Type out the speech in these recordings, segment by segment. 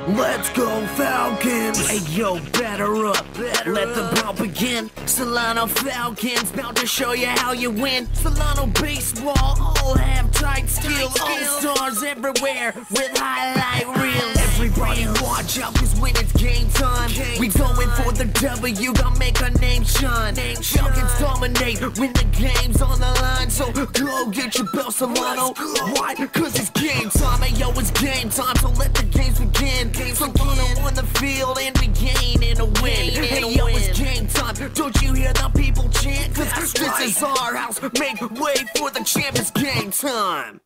Let's go Falcons! Hey yo, batter up, let the ball begin. Solano Falcons, about to show you how you win. Solano Baseball, all have tight skills. All-stars everywhere with highlight reels. Everybody watch out, cause when it's game time, we going for the W, gonna make our name shine. Falcons dominate when the game's on the line, so go get your bell, Solano. Why? Cause it's game time, hey yo, it's game time, so let the games begin. Solano on the field and we gain and a win. Hey yo, it's game time, don't you hear the people chant? Cause this is our house, make way for the champ, it's game time.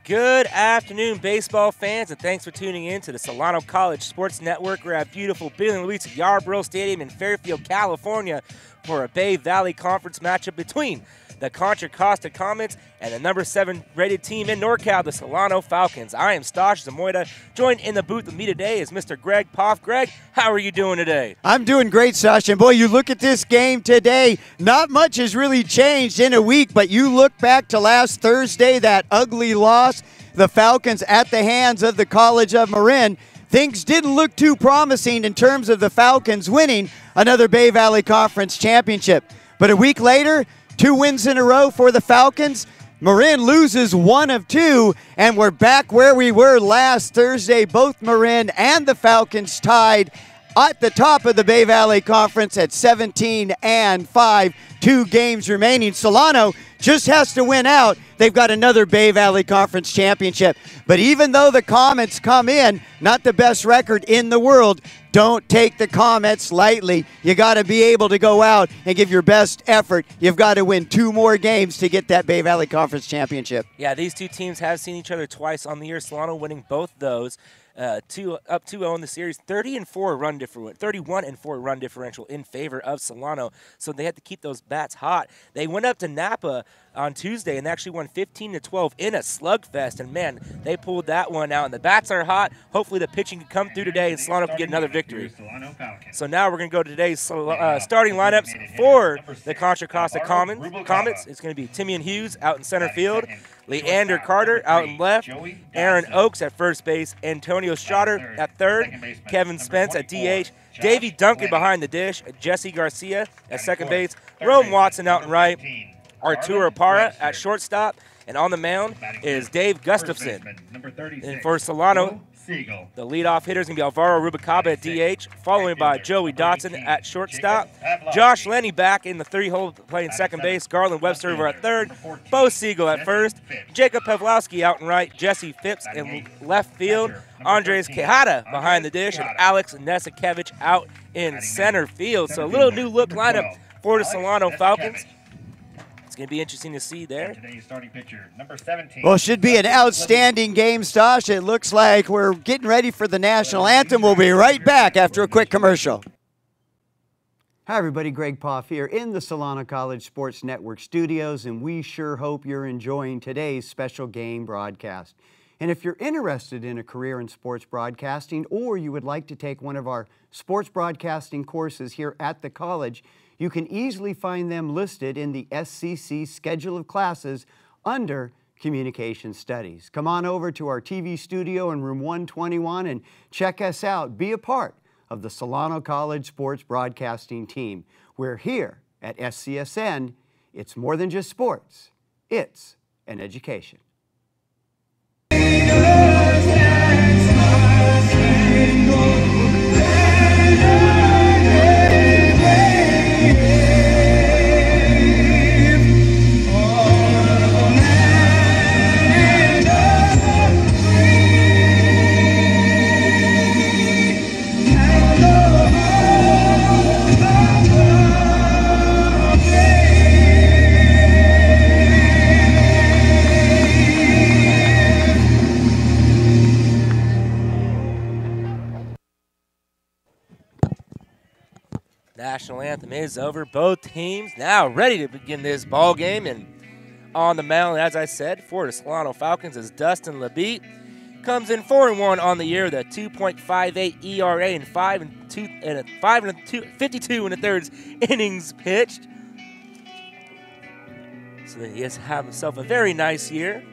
Good afternoon, baseball fans, and thanks for tuning in to the Solano College Sports Network. We're at beautiful Billy Louise Yarborough Stadium in Fairfield, California for a Bay Valley Conference matchup between the Contra Costa Comets and the number 7 rated team in NorCal, the Solano Falcons. I am Stosh Zamoyda. Joined in the booth with me today is Mr. Greg Poff. Greg, how are you doing today? I'm doing great, Stosh. And boy, you look at this game today, not much has really changed in a week, but you look back to last Thursday, that ugly loss, the Falcons at the hands of the College of Marin. Things didn't look too promising in terms of the Falcons winning another Bay Valley Conference championship. But a week later, 2 wins in a row for the Falcons. Marin loses 1 of 2, and we're back where we were last Thursday. Both Marin and the Falcons tied at the top of the Bay Valley Conference at 17-5, 2 games remaining. Solano just has to win out. They've got another Bay Valley Conference championship. But even though the Comets come in, not the best record in the world, don't take the Comets lightly. You got to be able to go out and give your best effort. You've got to win 2 more games to get that Bay Valley Conference championship. Yeah, these 2 teams have seen each other twice on the year. Solano winning both those. Up 2-0 in the series, 31-4 run differential in favor of Solano. So they had to keep those bats hot. They went up to Napa on Tuesday and actually won 15-12 in a slugfest. And man, they pulled that one out. And the bats are hot. Hopefully the pitching can come through today and Solano can get another victory. So now we're going to go to today's starting lineups for the Contra Costa Comets. It's going to be Timian Hughes out in center field, Leander Carter out in left, Aaron Oakes at first base, Antonio Strotter at third, Kevin Spence at DH, Davey Duncan behind the dish, Jesse Garcia at second base, Rome Watson out in right, Arturo Parra at shortstop, and on the mound is Dave Gustafson. And for Solano, the leadoff hitter is going to be Alvaro Rubicaba at DH, followed by Joey Dotson at shortstop. Josh Lenny back in the 3-hole playing second base. Garland Webster at third. Bo Siegel at first. Jacob Pavlowski out in right. Jesse Phipps in left field. Andres Quijada behind the dish. And Alex Nesikevich out in center field. So a little new look lineup for the Solano Falcons. Going to be interesting to see there. Today's starting pitcher, number 17. Well, should be an outstanding game, Stosh. It looks like we're getting ready for the national anthem. We'll be right back after a quick commercial. Hi, everybody. Greg Poff here in the Solano College Sports Network studios, and we sure hope you're enjoying today's special game broadcast. And if you're interested in a career in sports broadcasting, or you would like to take one of our sports broadcasting courses here at the college, you can easily find them listed in the SCC schedule of classes under Communication Studies. Come on over to our TV studio in room 121 and check us out. Be a part of the Solano College Sports Broadcasting team. We're here at SCSN. It's more than just sports. It's an education. National anthem is over. Both teams now ready to begin this ball game. And on the mound, as I said, for the Solano Falcons is Dustin Labite. Comes in 4-1 on the year with a 2.58 ERA and 52 and a thirds innings pitched. So he has had himself a very nice year.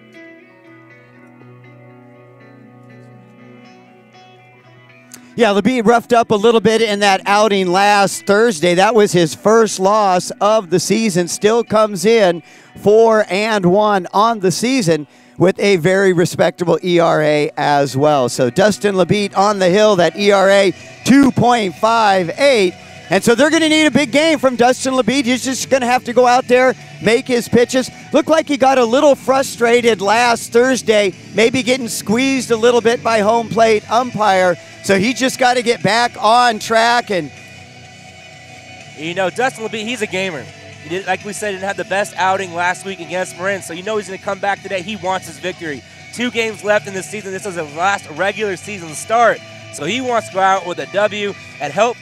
Yeah, Labite roughed up a little bit in that outing last Thursday. That was his first loss of the season. Still comes in 4-1 on the season with a very respectable ERA as well. So Dustin Labite on the hill, that ERA 2.58. And so they're going to need a big game from Dustin Labite. He's just going to have to go out there, make his pitches. Looked like he got a little frustrated last Thursday, maybe getting squeezed a little bit by home plate umpire. So he just got to get back on track. And you know, Dustin Labite, he's a gamer. He did, like we said, didn't have the best outing last week against Marin, so you know he's going to come back today. He wants his victory. 2 games left in the season. This is his last regular season start. So he wants to go out with a W and help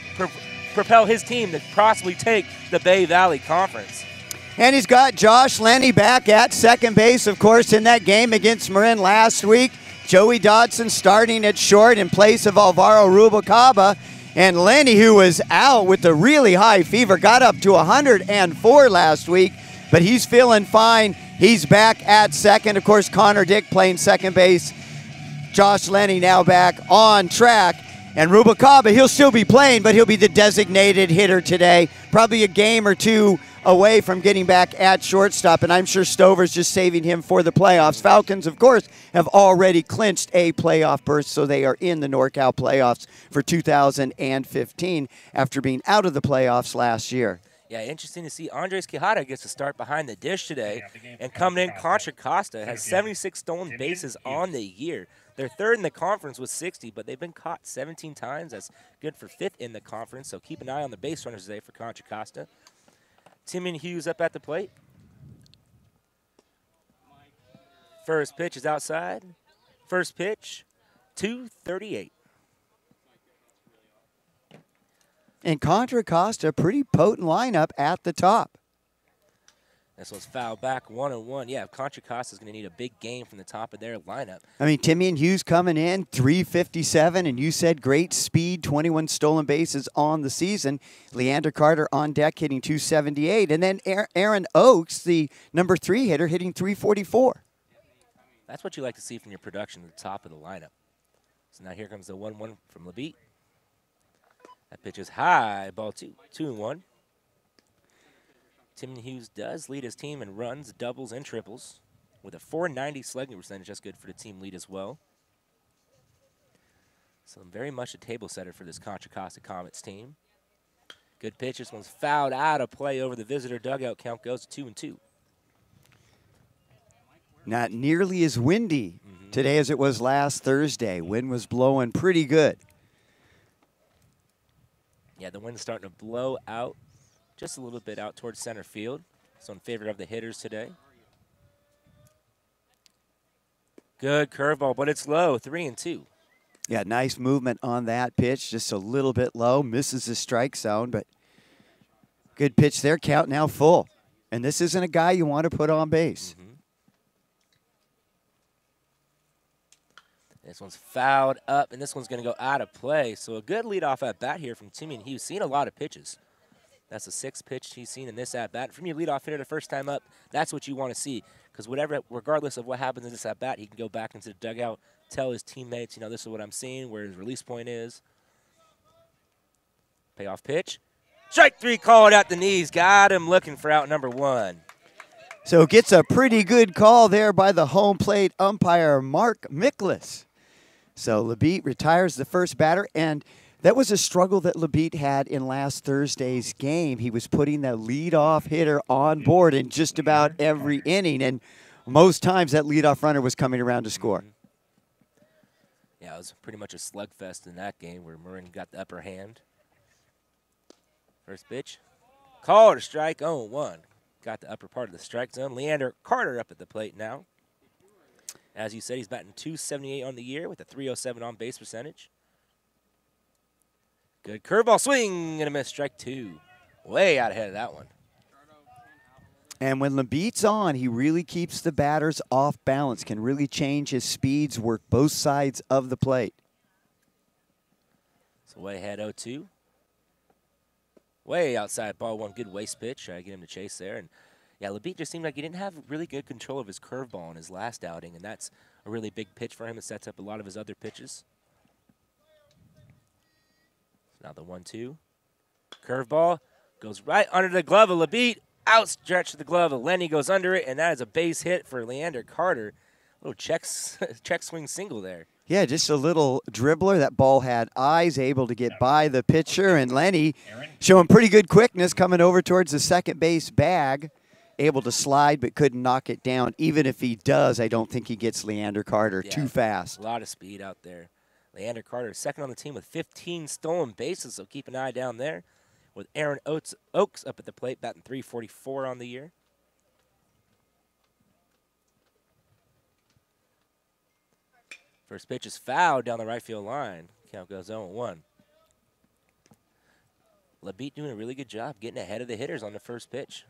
propel his team to possibly take the Bay Valley Conference. And he's got Josh Lenny back at second base, of course, in that game against Marin last week. Joey Dodson starting at short in place of Alvaro Rubalcaba. And Lenny, who was out with a really high fever, got up to 104 last week, but he's feeling fine. He's back at second. Of course, Connor Dick playing second base. Josh Lenny now back on track. And Rubalcaba, he'll still be playing, but he'll be the designated hitter today. Probably a game or two away from getting back at shortstop, and I'm sure Stover's just saving him for the playoffs. Falcons, of course, have already clinched a playoff berth, so they are in the NorCal playoffs for 2015 after being out of the playoffs last year. Yeah, interesting to see Andres Quijada gets to start behind the dish today. And coming in, Contra Costa has 76 stolen bases on the year. They're third in the conference with 60, but they've been caught 17 times. That's good for 5th in the conference, so keep an eye on the base runners today for Contra Costa. Timian Hughes up at the plate. First pitch is outside. First pitch, 238. And Contra Costa, pretty potent lineup at the top. This one's fouled back 1-1. Yeah, Contra Costa's going to need a big game from the top of their lineup. I mean, Timian Hughes coming in, 357, and you said great speed, 21 stolen bases on the season. Leander Carter on deck hitting 278. And then Aaron Oakes, the number 3 hitter, hitting 344. That's what you like to see from your production at the top of the lineup. So now here comes the 1-1 from Labite. That pitch is high, ball 2-1. Timian Hughes does lead his team in runs, doubles, and triples with a .490 slugging percentage. That's good for the team lead as well. So very much a table setter for this Contra Costa Comets team. Good pitch. This one's fouled out of play over the visitor dugout. Count goes to 2-2. Not nearly as windy today as it was last Thursday. Wind was blowing pretty good. Yeah, the wind's starting to blow out just a little bit out towards center field. So in favor of the hitters today. Good curveball, but it's low, 3-2. Yeah, nice movement on that pitch, just a little bit low. Misses the strike zone, but good pitch there. Count now full. And this isn't a guy you want to put on base. This one's fouled up, and this one's going to go out of play. So a good leadoff at bat here from Timian Hughes. Seen a lot of pitches. That's the 6th pitch he's seen in this at-bat. From your leadoff hitter the first time up, that's what you want to see. Because regardless of what happens in this at-bat, he can go back into the dugout, tell his teammates, you know, this is what I'm seeing, where his release point is. Payoff pitch. Strike 3 called at the knees. Got him looking for out number 1. So gets a pretty good call there by the home plate umpire, Mark Miklas. So Labite retires the first batter, and that was a struggle that Labite had in last Thursday's game. He was putting the leadoff hitter on board in just about every inning, and most times that leadoff runner was coming around to score. Yeah, it was pretty much a slugfest in that game where Marin got the upper hand. First pitch. Called a strike, 0-1. Got the upper part of the strike zone. Leander Carter up at the plate now. As you said, he's batting .278 on the year with a .307 on base percentage. Good curveball swing and a miss. Strike 2. Way out ahead of that one. And when Labite's on, he really keeps the batters off balance, can really change his speeds, work both sides of the plate. So way ahead 0-2. Way outside ball 1. Good waist pitch. Try to get him to chase there. And yeah, Labite just seemed like he didn't have really good control of his curveball in his last outing, and that's a really big pitch for him. It sets up a lot of his other pitches. Now the 1-2. Curveball goes right under the glove of Labite. Outstretched the glove of Lenny, goes under it, and that is a base hit for Leander Carter. A little check swing single there. Yeah, just a little dribbler. That ball had eyes, able to get by the pitcher, and Lenny showing pretty good quickness coming over towards the second base bag. Able to slide but couldn't knock it down. Even if he does, I don't think he gets Leander Carter too fast. A lot of speed out there. Leander Carter is second on the team with 15 stolen bases, so keep an eye down there. With Aaron Oakes up at the plate, batting .344 on the year. First pitch is fouled down the right field line. Count goes 0-1. Labite doing a really good job getting ahead of the hitters on the first pitch.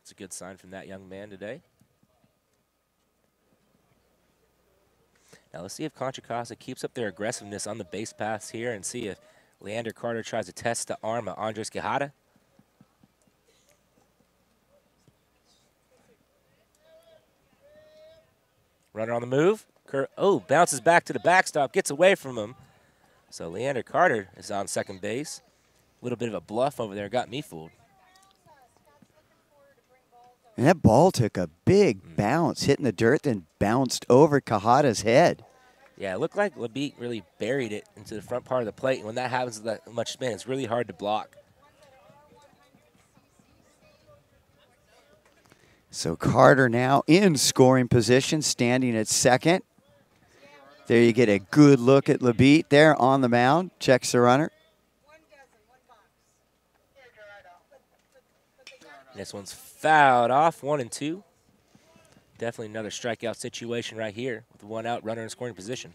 It's a good sign from that young man today. Now let's see if Contra Costa keeps up their aggressiveness on the base paths here and see if Leander Carter tries to test the arm of Andres Quijada. Runner on the move. Bounces back to the backstop, gets away from him. So Leander Carter is on second base. A little bit of a bluff over there, got me fooled. And that ball took a big bounce, hitting the dirt, then bounced over Quijada's head. Yeah, it looked like Labite really buried it into the front part of the plate. And when that happens with that much spin, it's really hard to block. So Carter now in scoring position, standing at second. There you get a good look at Labite there on the mound. Checks the runner. This one's fouled off, 1-2. Definitely another strikeout situation right here with one out, runner in scoring position.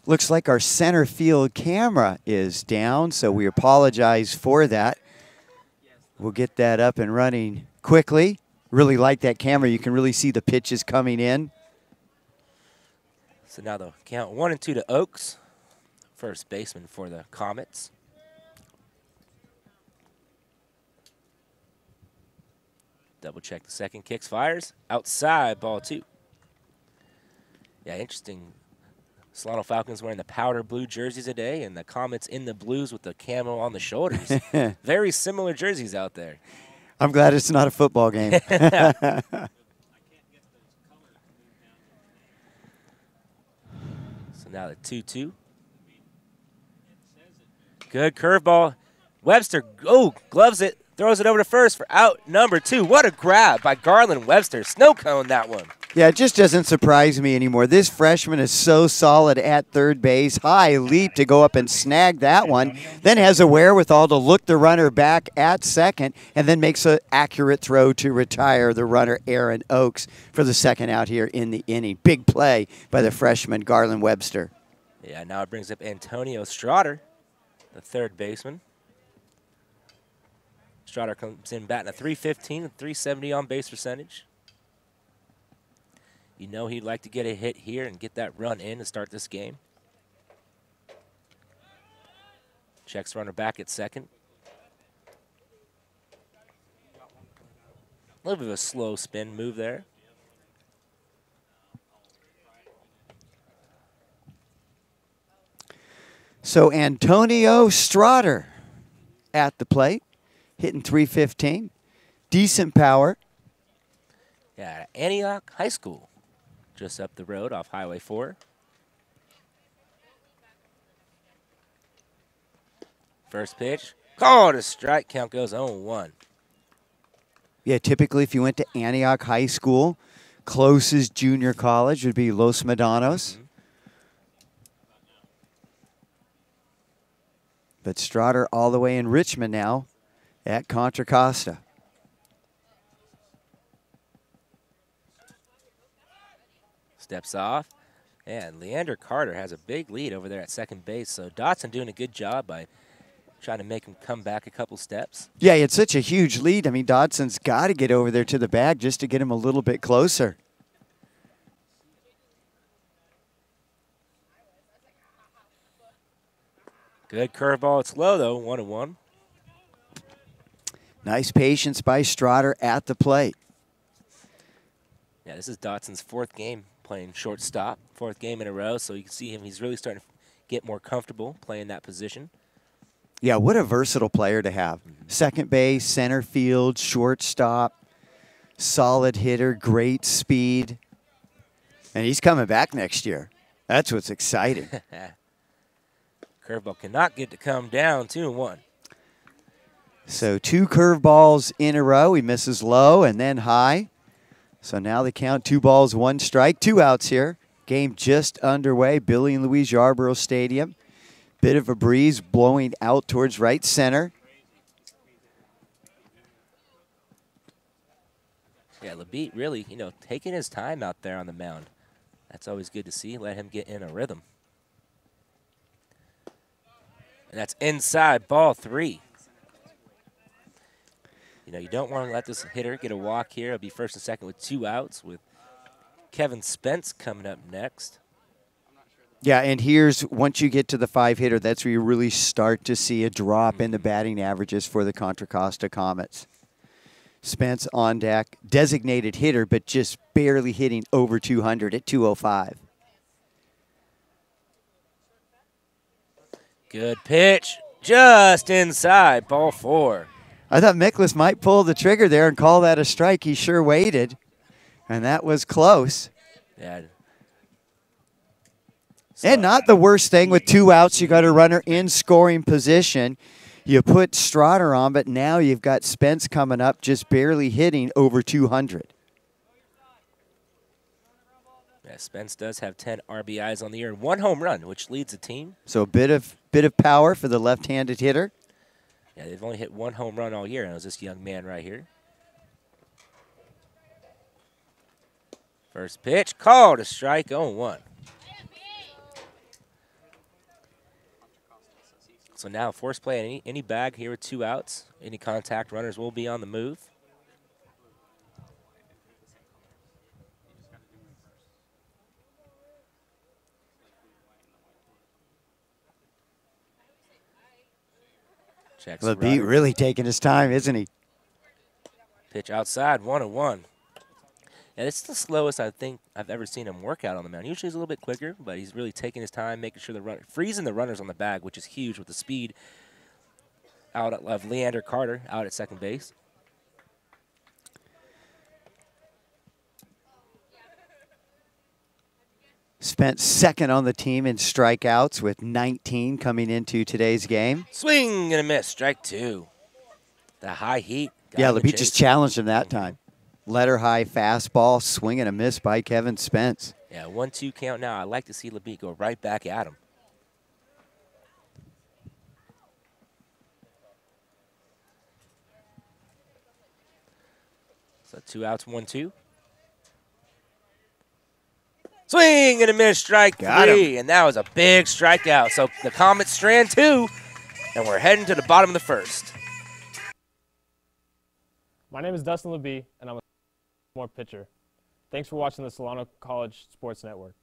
Looks like our center field camera is down, so we apologize for that. We'll get that up and running quickly. Really like that camera. You can really see the pitches coming in. So now the count 1-2 to Oakes, first baseman for the Comets. Double check the second, kicks, fires, outside, ball 2. Yeah, interesting. Solano Falcons wearing the powder blue jerseys today, and the Comets in the blues with the camo on the shoulders. Very similar jerseys out there. I'm glad it's not a football game. So now the 2-2. Good curveball. Webster, gloves it. Throws it over to first for out number 2. What a grab by Garland Webster. Snow cone that one. Yeah, it just doesn't surprise me anymore. This freshman is so solid at third base. High leap to go up and snag that one. Then has a wherewithal to look the runner back at second and then makes an accurate throw to retire the runner Aaron Oakes for the second out here in the inning. Big play by the freshman Garland Webster. Yeah, now it brings up Antonio Strader, the third baseman. Strader comes in batting a .315 and .370 on base percentage. You know he'd like to get a hit here and get that run in to start this game. Checks runner back at second. A little bit of a slow spin move there. So Antonio Strader at the plate. Hitting .315, decent power. Yeah, Antioch High School, just up the road off Highway 4. First pitch, called a strike. Count goes 0-1. Yeah, typically if you went to Antioch High School, closest junior college would be Los Medanos. But Strader all the way in Richmond now at Contra Costa. Steps off, and Leander Carter has a big lead over there at second base, so Dotson doing a good job by trying to make him come back a couple steps. Yeah, it's such a huge lead. I mean, Dodson's got to get over there to the bag just to get him a little bit closer. Good curveball. It's low, though, 1-1. Nice patience by Strader at the plate. Yeah, this is Dotson's fourth game playing shortstop, fourth game in a row, so you can see him. He's really starting to get more comfortable playing that position. Yeah, what a versatile player to have. Second base, center field, shortstop, solid hitter, great speed. And he's coming back next year. That's what's exciting. Curveball cannot get to come down, 2-1. So 2 curveballs in a row. He misses low and then high. So now they count 2 balls, 1 strike, 2 outs here. Game just underway. Billy and Louise Yarborough Stadium. Bit of a breeze blowing out towards right center. Yeah, Labitte really, taking his time out there on the mound. That's always good to see. Let him get in a rhythm. And that's inside, ball 3. You don't want to let this hitter get a walk here. It'll be first and second with 2 outs with Kevin Spence coming up next. Yeah, and here's, once you get to the 5-hitter, that's where you really start to see a drop in the batting averages for the Contra Costa Comets. Spence on deck, designated hitter, but just barely hitting over 200 at 205. Good pitch, just inside, ball 4. I thought Miklas might pull the trigger there and call that a strike. He sure waited, and that was close. Yeah. And not the worst thing with 2 outs, you got a runner in scoring position. You put Strotter on, but now you've got Spence coming up, just barely hitting over 200. Yeah, Spence does have 10 RBIs on the year and 1 home run, which leads the team. So a bit of power for the left-handed hitter. Yeah, they've only hit 1 home run all year, and it was this young man right here. First pitch, called a strike, 0-1. So now force play any bag here with 2 outs. Any contact runners will be on the move. Checks Labitte really taking his time, isn't he? Pitch outside, 1-1. Yeah, this is the slowest I think I've ever seen him work out on the mound. Usually he's a little bit quicker, but he's really taking his time, making sure freezing the runners on the bag, which is huge with the speed out of Leander Carter out at second base. Spent second on the team in strikeouts with 19 coming into today's game. Swing and a miss, strike 2. The high heat. Yeah, Labitte just challenged him that time. Letter high fastball, swing and a miss by Kevin Spence. Yeah, 1-2 count now. I like to see Labitte go right back at him. So 2 outs, 1-2. Swing and a miss, strike 3. And that was a big strikeout. So the Comets strand 2, and we're heading to the bottom of the first. My name is Dustin Labitte, and I'm a sophomore pitcher. Thanks for watching the Solano College Sports Network.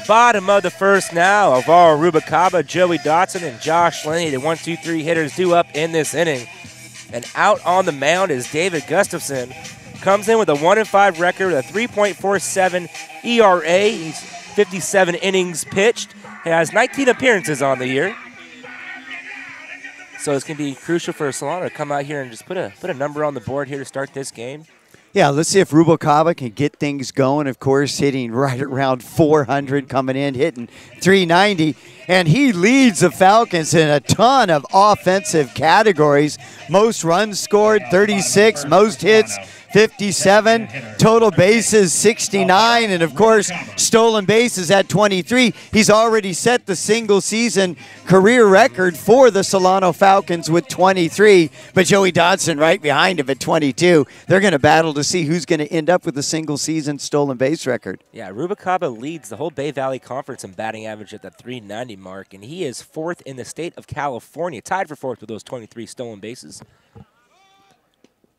Bottom of the first now. Alvaro Rubalcaba, Joey Dotson, and Josh Lenny, the 1-2-3 hitters due up in this inning. And out on the mound is David Gustafson. Comes in with a 1-5 record, a 3.47 ERA. He's 57 innings pitched. He has 19 appearances on the year. So it's going to be crucial for Solano to come out here and just put a number on the board here to start this game. Yeah, let's see if Rubalcaba can get things going. Of course, hitting right around 400 coming in, hitting 390. And he leads the Falcons in a ton of offensive categories. Most runs scored, 36. Most hits, 57. Total bases, 69. And, of course, stolen bases at 23. He's already set the single-season career record for the Solano Falcons with 23. But Joey Dodson right behind him at 22. They're going to battle to see who's going to end up with the single-season stolen base record. Yeah, Rubalcaba leads the whole Bay Valley Conference in batting average at the 390 mark, and he is 4th in the state of California, tied for 4th with those 23 stolen bases.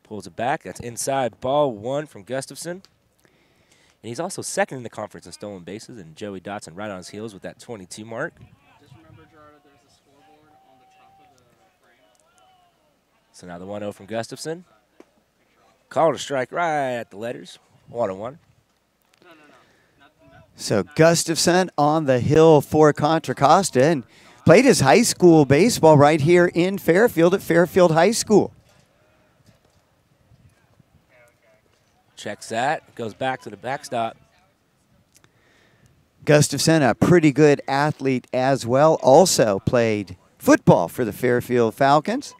Pulls it back. That's inside ball 1 from Gustafson. And he's also 2nd in the conference in stolen bases, and Joey Dotson right on his heels with that 22 mark. Just remember, Gerardo, there's a scoreboard on the top of the frame. So now the 1-0 from Gustafson. Called a strike right at the letters. 1-1. So Gustafson on the hill for Contra Costa and played his high school baseball right here in Fairfield at Fairfield High School. Checks that, goes back to the backstop. Gustafson, a pretty good athlete as well, also played football for the Fairfield Falcons.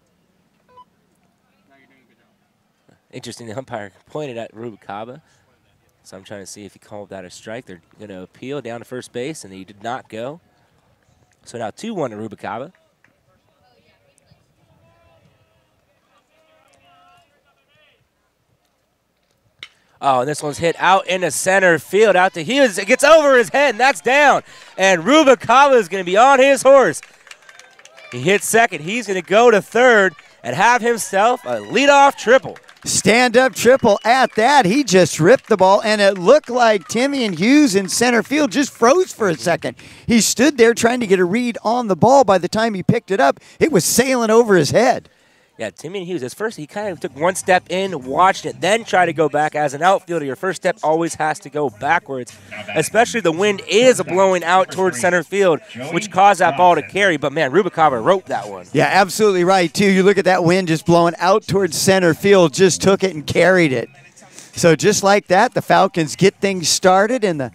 Interesting, the umpire pointed at Rubalcaba. So I'm trying to see if he called that a strike. They're going to appeal down to first base, and he did not go. So now 2-1 to Rubalcaba. Oh, and this one's hit out into center field, out to Hughes. It gets over his head, and that's down. And Rubalcaba is going to be on his horse. He hits second. He's going to go to third and have himself a leadoff triple. Stand-up triple at that. He just ripped the ball, and it looked like Timmy and Hughes in center field just froze for a second. He stood there trying to get a read on the ball. By the time he picked it up, it was sailing over his head. Yeah, Timmy and Hughes, at first he kind of took one step in, watched it, then tried to go back. As an outfielder, your first step always has to go backwards, especially the wind is blowing out towards center field, which caused that ball to carry. But, man, Rubalcaba roped that one. Yeah, absolutely right, too. You look at that wind just blowing out towards center field, just took it and carried it. So just like that, the Falcons get things started in the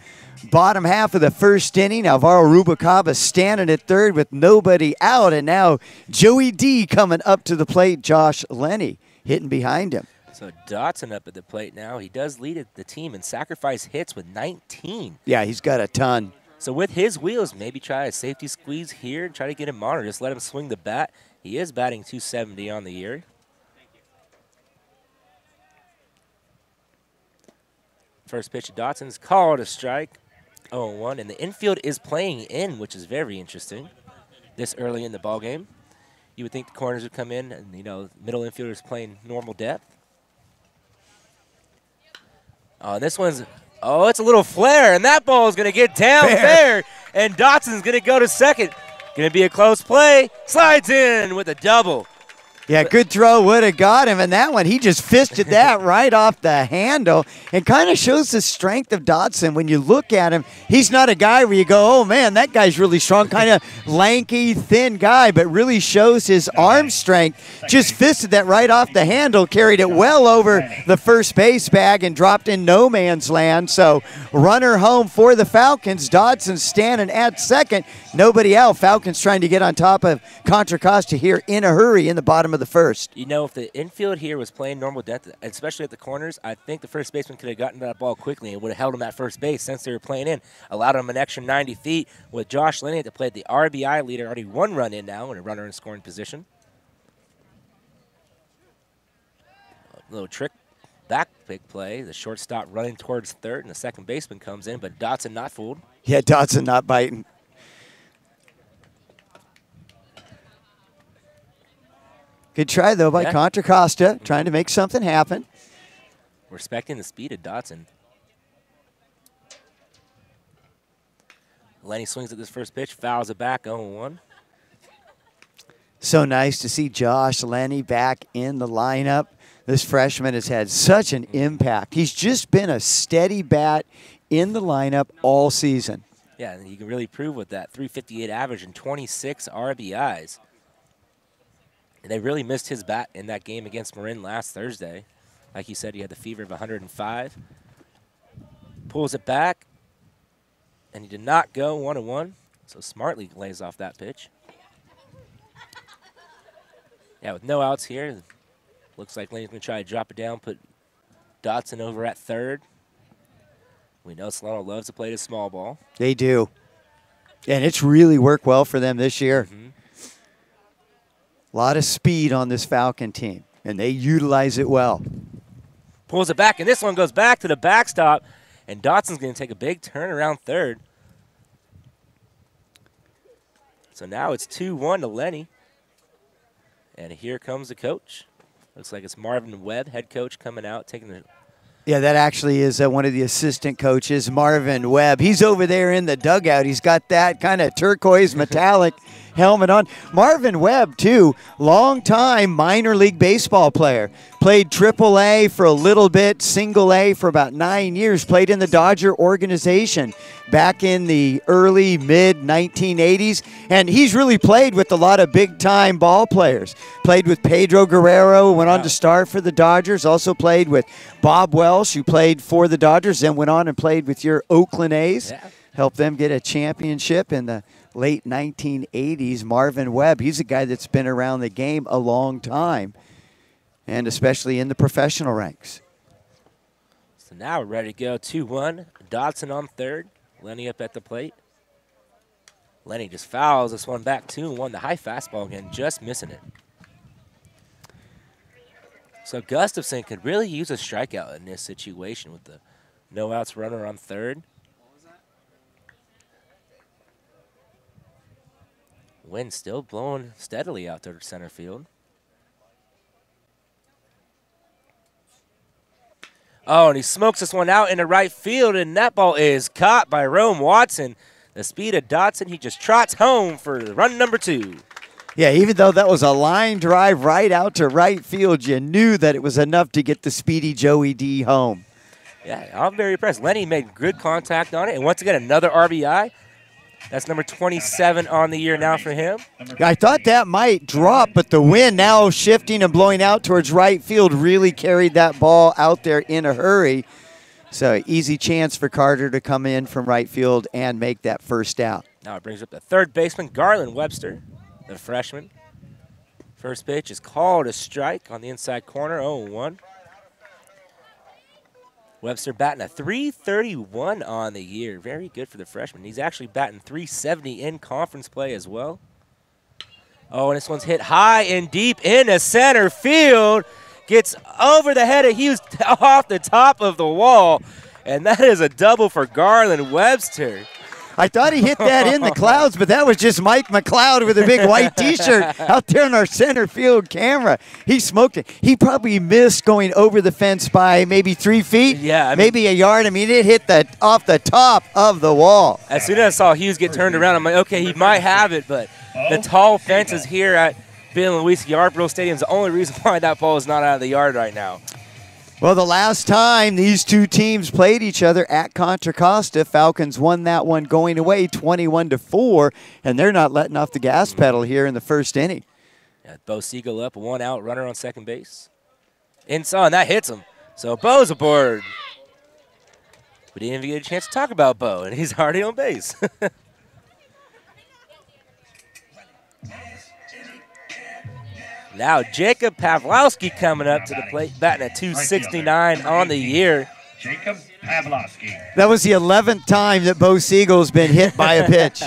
bottom half of the first inning. Alvaro Rubalcaba standing at third with nobody out, and now Joey D coming up to the plate. Josh Lenny hitting behind him. So Dotson up at the plate now. He does lead the team in sacrifice hits with 19. Yeah, he's got a ton. So with his wheels, maybe try a safety squeeze here and try to get him on, or just let him swing the bat. He is batting .270 on the year. First pitch of Dotson's called a strike. 0-1, and the infield is playing in, which is very interesting this early in the ball game. You would think the corners would come in, and, you know, middle infielders playing normal depth. Oh, this one's, oh, it's a little flare, and that ball is going to get down fair, and Dotson's going to go to second. Going to be a close play. Slides in with a double. Yeah, good throw would have got him, and that one, he just fisted that right off the handle. It kind of shows the strength of Dodson. When you look at him, he's not a guy where you go, oh, man, that guy's really strong, kind of lanky, thin guy, but really shows his arm strength. Just fisted that right off the handle, carried it well over the first base bag, and dropped in no man's land. So runner home for the Falcons. Dodson standing at second. Nobody out. Falcons trying to get on top of Contra Costa here in a hurry in the bottom of the first. You know, if the infield here was playing normal depth, especially at the corners, I think the first baseman could have gotten that ball quickly and would have held him at first base since they were playing in. Allowed him an extra 90 feet with Josh Lenny to play the RBI leader, already 1 run in now and a runner in scoring position. A little trick back pick play. The shortstop running towards third, and the second baseman comes in, but Dotson not fooled. Yeah, Dotson not biting. Good try, though, by Contra Costa, trying to make something happen. Respecting the speed of Dotson. Lenny swings at this first pitch, fouls it back, 0-1. So nice to see Josh Lenny back in the lineup. This freshman has had such an impact. He's just been a steady bat in the lineup all season. Yeah, and you can really prove with that. 358 average and 26 RBIs. And they really missed his bat in that game against Marin last Thursday. Like you said, he had the fever of 105. Pulls it back, and he did not go 1-1. So smartly lays off that pitch. Yeah, with no outs here, looks like Lenny's going to try to drop it down, put Dotson over at third. We know Solano loves to play the small ball. They do. And it's really worked well for them this year. A lot of speed on this Falcon team, and they utilize it well. Pulls it back, and this one goes back to the backstop, and Dotson's going to take a big turn around third. So now it's 2-1 to Lenny. And here comes the coach. Looks like it's Marvin Webb, head coach, coming out, taking the... Yeah, that actually is one of the assistant coaches, Marvin Webb. He's over there in the dugout. He's got that kind of turquoise metallic helmet on. Marvin Webb, too, long-time minor league baseball player. Played AAA for a little bit, single A for about 9 years. Played in the Dodger organization back in the early, mid-1980s. And he's really played with a lot of big-time ball players. Played with Pedro Guerrero, went on to start for the Dodgers. Also played with Bob Welsh, who played for the Dodgers, then went on and played with your Oakland A's. Yeah. Helped them get a championship in the late 1980s. Marvin Webb, he's a guy that's been around the game a long time, and especially in the professional ranks. So now we're ready to go. 2-1. Dotson on third. Lenny up at the plate. Lenny just fouls this one back 2-1. The high fastball again, just missing it. So Gustafson could really use a strikeout in this situation with the no outs runner on third. Wind still blowing steadily out there to center field. Oh, and he smokes this one out into right field, and that ball is caught by Rome Watson. The speed of Dotson, he just trots home for run number 2. Yeah, even though that was a line drive right out to right field, you knew that it was enough to get the speedy Joey D home. Yeah, I'm very impressed. Lenny made good contact on it, and once again, another RBI. That's number 27 on the year now for him. I thought that might drop, but the wind now shifting and blowing out towards right field really carried that ball out there in a hurry. So easy chance for Carter to come in from right field and make that first out. Now it brings up the third baseman, Garland Webster, the freshman. First pitch is called a strike on the inside corner, 0-1. Webster batting a .331 on the year. Very good for the freshman. He's actually batting .370 in conference play as well. Oh, and this one's hit high and deep into center field. Gets over the head of Hughes off the top of the wall. And that is a double for Garland Webster. I thought he hit that in the clouds, but that was just Mike McLeod with a big white T-shirt out there on our center field camera. He smoked it. He probably missed going over the fence by maybe 3 feet, maybe a yard. I mean, it hit off the top of the wall. As soon as I saw Hughes get turned around, I'm like, okay, he might have it, but the tall fences here at Bill Luis Yarborough Stadium is the only reason why that ball is not out of the yard right now. Well, the last time these two teams played each other at Contra Costa, Falcons won that one going away 21-4, and they're not letting off the gas pedal here in the first inning. Yeah, Bo Siegel up, 1 out, runner on second base. Inside, and that hits him. So Bo's aboard. We didn't even get a chance to talk about Bo, and he's already on base. Now Jacob Pawlowski coming up to the plate, batting at .269 on the year. Jacob Pawlowski. That was the 11th time that Bo Siegel's been hit by a pitch.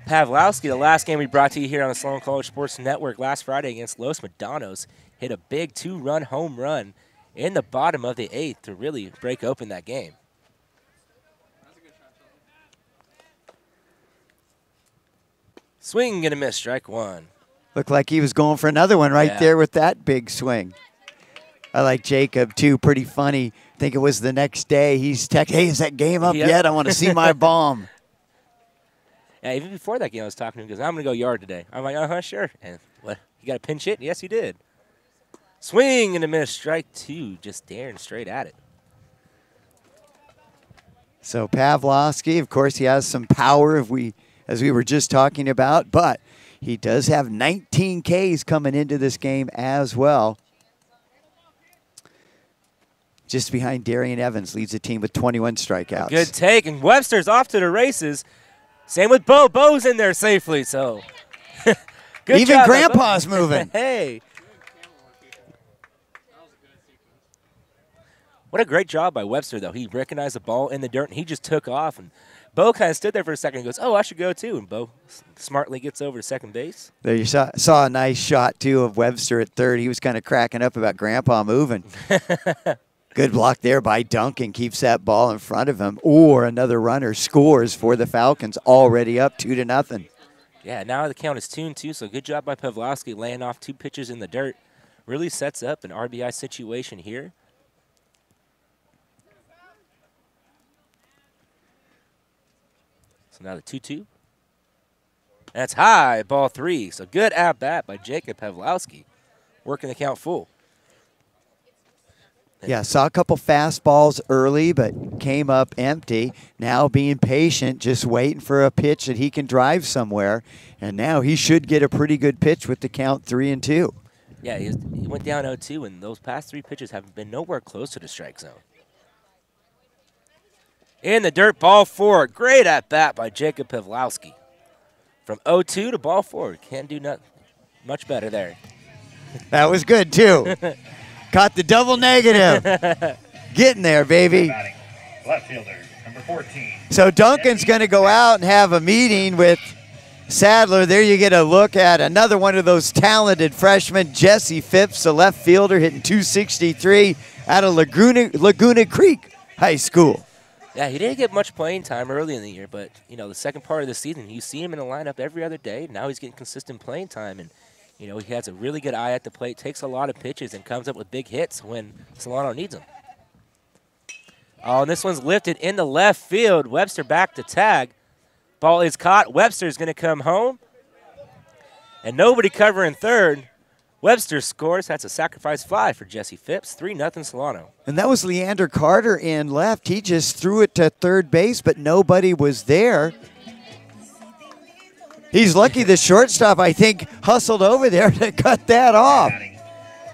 Pawlowski, the last game we brought to you here on the Sloan College Sports Network last Friday against Los Medanos, hit a big 2-run home run in the bottom of the 8th to really break open that game. Swing and a miss, strike 1. Looked like he was going for another one right there with that big swing. I like Jacob, too. Pretty funny. I think it was the next day. He's texting, hey, is that game up yet? I want to see my bomb. Yeah, even before that game, I was talking to him because I'm going to go yard today. I'm like, sure. And what? You got a pinch hit? Yes, he did. Swing and a miss, strike 2. Just staring straight at it. So Pawlowski, of course, he has some power as we were just talking about, but he does have 19 Ks coming into this game as well. just behind Darian Evans, leads the team with 21 strikeouts. Good take, and Webster's off to the races. Same with Bo. Bo's in there safely, so good Even job, Grandpa's moving. Hey. What a great job by Webster, though. He recognized the ball in the dirt, and he just took off. And Bo kind of stood there for a second and goes, oh, I should go, too. And Bo smartly gets over to second base. There you saw a nice shot, too, of Webster at third. He was kind of cracking up about Grandpa moving. Good block there by Duncan. Keeps that ball in front of him. Or another runner scores for the Falcons, already up 2-0. Yeah, now the count is 2-2, so good job by Pavlovsky laying off 2 pitches in the dirt. Really sets up an RBI situation here. So now the 2-2. That's high, ball 3. So good at-bat by Jacob Pavlowski, working the count full. Yeah, saw a couple fastballs early, but came up empty. Now being patient, just waiting for a pitch that he can drive somewhere. And now he should get a pretty good pitch with the count 3-2. Yeah, he went down 0-2, and those past 3 pitches have been nowhere close to the strike zone. In the dirt, ball 4. Great at-bat by Jacob Pavlowski. From 0-2 to ball 4. Can't do much better there. That was good, too. Caught the double negative. Getting there, baby. Batting, left fielder, number 14. So Duncan's going to go out and have a meeting with Sadler. There you get a look at another one of those talented freshmen, Jesse Phipps, a left fielder, hitting .263 out of Laguna Creek High School. Yeah, he didn't get much playing time early in the year, but, you know, the second part of the season, you see him in the lineup every other day. Now he's getting consistent playing time, and, you know, he has a really good eye at the plate, takes a lot of pitches, and comes up with big hits when Solano needs them. Oh, and this one's lifted into left field. Webster back to tag. Ball is caught. Webster's going to come home, and nobody covering third. Webster scores. That's a sacrifice fly for Jesse Phipps. 3-0 Solano. And that was Leander Carter in left. He just threw it to third base, but nobody was there. He's lucky the shortstop, I think, hustled over there to cut that off.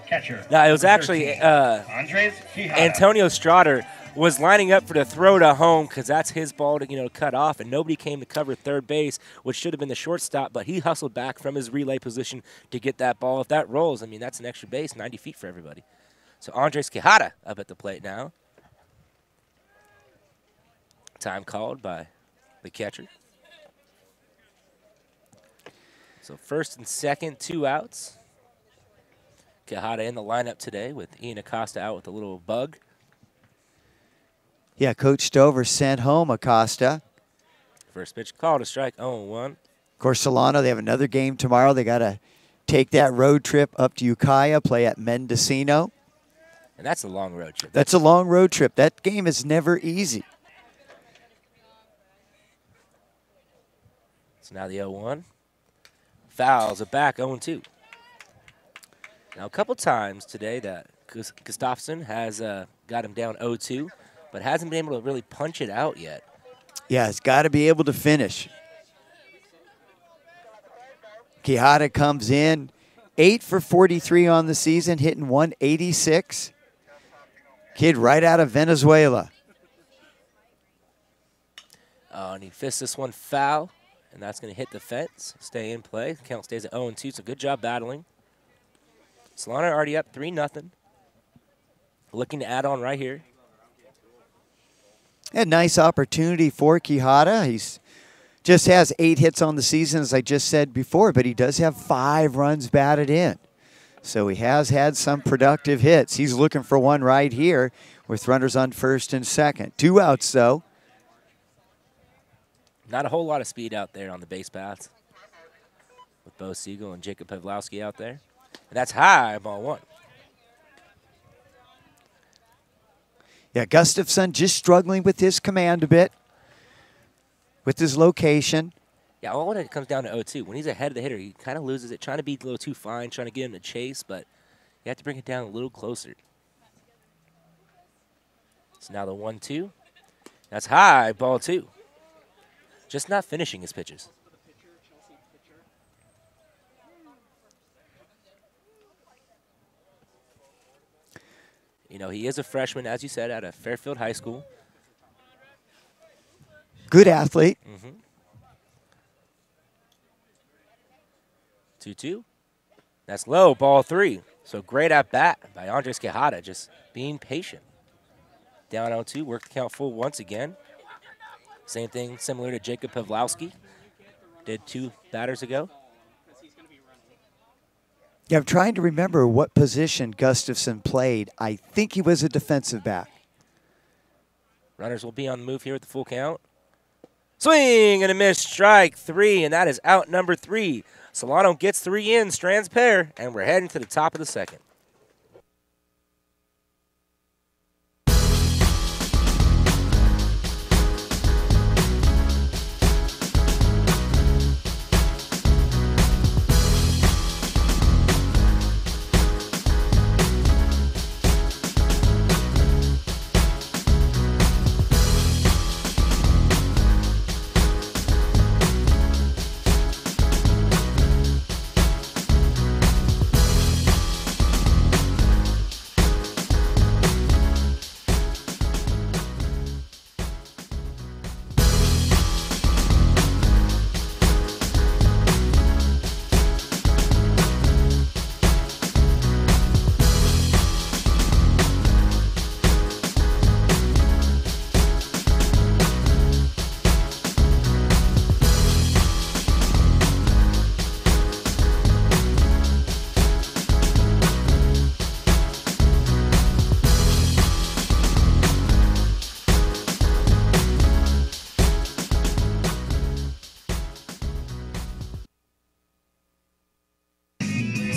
Catcher. No, it was actually Antonio Strader was lining up for the throw to home because that's his ball to, you know, cut off, and nobody came to cover third base, which should have been the shortstop, but he hustled back from his relay position to get that ball. If that rolls, I mean, that's an extra base, 90 feet for everybody. So Andres Quijada up at the plate now. Time called by the catcher. So first and second, 2 outs. Quijada in the lineup today with Ian Acosta out with a little bug. Yeah, Coach Stover sent home Acosta. First pitch called, a strike, 0-1. Of course, Solano, they have another game tomorrow. They got to take that road trip up to Ukiah, play at Mendocino. And that's a long road trip. That's a long road trip. That game is never easy. So now the 0-1. Fouls are back, 0-2. Now a couple times today that Gustafsson has got him down 0-2, but hasn't been able to really punch it out yet. Yeah, it's got to be able to finish. Quijada comes in, 8 for 43 on the season, hitting .186. Kid right out of Venezuela. Oh, and he fists this one foul, and that's going to hit the fence, stay in play. The count stays at 0-2, so good job battling. Solano already up 3-0. Looking to add on right here. A nice opportunity for Quijada. He's just has 8 hits on the season, as I just said before, but he does have 5 runs batted in. So he has had some productive hits. He's looking for one right here with runners on first and second. 2 outs, though. Not a whole lot of speed out there on the base paths with Bo Siegel and Jacob Pavlowski out there. And that's high, ball 1. Yeah, Gustafsson just struggling with his command a bit, with his location. Yeah, all when it comes down to 0-2, when he's ahead of the hitter, he kind of loses it, trying to be a little too fine, trying to get him to chase, but you have to bring it down a little closer. So now the 1-2. That's high, ball 2. Just not finishing his pitches. You know, he is a freshman, as you said, out of Fairfield High School. Good athlete. 2-2. That's low, ball 3. So great at bat by Andres Quijada, just being patient. Down 0-2, work the count full once again. Same thing, similar to Jacob Pavlowski. Did 2 batters ago. Yeah, I'm trying to remember what position Gustafson played. I think he was a defensive back. Runners will be on the move here with the full count. Swing and a miss, strike 3, and that is out number 3. Solano gets 3 in, Strands pair, and we're heading to the top of the second.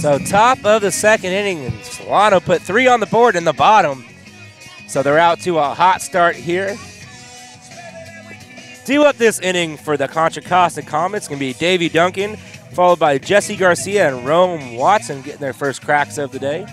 So top of the second inning, and Solano put 3 on the board in the bottom. So they're out to a hot start here. Due up this inning for the Contra Costa Comets going to be Davey Duncan, followed by Jesse Garcia and Rome Watson getting their first cracks of the day.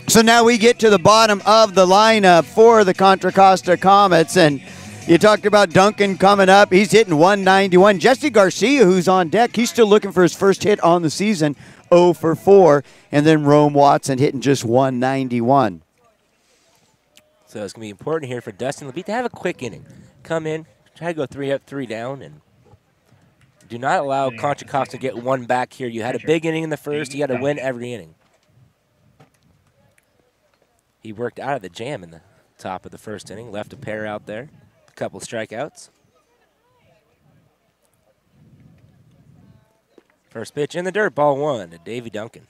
So now we get to the bottom of the lineup for the Contra Costa Comets, and you talked about Duncan coming up. He's hitting 191. Jesse Garcia, who's on deck, he's still looking for his first hit on the season, 0 for 4. And then Rome Watson hitting just 191. So it's going to be important here for Dustin LeBeat to have a quick inning. Come in, try to go 3 up, 3 down, and do not allow Contra Costa to get 1 back here. You had a big inning in the first. You got to win every inning. He worked out of the jam in the top of the first inning, left a pair out there. A couple strikeouts. First pitch in the dirt, ball 1 to Davey Duncan.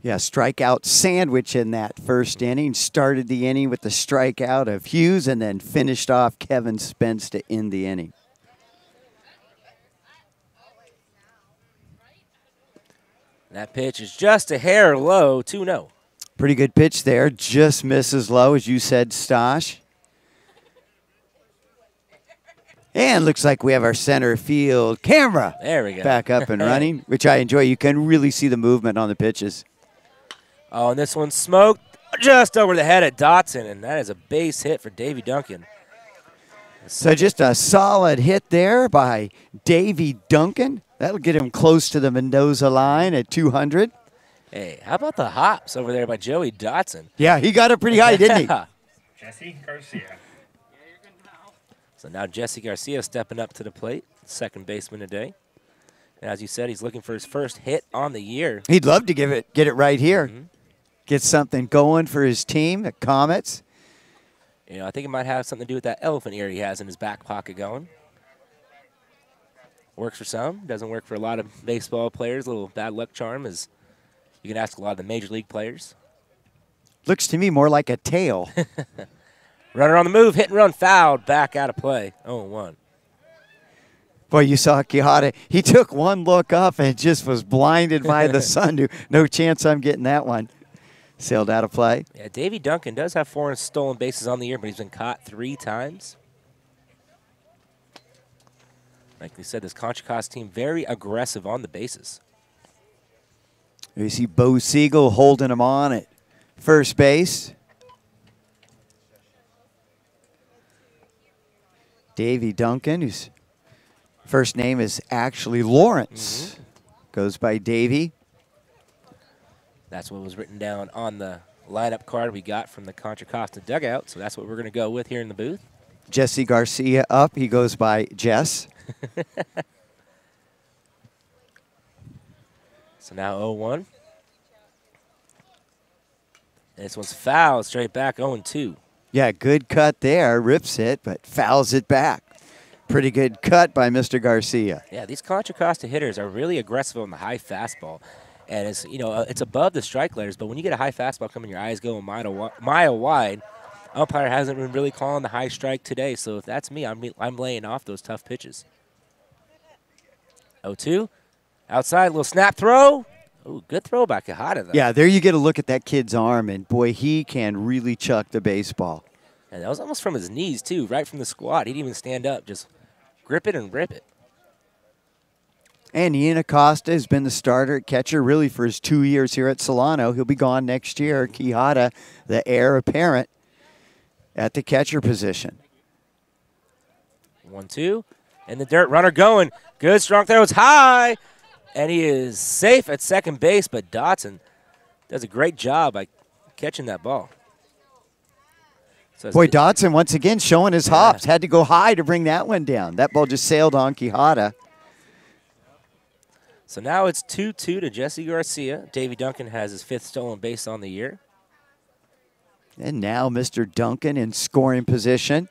Yeah, strikeout sandwich in that first inning. Started the inning with the strikeout of Hughes and then finished off Kevin Spence to end the inning. That pitch is just a hair low, 2-0. Pretty good pitch there. Just misses low, as you said, Stosh. And looks like we have our center field camera There we go. back up and running, which I enjoy. You can really see the movement on the pitches. Oh, and this one smoked just over the head of Dotson, and that is a base hit for Davey Duncan. So just a solid hit there by Davey Duncan. That'll get him close to the Mendoza line at 200. Hey, how about the hops over there by Joey Dotson? Yeah, he got it pretty high, didn't he? Jesse Garcia. So now Jesse Garcia stepping up to the plate, second baseman today. And as you said, he's looking for his first hit on the year. He'd love to get it right here. Get something going for his team, the Comets. You know, I think it might have something to do with that elephant ear he has in his back pocket going. Works for some, doesn't work for a lot of baseball players. A little bad luck charm, as you can ask a lot of the major league players. Looks to me more like a tail. Runner on the move, hit and run, fouled, back out of play, 0-1. Boy, you saw Quijada. He took one look up and just was blinded by the sun. No chance I'm getting that one. Sailed out of play. Yeah, Davey Duncan does have 4 stolen bases on the year, but he's been caught 3 times. Like we said, this Contra Costa team very aggressive on the bases. You see Bo Siegel holding him on at first base. Davey Duncan, whose first name is actually Lawrence, goes by Davey. That's what was written down on the lineup card we got from the Contra Costa dugout, so that's what we're going to go with here in the booth. Jesse Garcia up. He goes by Jess. So now 0-1. This one's fouled straight back, 0-2. Yeah, good cut there. Rips it, but fouls it back. Pretty good cut by Mr. Garcia. Yeah, these Contra Costa hitters are really aggressive on the high fastball. And it's, it's above the strike letters, but when you get a high fastball coming, your eyes go a mile wide. Umpire hasn't been really calling the high strike today, so if that's me, I'm laying off those tough pitches. 0-2. Outside, little snap throw. Ooh, good throw by Quijada, though. Yeah, there you get a look at that kid's arm, and boy, he can really chuck the baseball. And that was almost from his knees, too, right from the squat. He didn't even stand up, just grip it and rip it. And Ian Acosta has been the starter at catcher really for his 2 years here at Solano. He'll be gone next year. Quijada, the heir apparent, at the catcher position. 1-2. And the dirt runner going. Good strong throw. It's high. And he is safe at second base, but Dotson does a great job by catching that ball. So Boy, Dotson once again showing his hops. Had to go high to bring that one down. That ball just sailed on Quijada. So now it's 2-2 to Jesse Garcia. Davey Duncan has his 5th stolen base on the year. And now Mr. Duncan in scoring position.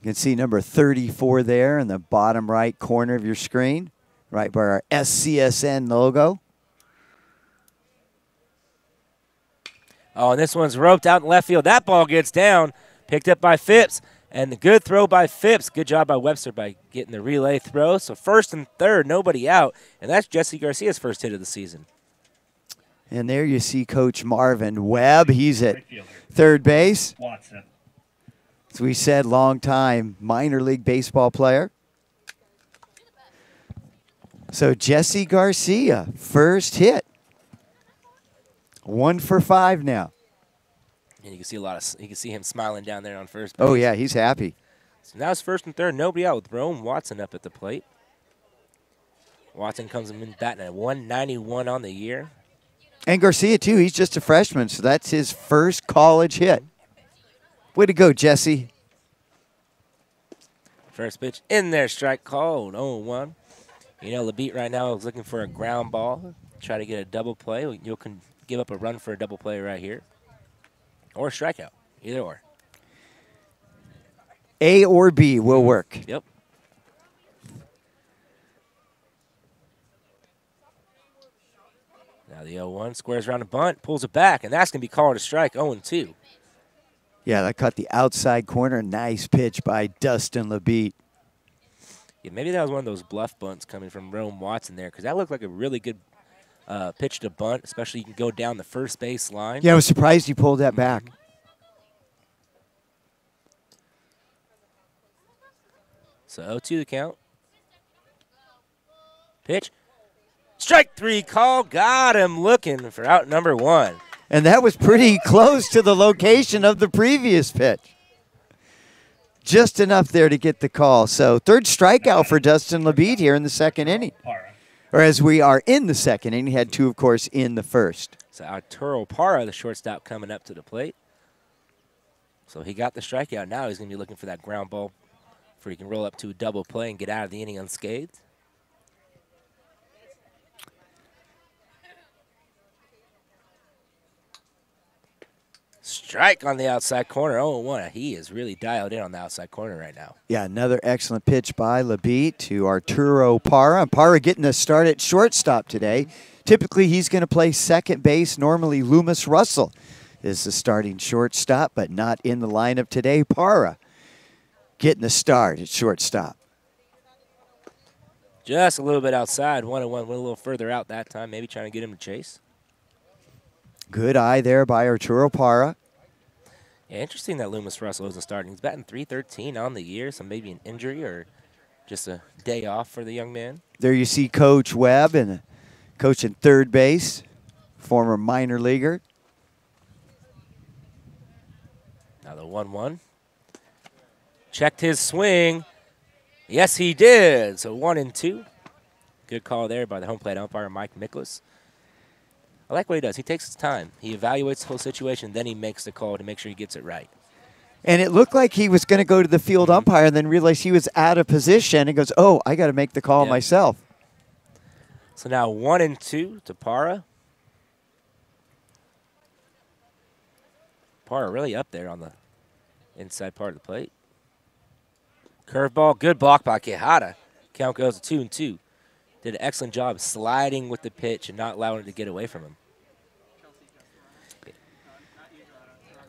You can see number 34 there in the bottom right corner of your screen, right by our SCSN logo. Oh, and this one's roped out in left field. That ball gets down, picked up by Phipps, and the good throw by Phipps. Good job by Webster by getting the relay throw. So first and third, nobody out, and that's Jesse Garcia's first hit of the season. And there you see Coach Marvin Webb. He's at third base. Watson. As we said, long-time minor league baseball player. So Jesse Garcia, first hit. 1 for 5 now. And you can see you can see him smiling down there on first base. Oh yeah, he's happy. So now it's first and third, nobody out with Rome Watson up at the plate. Watson comes in batting at 191 on the year. And Garcia too, he's just a freshman, so that's his first college hit. Way to go, Jesse. First pitch in there, strike called, 0-1. LeBeat right now is looking for a ground ball, try to get a double play. You can give up a run for a double play right here. Or a strikeout, either or. A or B will work. Yep. Now the 0-1 squares around a bunt, pulls it back, and that's going to be called a strike, 0-2. Yeah, that caught the outside corner. Nice pitch by Dustin LeBeat. Yeah, maybe that was one of those bluff bunts coming from Rome Watson there, because that looked like a really good pitch to bunt, especially you can go down the first base line. Yeah, I was surprised he pulled that back. So 0-2 the count. Pitch. Strike 3 call. Got him looking for out number 1. And that was pretty close to the location of the previous pitch. Just enough there to get the call. So third strikeout for Dustin LeBeat here in the second inning. Or as we are in the second inning. He had 2, of course, in the first. So Arturo Parra, the shortstop, coming up to the plate. So he got the strikeout. Now he's going to be looking for that ground ball before he can roll up to a double play and get out of the inning unscathed. Strike on the outside corner, 0-1. He is really dialed in on the outside corner right now. Yeah, another excellent pitch by LeBeat to Arturo Parra. Parra getting a start at shortstop today. Typically, he's going to play second base. Normally, Loomis Russell is the starting shortstop, but not in the lineup today. Parra getting the start at shortstop. Just a little bit outside, 1-1. Went a little further out that time, maybe trying to get him to chase. Good eye there by Arturo Parra. Yeah, interesting that Loomis Russell isn't starting. He's batting .313 on the year, so maybe an injury or just a day off for the young man. There you see Coach Webb and coach in third base, former minor leaguer. Now the 1-1. Checked his swing. Yes, he did. So 1-2. Good call there by the home plate umpire, Mike Miklas. I like what he does. He takes his time. He evaluates the whole situation, then he makes the call to make sure he gets it right. And it looked like he was going to go to the field umpire and then realized he was out of position and goes, oh, I got to make the call myself. So now 1-2 to Parra. Parra really up there on the inside part of the plate. Curveball, good block by Quijada. Count goes to 2-2. Did an excellent job sliding with the pitch and not allowing it to get away from him.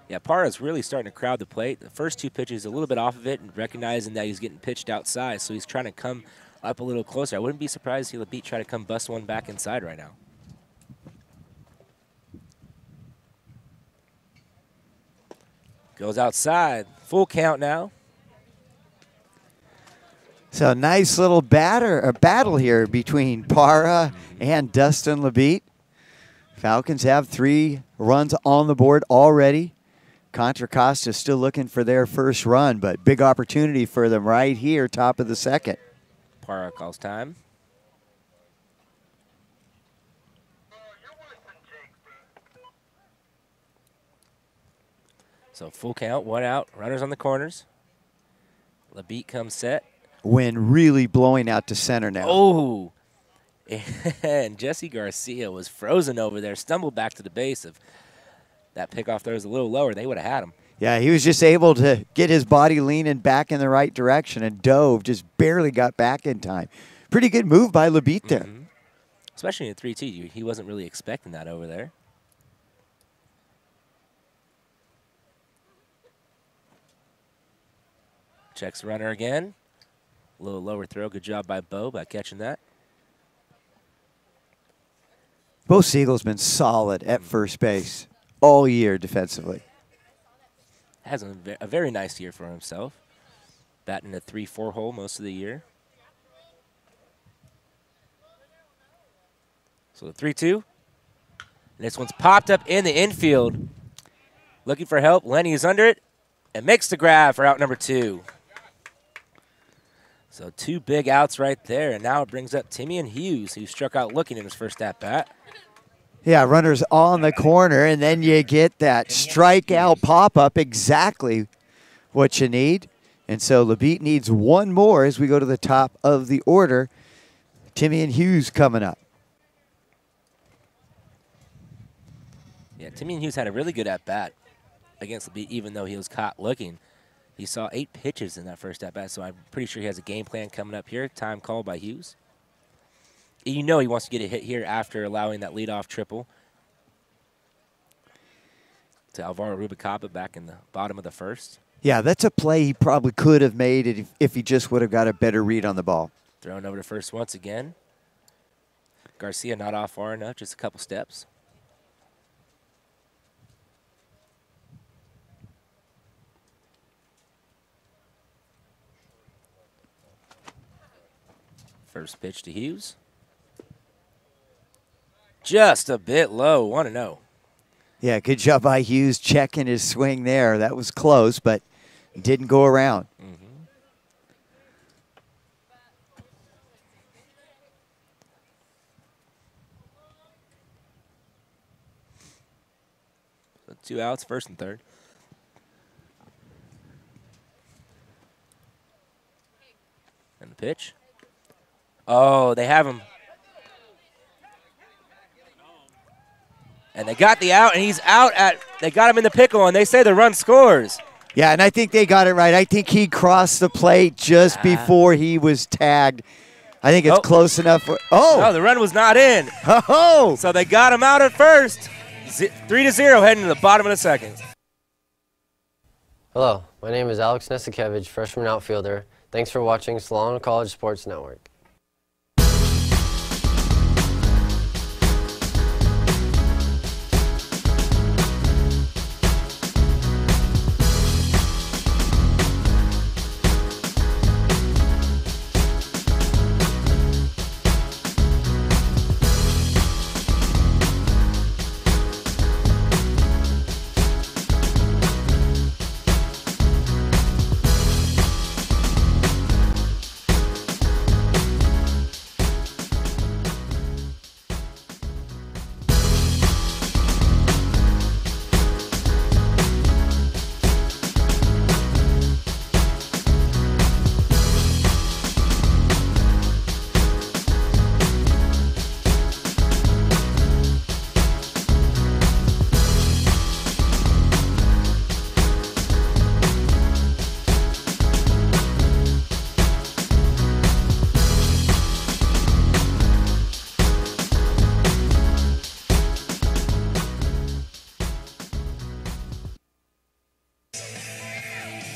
Yeah, Parra's really starting to crowd the plate. The first 2 pitches a little bit off of it and recognizing that he's getting pitched outside, so he's trying to come up a little closer. I wouldn't be surprised if Labite try to come bust one back inside right now. Goes outside. Full count now. So nice little battle here between Parra and Dustin Labite. Falcons have 3 runs on the board already. Contra Costa still looking for their first run, but big opportunity for them right here, top of the second. Parra calls time. So full count, 1 out, runners on the corners. Labite comes set. Wind really blowing out to center now. Oh, and Jesse Garcia was frozen over there, stumbled back to the base. If that pickoff there was a little lower, they would have had him. Yeah, he was just able to get his body leaning back in the right direction and dove, just barely got back in time. Pretty good move by Labite there. Especially in 3-2. He wasn't really expecting that over there. Checks the runner again. A little lower throw. Good job by Bo by catching that. Bo Siegel's been solid at first base all year defensively. Has a very nice year for himself. Batting a 3-4 hole most of the year. So the 3-2. And this one's popped up in the infield. Looking for help. Lenny is under it and makes the grab for out number 2. So 2 big outs right there, and now it brings up Timian Hughes, who struck out looking in his first at-bat. Yeah, runners on the corner, and then you get that strikeout pop-up, exactly what you need. And so Labite needs 1 more as we go to the top of the order. Timian Hughes coming up. Yeah, Timian Hughes had a really good at-bat against Labite, even though he was caught looking. He saw 8 pitches in that first at-bat, so I'm pretty sure he has a game plan coming up here. Time called by Hughes. You know he wants to get a hit here after allowing that leadoff triple to Alvaro Rubalcaba back in the bottom of the first. Yeah, that's a play he probably could have made if he just would have got a better read on the ball. Thrown over to first once again. Garcia not off far enough, just a couple steps. First pitch to Hughes. Just a bit low, 1-0. Yeah, good job by Hughes checking his swing there. That was close, but didn't go around. So 2 outs, first and third. And the pitch. Oh, they have him. And they got the out, and he's out they got him in the pickle, and they say the run scores. Yeah, and I think they got it right. I think he crossed the plate just before he was tagged. I think it's close enough. No, the run was not in. Oh! So they got him out at first. 3-0 heading to the bottom of the second. Hello, my name is Alex Nesikevich, freshman outfielder. Thanks for watching Solano College Sports Network.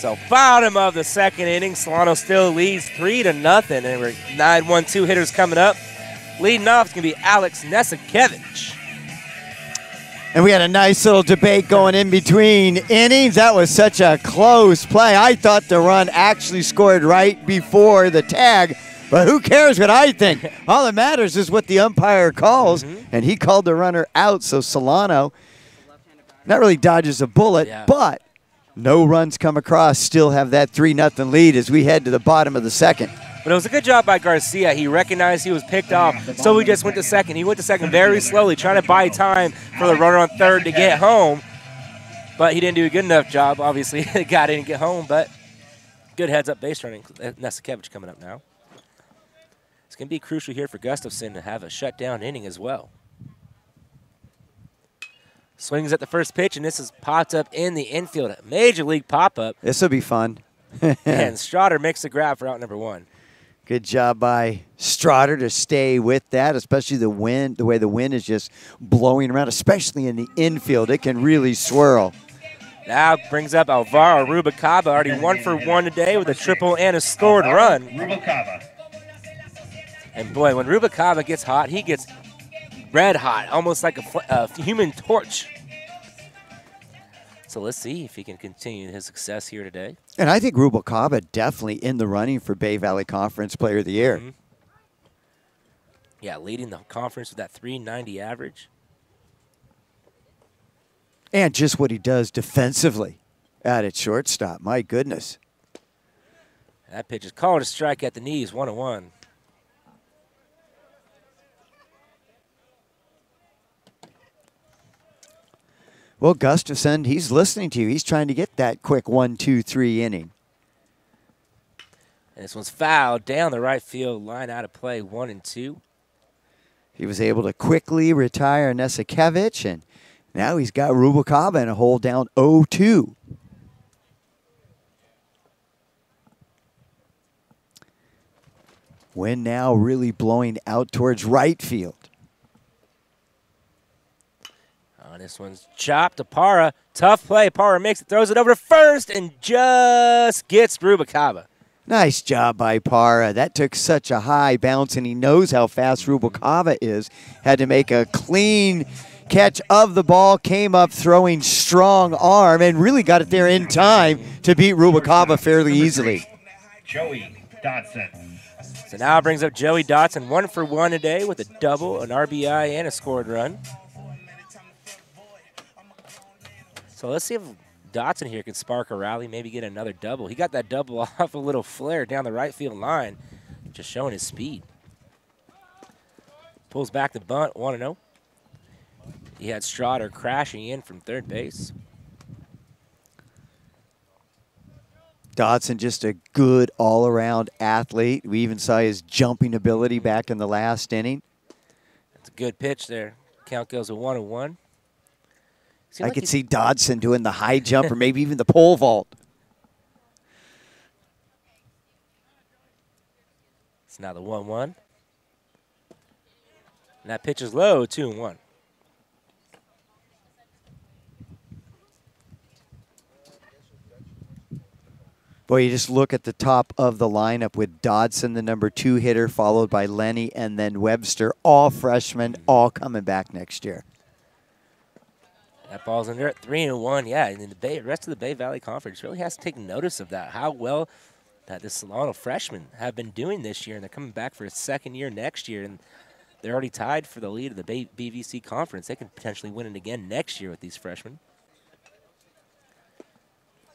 So bottom of the second inning, Solano still leads 3-0, and we're 9-1-2 hitters coming up. Leading off is going to be Alex Nesikevich. And we had a nice little debate going in between innings. That was such a close play. I thought the run actually scored right before the tag, but who cares what I think? All that matters is what the umpire calls, and he called the runner out. So Solano not really dodges a bullet, but no runs come across, still have that 3-0 lead as we head to the bottom of the second. But it was a good job by Garcia. He recognized he was picked off, so he just went to second. He went to second very slowly, trying to buy time for the runner on third to get home. But he didn't do a good enough job. Obviously, the guy didn't get home, but good heads-up base running. Nesikevich coming up now. It's going to be crucial here for Gustafson to have a shutdown inning as well. Swings at the first pitch, and this is popped up in the infield. Major league pop-up. This will be fun. And Strotter makes the grab for out number one. Good job by Strotter to stay with that, especially the wind, the way the wind is just blowing around, especially in the infield. It can really swirl. Now brings up Alvaro Rubalcaba, already 1 for 1 today with a triple and a scored run. Rubalcaba. And boy, when Rubalcaba gets hot, he gets red hot, almost like a human torch. So let's see if he can continue his success here today. And I think Rubalcaba definitely in the running for Bay Valley Conference Player of the Year. Yeah, leading the conference with that 390 average. And just what he does defensively at shortstop. My goodness. That pitch is called a strike at the knees, 1-1. Well, Gustafson, he's listening to you. He's trying to get that quick 1-2-3 inning. And this one's fouled down the right field line, out of play, 1-2. He was able to quickly retire Nesikevich, and now he's got Rubalcaba in a hole down 0-2. Wind now really blowing out towards right field. This one's chopped to Parra. Tough play. Parra makes it, throws it over to first, and just gets Rubalcaba. Nice job by Parra. That took such a high bounce, and he knows how fast Rubalcaba is. Had to make a clean catch of the ball, came up throwing strong arm, and really got it there in time to beat Rubalcaba fairly easily. Joey Dodson. So now it brings up Joey Dodson, 1 for 1 today with a double, an RBI, and a scored run. So let's see if Dotson here can spark a rally, maybe get another double. He got that double off a little flare down the right field line, just showing his speed. Pulls back the bunt, 1-0. He had Strotter crashing in from third base. Dodson just a good all-around athlete. We even saw his jumping ability back in the last inning. That's a good pitch there. Count goes to 1-1. I could see Dodson doing the high jump or maybe even the pole vault. It's now the 1-1. And that pitch is low, 2-1. Boy, you just look at the top of the lineup with Dodson, the number 2 hitter, followed by Lenny and then Webster, all freshmen, all coming back next year. That ball's under at 3-1. Yeah, and the rest of the Bay Valley Conference really has to take notice of that, how well that the Solano freshmen have been doing this year, and they're coming back for a second year next year, and they're already tied for the lead of the BVC Conference. They can potentially win it again next year with these freshmen.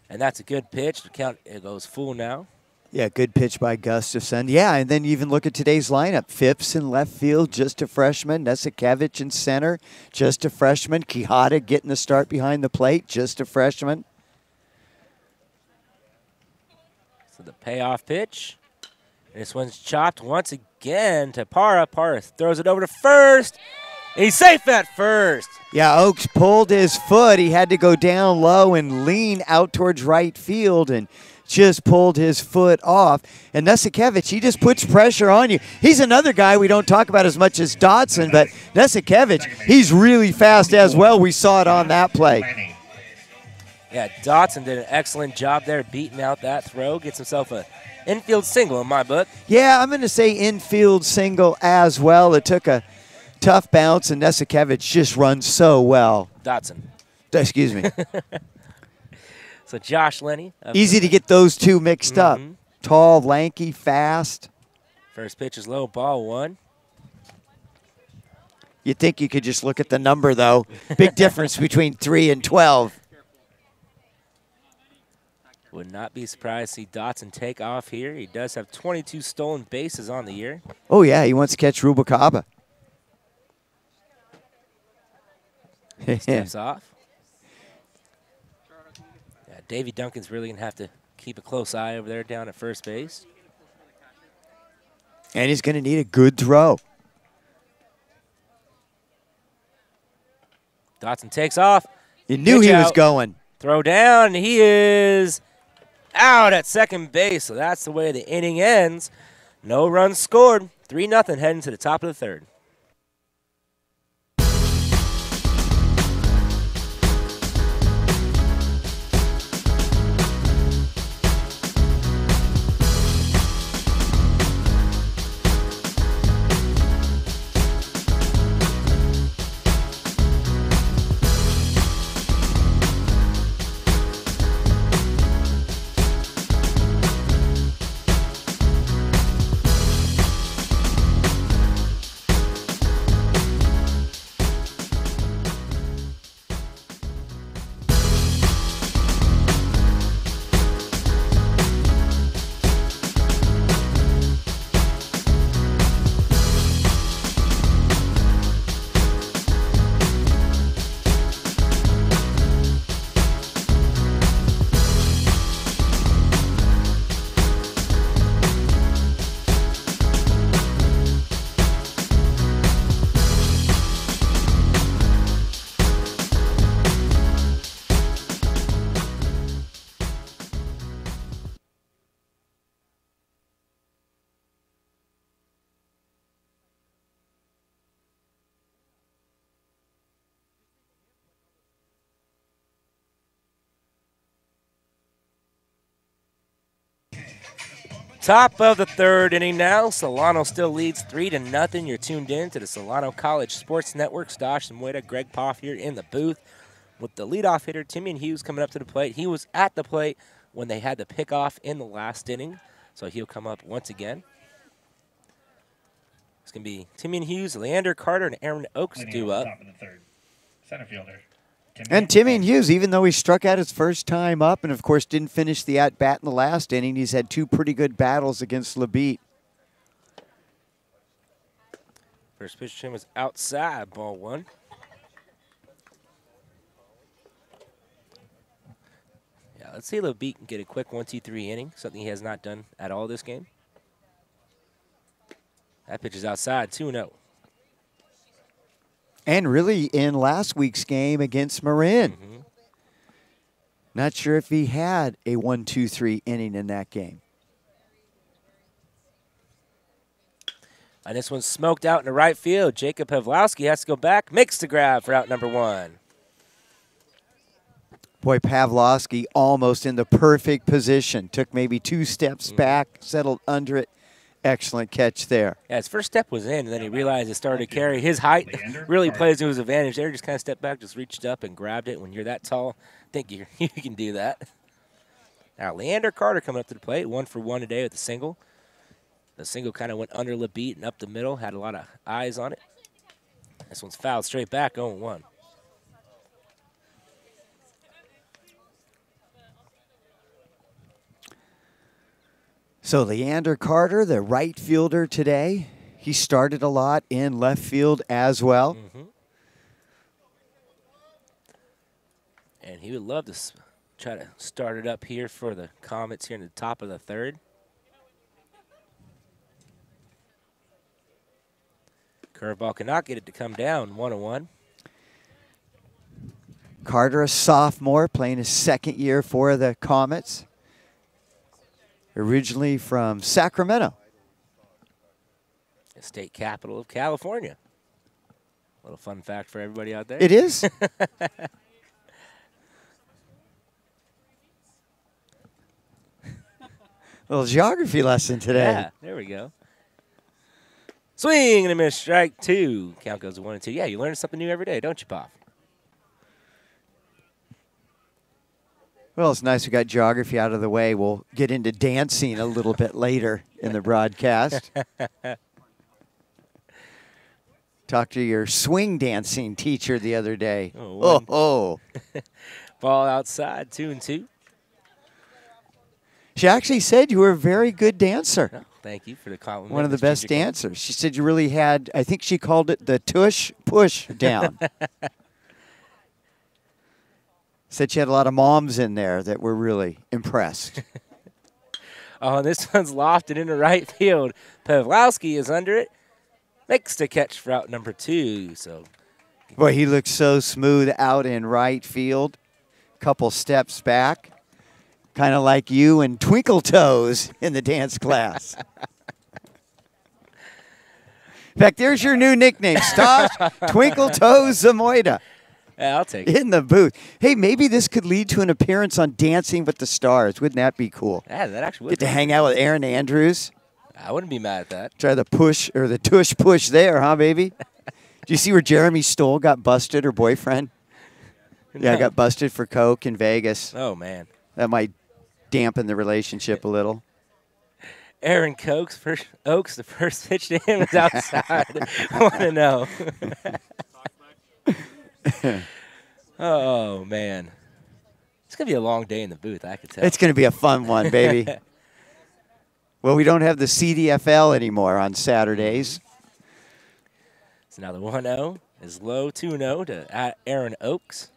And that's a good pitch. The count, it goes full now. Yeah, good pitch by Gustafson. Yeah, and then you even look at today's lineup. Phipps in left field, just a freshman. Nesikevich in center, just a freshman. Quijada getting the start behind the plate, just a freshman. So the payoff pitch. This one's chopped once again to Parra. Parra throws it over to first. And he's safe at first. Yeah, Oaks pulled his foot. He had to go down low and lean out towards right field and just pulled his foot off. And Nesikevich, he just puts pressure on you. He's another guy we don't talk about as much as Dodson, but Nesikevich, he's really fast as well. We saw it on that play. Yeah, Dotson did an excellent job there beating out that throw. Gets himself a infield single in my book. Yeah, I'm going to say infield single as well. It took a tough bounce, and Nesikevich just runs so well. Dotson. Excuse me. So Josh Lenny. Easy to get those two mixed up. Tall, lanky, fast. First pitch is low, ball one. You'd think you could just look at the number, though. Big difference between 3 and 12. Would not be surprised to see Dotson take off here. He does have 22 stolen bases on the year. Oh, yeah, he wants to catch Rubalcaba. Steps off. Yeah, Davey Duncan's really going to have to keep a close eye over there down at first base. And he's going to need a good throw. Dotson takes off. You knew Pitch he was out. going. Throw down. He is out at second base. So that's the way the inning ends. No runs scored. 3-0 heading to the top of the third. Top of the third inning now. Solano still leads 3-0. You're tuned in to the Solano College Sports Network. Stosh and Mueda, Greg Poff here in the booth with the leadoff hitter, Timian Hughes, coming up to the plate. He was at the plate when they had the pickoff in the last inning, so he'll come up once again. It's going to be Timian Hughes, Leander Carter, and Aaron Oaks due up. Top of the third. Center fielder. And Timian Hughes, even though he struck out his first time up and, of course, didn't finish the at-bat in the last inning, he's had two pretty good battles against LaBeat. First pitch to him was outside, ball one. Yeah, let's see if LaBeat can get a quick 1-2-3 inning, something he has not done at all this game. That pitch is outside, 2-0. And really in last week's game against Marin. Not sure if he had a 1-2-3 inning in that game. And this one's smoked out in the right field. Jacob Pavlowski has to go back, makes the grab for out number one. Boy, Pavlowski almost in the perfect position. Took maybe 2 steps back, settled under it. Excellent catch there. Yeah, his first step was in, and then he realized it started to carry. His height really plays to his advantage there. Just kind of stepped back, just reached up and grabbed it. When you're that tall, I think you can do that. Now, Leander Carter coming up to the plate, 1 for 1 today with the single. The single kind of went under LaBeat and up the middle, had a lot of eyes on it. This one's fouled straight back, 0-1. So Leander Carter, the right fielder today, he started a lot in left field as well. And he would love to try to start it up here for the Comets here in the top of the third. Curveball cannot get it to come down, 1-1. Carter, a sophomore, playing his second year for the Comets. Originally from Sacramento. The state capital of California. A little fun fact for everybody out there. It is. Little geography lesson today. Yeah, there we go. Swing and a miss, strike 2. Count goes to 1-2. Yeah, you learn something new every day, don't you, Pop? Well, it's nice we got geography out of the way. We'll get into dancing a little bit later in the broadcast. Talked to your swing dancing teacher the other day. Oh. Ball outside, 2-2. She actually said you were a very good dancer. Oh, thank you for the compliment. One of the best dancers. She said you really had, I think she called it the tush push down. Said she had a lot of moms in there that were really impressed. Oh, this one's lofted into right field. Pawlowski is under it. Makes the catch for out number 2. So, boy, he looks so smooth out in right field. Couple steps back. Kind of like you and Twinkle Toes in the dance class. In fact, there's your new nickname, Stosh Twinkle Toes Zamoida. Yeah, I'll take it. In the booth. Hey, maybe this could lead to an appearance on Dancing with the Stars. Wouldn't that be cool? Yeah, that actually would. Get to hang out with Aaron Andrews. I wouldn't be mad at that. Try the push or the tush push there, huh, baby? Do you see where Jeremy Stoll got busted, her boyfriend? Yeah, got busted for coke in Vegas. Oh, man. That might dampen the relationship a little. Aaron Oaks, the first pitch to him is outside. I want to know. Oh, man. It's going to be a long day in the booth, I can tell. It's going to be a fun one, baby. Well, we don't have the CDFL anymore on Saturdays. So now the 1-0 is low, 2-0 to Aaron Oaks.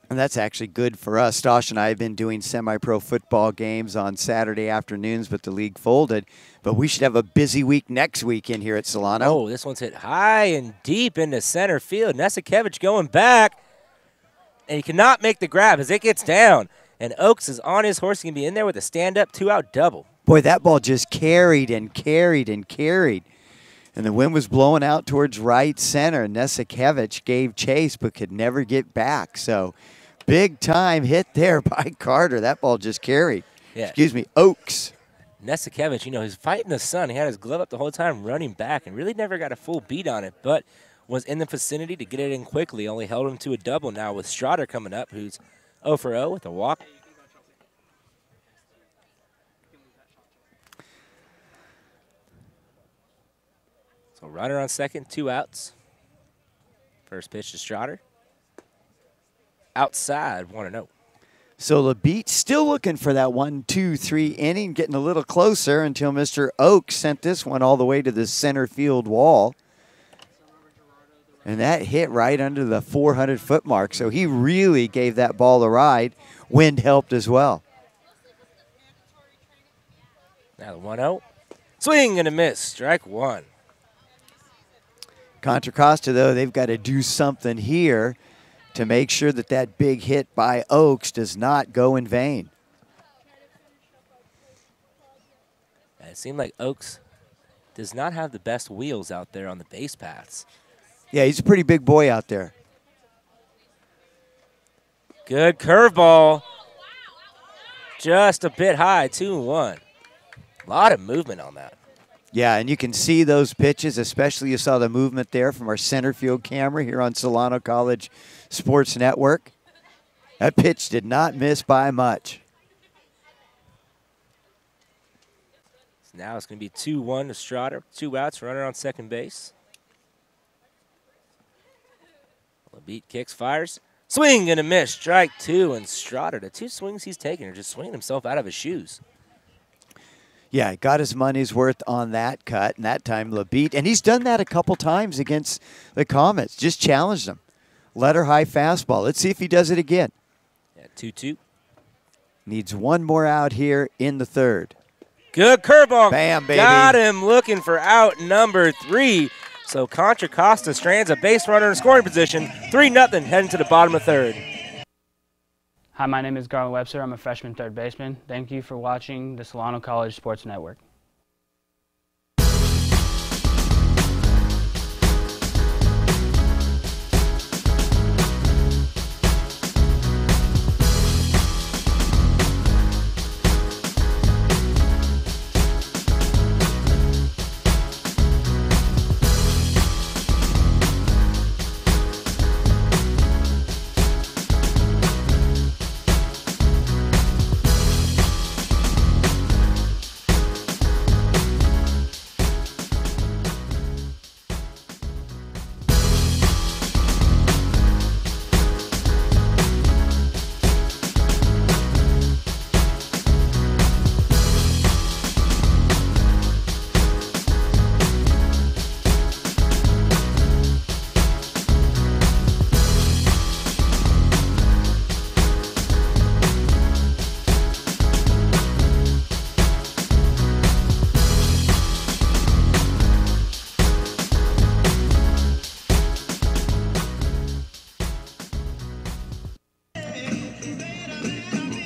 And that's actually good for us. Stosh and I have been doing semi-pro football games on Saturday afternoons, but the league folded. But we should have a busy week next week in here at Solano. Oh, this one's hit high and deep into center field. Nesikevich going back. And he cannot make the grab as it gets down. And Oaks is on his horse. He can be in there with a stand-up 2-out double. Boy, that ball just carried and carried and carried. And the wind was blowing out towards right center. Nesikevich gave chase but could never get back. So big time hit there by Carter. That ball just carried. Yeah. Excuse me, Oaks. Nesikevich, he's fighting the sun. He had his glove up the whole time running back and really never got a full beat on it, but was in the vicinity to get it in quickly. Only held him to a double now with Strader coming up, who's 0 for 0 with a walk. So runner on second, 2 outs. First pitch to Strader. Outside, 1-0. So LaBeach still looking for that 1-2-3 inning, getting a little closer until Mr. Oaks sent this one all the way to the center field wall. And that hit right under the 400-foot mark. So he really gave that ball a ride. Wind helped as well. Now the 1-0. Swing and a miss. Strike 1. Contra Costa, though, they've got to do something here to make sure that that big hit by Oaks does not go in vain. It seemed like Oaks does not have the best wheels out there on the base paths. Yeah, he's a pretty big boy out there. Good curveball. Just a bit high, 2-1. A lot of movement on that. Yeah, and you can see those pitches, especially you saw the movement there from our center field camera here on Solano College Sports Network. That pitch did not miss by much. So now it's going to be 2-1 to Strader. 2 outs, runner on second base. LaBeach kicks, fires. Swing and a miss, strike 2. And Strader, the 2 swings he's taking are just swinging himself out of his shoes. Yeah, he got his money's worth on that cut, and that time LaBeach. And he's done that a couple times against the Comets. Just challenged them. Let her high fastball. Let's see if he does it again. Yeah, 2-2. Needs one more out here in the third. Good curveball. Bam, baby. Got him looking for out number 3. So Contra Costa strands a base runner in scoring position. 3-0 heading to the bottom of third. Hi, my name is Garland Webster. I'm a freshman third baseman. Thank you for watching the Solano College Sports Network.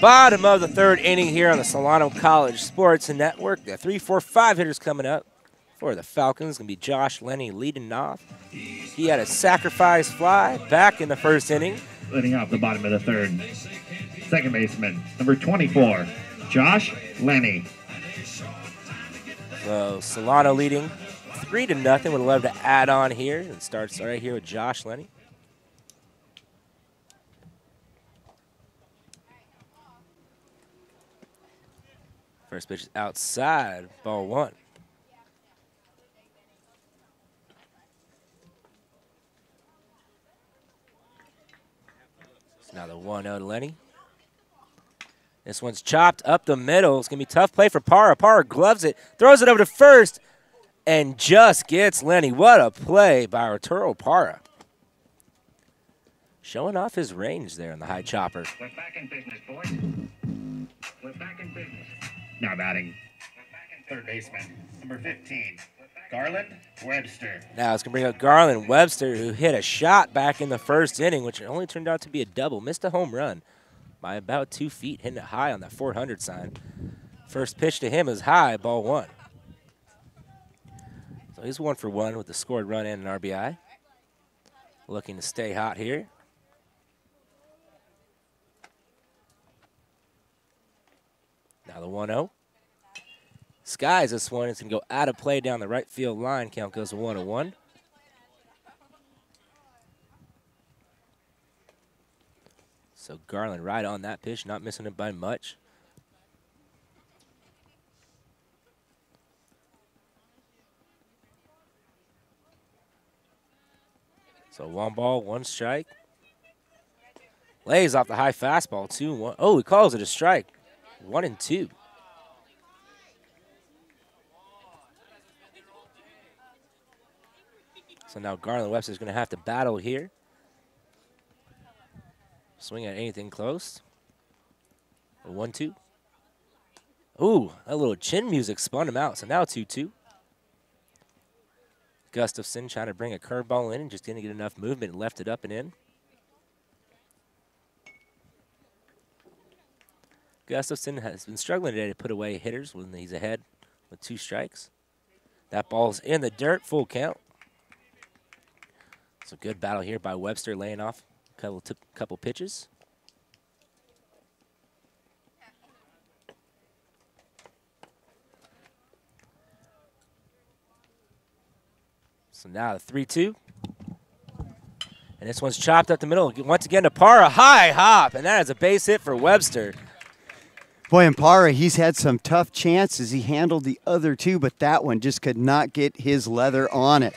Bottom of the third inning here on the Solano College Sports Network. The 3-4-5 hitters coming up for the Falcons. Going to be Josh Lenny leading off. He had a sacrifice fly back in the first inning. Leading off the bottom of the third. Second baseman, number 24, Josh Lenny. So Solano leading 3-0. Would love to add on here. It starts right here with Josh Lenny. First pitch is outside, ball 1. So now the 1-0 to Lenny. This one's chopped up the middle. It's going to be a tough play for Parra. Parra gloves it, throws it over to first, and just gets Lenny. What a play by Arturo Parra. Showing off his range there in the high chopper. We're back in business, boys. We're back in business. Now batting, third baseman, number 15, Garland Webster. Now it's going to bring up Garland Webster, who hit a shot back in the first inning, which only turned out to be a double. Missed a home run by about 2 feet, hitting it high on that 400 sign. First pitch to him is high, ball 1. So he's 1 for 1 with the scored run and an RBI. Looking to stay hot here. Now the 1-0. Skies this one. It's going to go out of play down the right field line. Count goes to 1-1. So Garland right on that pitch, not missing it by much. So 1 ball, 1 strike. Lays off the high fastball, 2-1. Oh, he calls it a strike. 1-2. So now Garland Webster's going to have to battle here. Swing at anything close. 1-2. Ooh, a little chin music spun him out. So now 2-2. Gustafson trying to bring a curveball in and just didn't get enough movement and left it up and in. Gustafson has been struggling today to put away hitters when he's ahead with 2 strikes. That ball's in the dirt, full count. It's a good battle here by Webster, laying off a couple pitches. So now the 3-2. And this one's chopped up the middle. Once again to Parra, high hop, and that is a base hit for Webster. Boy, and Parra, he's had some tough chances. He handled the other 2, but that one just could not get his leather on it.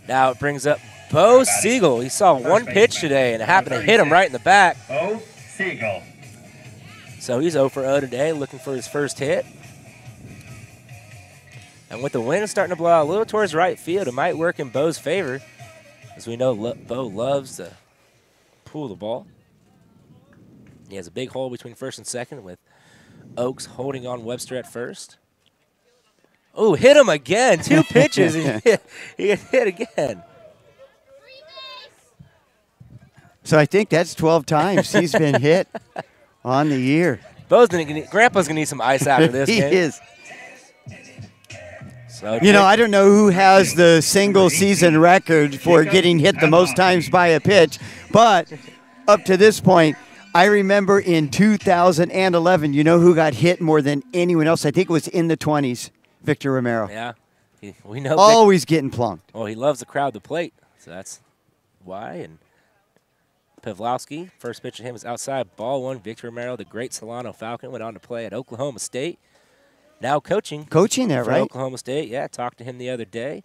Now it brings up Bo Siegel. He saw 1 pitch today and it happened to hit him right in the back. Bo Siegel. So he's 0 for 0 today, looking for his first hit. And with the wind starting to blow out a little towards right field, it might work in Bo's favor. As we know, Bo loves to pull the ball. He has a big hole between first and second with Oaks holding on Webster at first. Oh, hit him again. 2 pitches. He hit again. So I think that's 12 times he's been hit on the year. Grandpa's going to need some ice after this game. He is. So you know, I don't know who has the single season record for getting hit the most times by a pitch, but up to this point, I remember in 2011, you know who got hit more than anyone else? I think it was in the 20s. Victor Romero. Yeah, we know. Always getting plunked. Well, he loves the crowd to plate, so that's why. And Pavlowski, first pitch to him is outside, ball 1. Victor Romero, the great Solano Falcon, went on to play at Oklahoma State. Now coaching. Coaching there, for right? Oklahoma State, yeah. Talked to him the other day.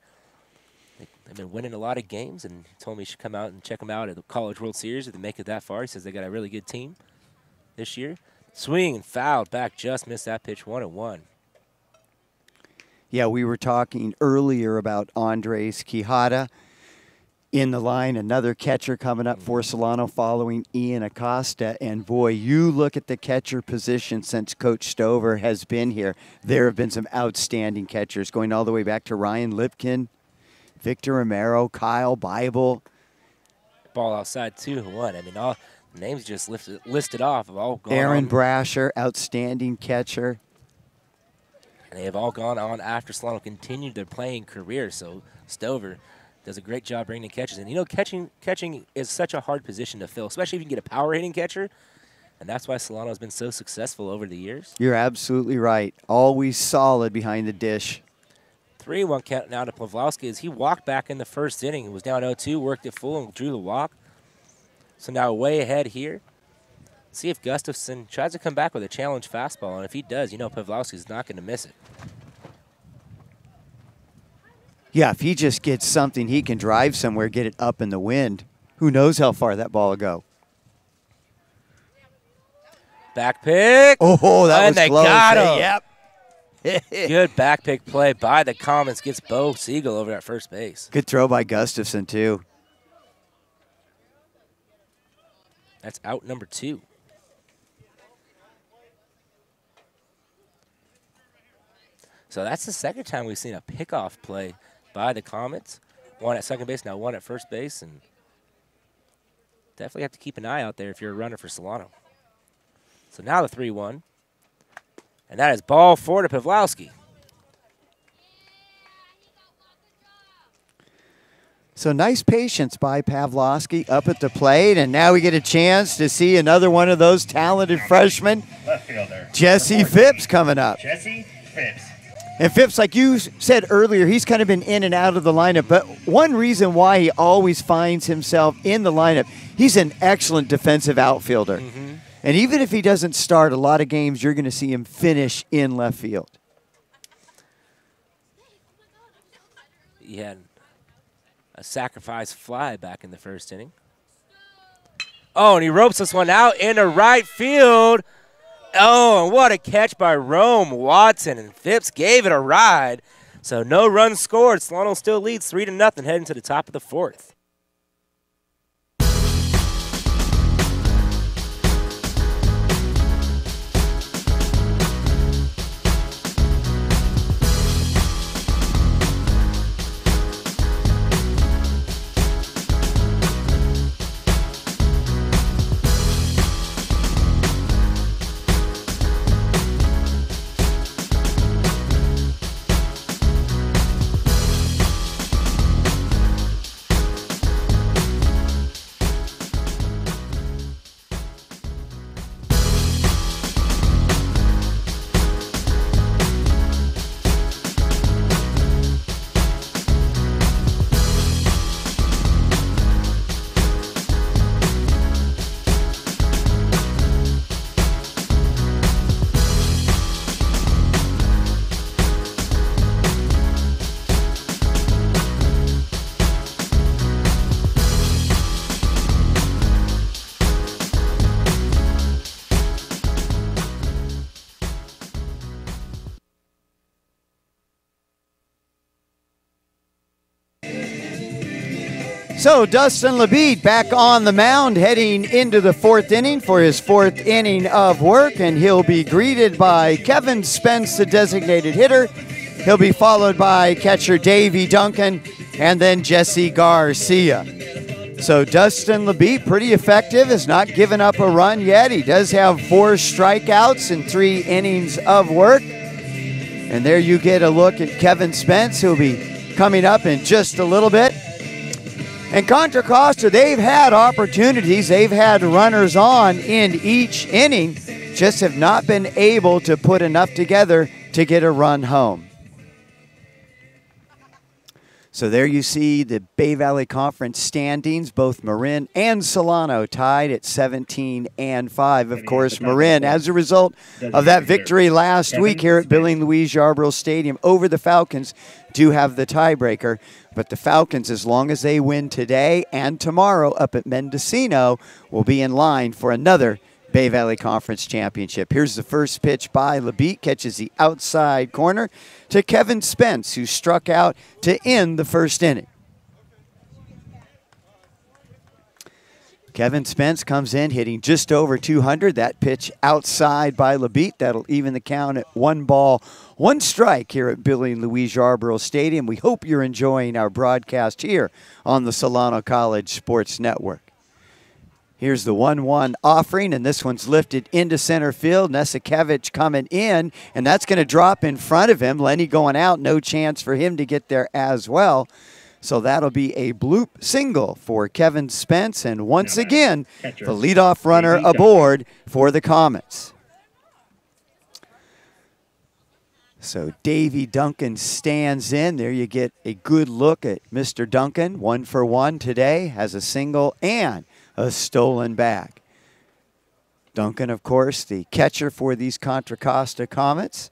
They've been winning a lot of games, and he told me you should come out and check them out at the College World Series if they make it that far. He says they got a really good team this year. Swing and fouled back, just missed that pitch, 1-1. Yeah, we were talking earlier about Andres Quijada in the line, another catcher coming up for Solano following Ian Acosta. And, boy, you look at the catcher position since Coach Stover has been here. There have been some outstanding catchers going all the way back to Ryan Lipkin, Victor Romero, Kyle Bible. Ball outside 2-1. I mean, Names just listed off have all gone Aaron on. Brasher, outstanding catcher. And they have all gone on after Solano continued their playing career. So Stover does a great job bringing catches. And, you know, catching is such a hard position to fill, especially if you can get a power-hitting catcher. And that's why Solano has been so successful over the years. You're absolutely right. Always solid behind the dish. 3-1 count now to Pawlowski as he walked back in the first inning. He was down 0-2, worked it full, and drew the walk. So now way ahead here. See if Gustafson tries to come back with a challenge fastball. And if he does, you know Pawlowski's not going to miss it. Yeah, if he just gets something, he can drive somewhere, get it up in the wind. Who knows how far that ball will go. Back pick. Oh, that was they close. got Hey, him. Yep. Good back pick play by the Comets. Gets Bo Siegel over at first base. Good throw by Gustafson, too. That's out number 2. So that's the second time we've seen a pickoff play by the Comets. One at second base, now one at first base. And definitely have to keep an eye out there if you're a runner for Solano. So now the 3-1. And that is ball 4 to Pawlowski. So nice patience by Pawlowski up at the plate, and now we get a chance to see another one of those talented freshmen, Left fielder. Jesse Phipps, coming up. Jesse Phipps. And Phipps, like you said earlier, he's kind of been in and out of the lineup, but one reason why he always finds himself in the lineup, he's an excellent defensive outfielder. And even if he doesn't start a lot of games, you're going to see him finish in left field. He had a sacrifice fly back in the first inning. Oh, and he ropes this one out into right field. Oh, and what a catch by Rome Watson. And Phipps gave it a ride. So no runs scored. Solano still leads 3-0 heading to the top of the 4th. So Dustin Labide back on the mound heading into the 4th inning for his 4th inning of work, and he'll be greeted by Kevin Spence, the designated hitter. He'll be followed by catcher Davey Duncan and then Jesse Garcia. So Dustin Labide, pretty effective, has not given up a run yet. He does have 4 strikeouts in 3 innings of work. And there you get a look at Kevin Spence, who'll be coming up in just a little bit. And Contra Costa, they've had opportunities. They've had runners on in each inning, just have not been able to put enough together to get a run home. So there you see the Bay Valley Conference standings, both Marin and Solano tied at 17-5. Of course, Marin, as a result of that victory last week here at Billy Louise Yarborough Stadium over the Falcons, do have the tiebreaker. But the Falcons, as long as they win today and tomorrow up at Mendocino, will be in line for another Bay Valley Conference Championship. Here's the first pitch by Labite, catches the outside corner to Kevin Spence, who struck out to end the first inning. Kevin Spence comes in hitting just over 200. That pitch outside by Labite. That'll even the count at 1-1 strike here at Billy and Louise Yarborough Stadium. We hope you're enjoying our broadcast here on the Solano College Sports Network. Here's the 1-1 offering, and this one's lifted into center field. Nesikevich coming in, and that's going to drop in front of him. Lenny going out, no chance for him to get there as well. So that'll be a bloop single for Kevin Spence, and once again, the leadoff runner aboard for the Comets. So Davy Duncan stands in. There you get a good look at Mr. Duncan. 1 for 1 today, has a single and a stolen bag. Duncan, of course, the catcher for these Contra Costa Comets.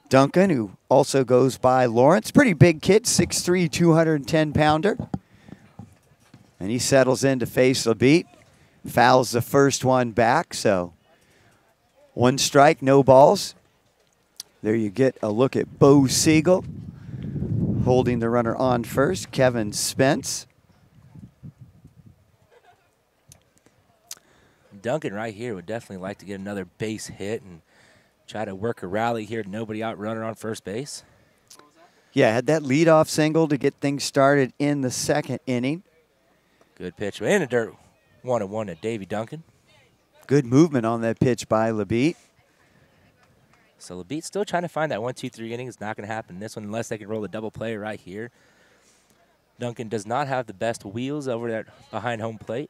Duncan, who also goes by Lawrence. Pretty big kid, 6'3", 210-pounder. And he settles in to face Labeat. Fouls the first one back, so 1 strike, no balls. There you get a look at Bo Siegel holding the runner on first. Kevin Spence. Duncan right here would definitely like to get another base hit and try to work a rally here. Nobody out runner on first base. Yeah, had that leadoff single to get things started in the second inning. Good pitch in the dirt. 1-1 to Davy Duncan. Good movement on that pitch by Labeat. So Labeat still trying to find that 1-2-3 inning. It's not going to happen in this one unless they can roll a double play right here. Duncan does not have the best wheels over there behind home plate.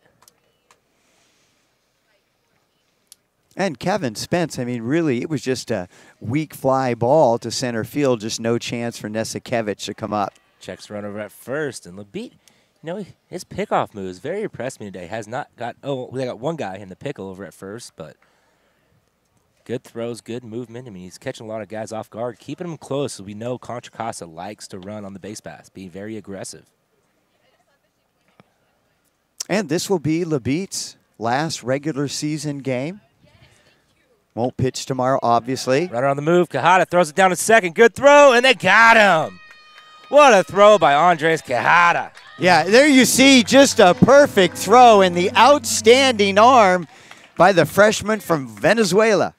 And Kevin Spence, I mean, really, it was just a weak fly ball to center field. Just no chance for Nesikevich to come up. Checks run over at first, and Labeat, you know, his pickoff moves very impressed me today. Has not got, oh, they got one guy in the pickle over at first, but good throws, good movement. I mean, he's catching a lot of guys off guard, keeping them close. So we know Contra Costa likes to run on the base pass, being very aggressive. And this will be Labeat's last regular season game. Won't pitch tomorrow, obviously. Runner on the move. Quijada throws it down to second. Good throw, and they got him. What a throw by Andres Quijada. Yeah, there you see just a perfect throw and the outstanding arm by the freshman from Venezuela.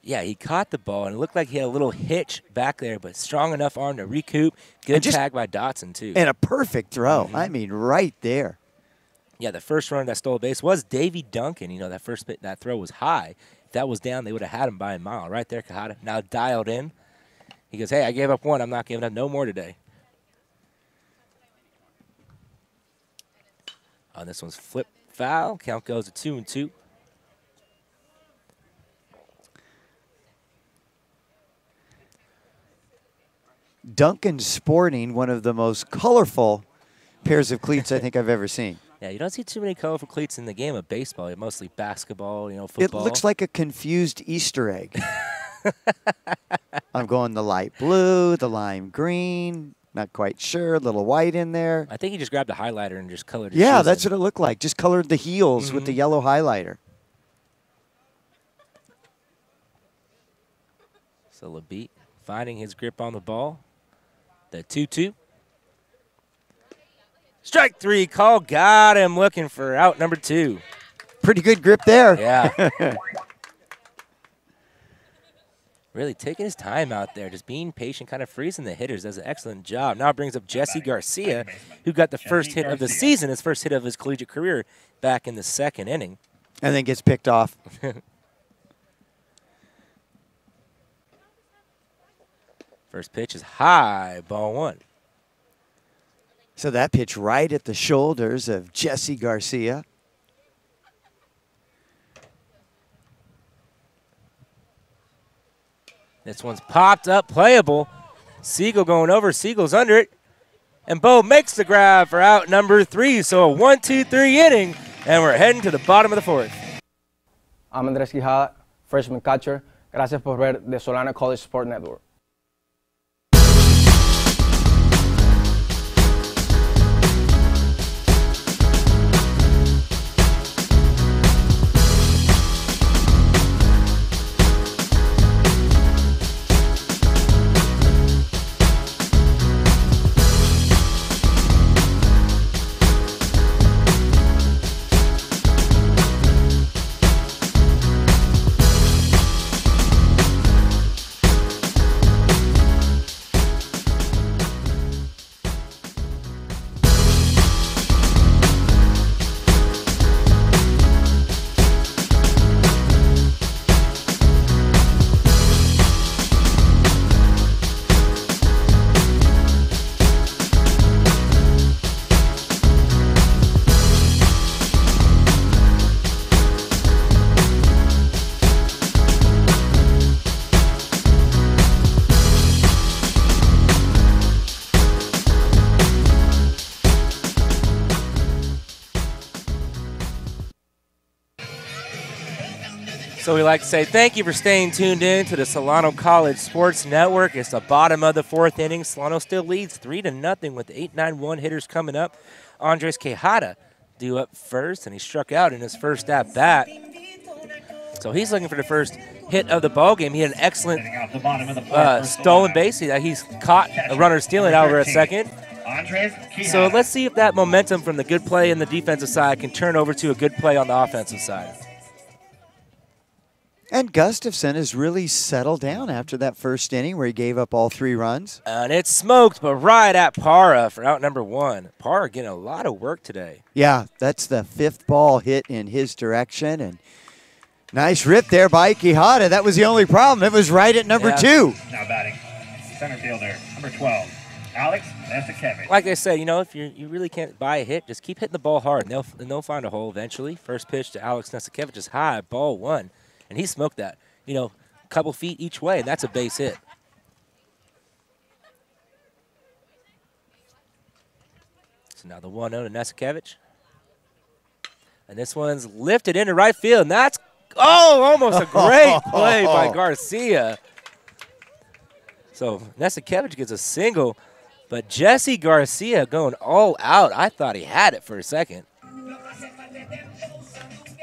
Yeah, he caught the ball, and it looked like he had a little hitch back there, but strong enough arm to recoup. Good tag by Dotson, too. And a perfect throw. I mean, right there. Yeah, the first runner that stole a base was Davy Duncan. You know, that throw was high. If that was down, they would have had him by a mile. Right there, Quijada, now dialed in. He goes, hey, I gave up one. I'm not giving up no more today. Oh, this one's flip foul. Count goes to 2-2. Duncan sporting one of the most colorful pairs of cleats I think I've ever seen. Yeah, you don't see too many colorful cleats in the game of baseball. You're mostly basketball, you know, football. It looks like a confused Easter egg. I'm going the light blue, the lime green, not quite sure, a little white in there. I think he just grabbed a highlighter and just colored his Yeah, shoes that's in. what it looked like. Just colored the heels with the yellow highlighter. So Labeat finding his grip on the ball. The 2-2. Strike 3 call. Got him looking for out number 2. Pretty good grip there. Yeah. Really taking his time out there, just being patient, kind of freezing the hitters. Does an excellent job. Now brings up Jesse Garcia, who got the first hit of the season, his first hit of his collegiate career back in the second inning. And then gets picked off. First pitch is high, ball 1. So that pitch right at the shoulders of Jesse Garcia. This one's popped up, playable. Siegel going over, Siegel's under it. And Bo makes the grab for out number 3. So a 1-2-3 inning, and we're heading to the bottom of the 4th. I'm Andres Quijada, freshman catcher. Gracias por ver the Solana College Sport Network. So we like to say thank you for staying tuned in to the Solano College Sports Network. It's the bottom of the 4th inning. Solano still leads 3-0 with 8-9-1 hitters coming up. Andres Quijada due up first, and he struck out in his first at-bat. So he's looking for the first hit of the ball game. He had an excellent stolen base. He's caught a runner stealing out over a second. So let's see if that momentum from the good play in the defensive side can turn over to a good play on the offensive side. And Gustafson has really settled down after that first inning where he gave up all 3 runs. And it's smoked, but right at Parra for out number 1. Parra getting a lot of work today. Yeah, that's the 5th ball hit in his direction. And nice rip there by Quijada. That was the only problem. It was right at number 2. Now batting, center fielder, number 12, Alex Nesikevich. Like I said, you know, if you really can't buy a hit, just keep hitting the ball hard, and they'll find a hole eventually. First pitch to Alex Nesikevich is high, ball 1. And he smoked that, you know, a couple feet each way, and that's a base hit. So now the 1-0 to Nesikevich. And this one's lifted into right field, and that's, almost a great play by Garcia. So Nesikevich gets a single, but Jesse Garcia going all out. I thought he had it for a second.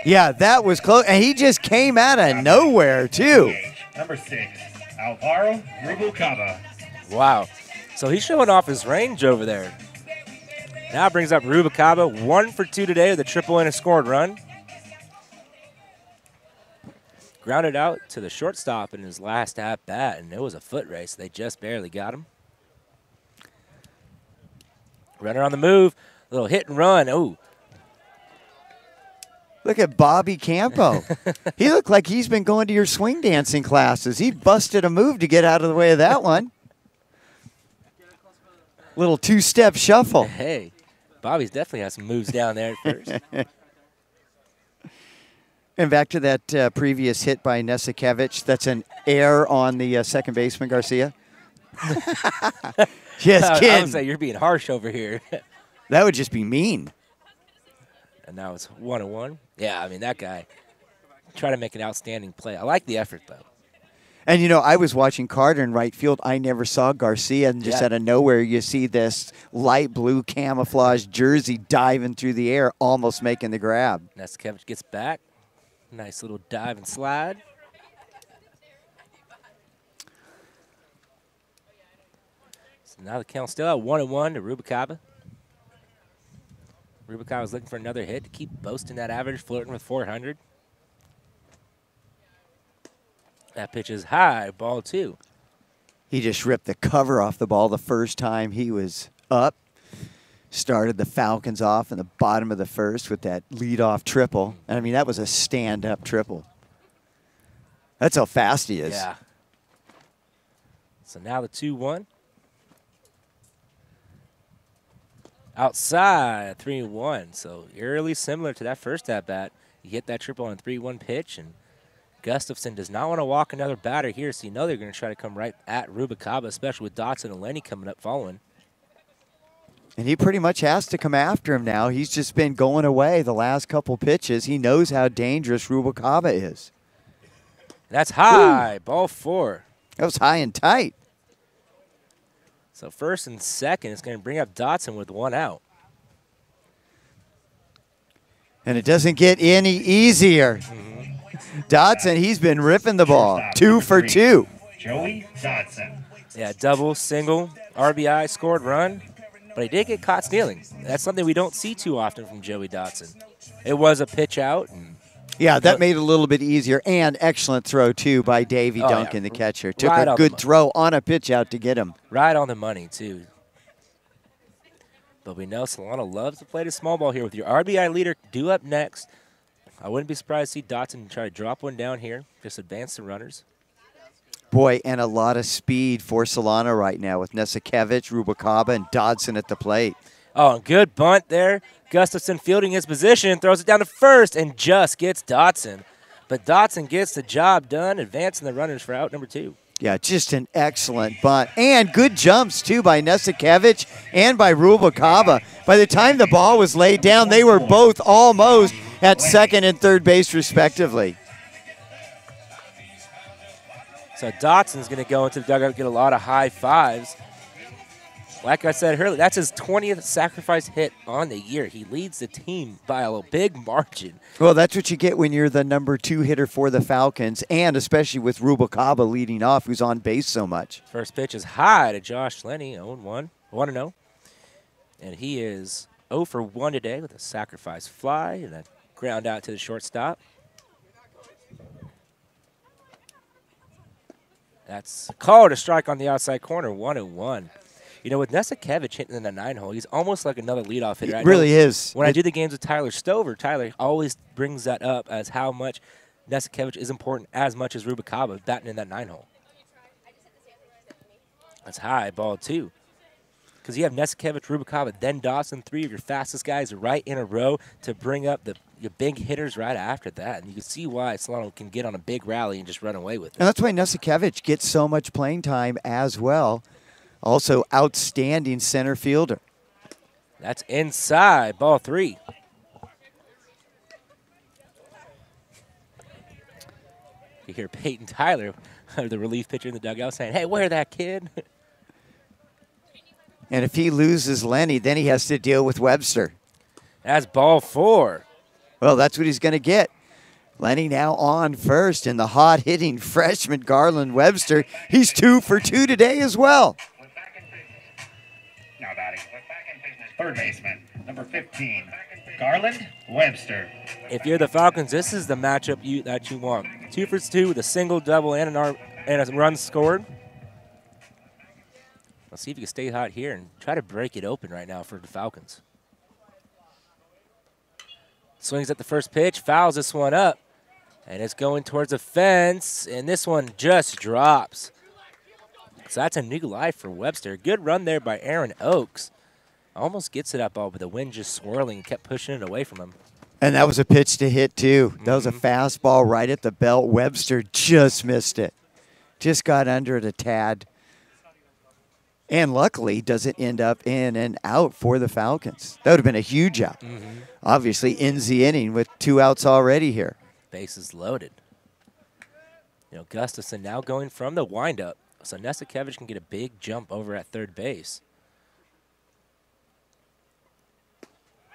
Yeah, that was close. And he just came out of nowhere, too. Number 6, Alvaro Rubalcaba. Wow. So he's showing off his range over there. Now brings up Rubalcaba, 1 for 2 today with a triple and a scored run. Grounded out to the shortstop in his last at-bat, and it was a foot race. They just barely got him. Runner on the move, a little hit and run. Ooh. Look at Bobby Campo. He looked like he's been going to your swing dancing classes. He busted a move to get out of the way of that one. Little 2-step shuffle. Hey, Bobby's definitely has some moves down there at first. And back to that previous hit by Nesikevich. That's an error on the second baseman, Garcia. Just kidding. I would say you're being harsh over here. That would just be mean. And now it's 1-1. Yeah, I mean, that guy tried to make an outstanding play. I like the effort, though. And, you know, I was watching Carter in right field. I never saw Garcia, and just out of nowhere you see this light blue camouflage jersey diving through the air, almost making the grab. Nesikevich gets back. Nice little dive and slide. So now the count's still at 1-1 to Rubalcaba. Rubalcaba was looking for another hit to keep boasting that average, flirting with 400. That pitch is high, ball 2. He just ripped the cover off the ball the first time he was up. Started the Falcons off in the bottom of the first with that leadoff triple. And, I mean, that was a stand-up triple. That's how fast he is. Yeah. So now the 2-1. Outside, 3-1. So eerily similar to that first at-bat. You hit that triple on a 3-1 pitch, and Gustafson does not want to walk another batter here, so you know they're going to try to come right at Rubalcaba, especially with Dotson and Lenny coming up following. And he pretty much has to come after him now. He's just been going away the last couple pitches. He knows how dangerous Rubalcaba is. That's high, ball 4. That was high and tight. So first and second, it's going to bring up Dotson with 1 out. And it doesn't get any easier. Dotson, he's been ripping the ball. 2 for 2. Joey Dotson. Yeah, double, single, RBI, scored run. But he did get caught stealing. That's something we don't see too often from Joey Dotson. It was a pitch out. Yeah, that made it a little bit easier. And excellent throw, too, by Davey Duncan, the catcher. Took a good throw on a pitch out to get him. Right on the money, too. But we know Solano loves to play the small ball here with your RBI leader due up next. I wouldn't be surprised to see Dotson try to drop one down here, just advance the runners. Boy, and a lot of speed for Solano right now with Nesikevich, Rubalcaba, and Dodson at the plate. Oh, good bunt there. Gustafson fielding his position, throws it down to first, and just gets Dotson. But Dotson gets the job done, advancing the runners for out number 2. Yeah, just an excellent bunt. And good jumps, too, by Nesikevich and by Rubalcaba. By the time the ball was laid down, they were both almost at second and third base, respectively. So Dotson's going to go into the dugout and get a lot of high fives. Like I said earlier, that's his 20th sacrifice hit on the year. He leads the team by a big margin. Well, that's what you get when you're the #2 hitter for the Falcons, and especially with Rubalcaba leading off, who's on base so much. First pitch is high to Josh Lenny, 0-1, 1-0. And he is 0 for 1 today with a sacrifice fly and a ground out to the shortstop. That's called a strike on the outside corner, 1-1. You know, with Nesikevich hitting in the 9-hole, he's almost like another leadoff hitter. It really is. When I do the games with Tyler Stover, Tyler always brings that up as how much Nesikevich is important as much as Rubalcaba batting in that 9-hole. That's high, ball 2. Because you have Nesikevich, Rubalcaba, then Dawson, 3 of your fastest guys right in a row to bring up your big hitters right after that. And you can see why Solano can get on a big rally and just run away with it. And that's why Nesikevich gets so much playing time as well. Also, outstanding center fielder. That's inside, ball 3. You hear Peyton Tyler, the relief pitcher in the dugout, saying, hey, where that kid? And if he loses Lenny, then he has to deal with Webster. That's ball 4. Well, that's what he's going to get. Lenny now on first, and the hot-hitting freshman Garland Webster, he's 2 for 2 today as well. Now batting, third baseman, number 15, Garland Webster. If you're the Falcons, this is the matchup that you want. 2 for 2 with a single, double, and a run scored. Let's see if you can stay hot here and try to break it open right now for the Falcons. Swings at the first pitch, fouls this one up, and it's going towards the fence, and this one just drops. So that's a new life for Webster. Good run there by Aaron Oakes. Almost gets it up ball, but the wind just swirling and kept pushing it away from him. And that was a pitch to hit, too. That was a fastball right at the belt. Webster just missed it. Just got under it a tad. And luckily, doesn't end up in and out for the Falcons. That would have been a huge out. Obviously, ends the inning with 2 outs already here. Bases loaded. You know, Gustafson now going from the windup. So Nesikevich can get a big jump over at third base.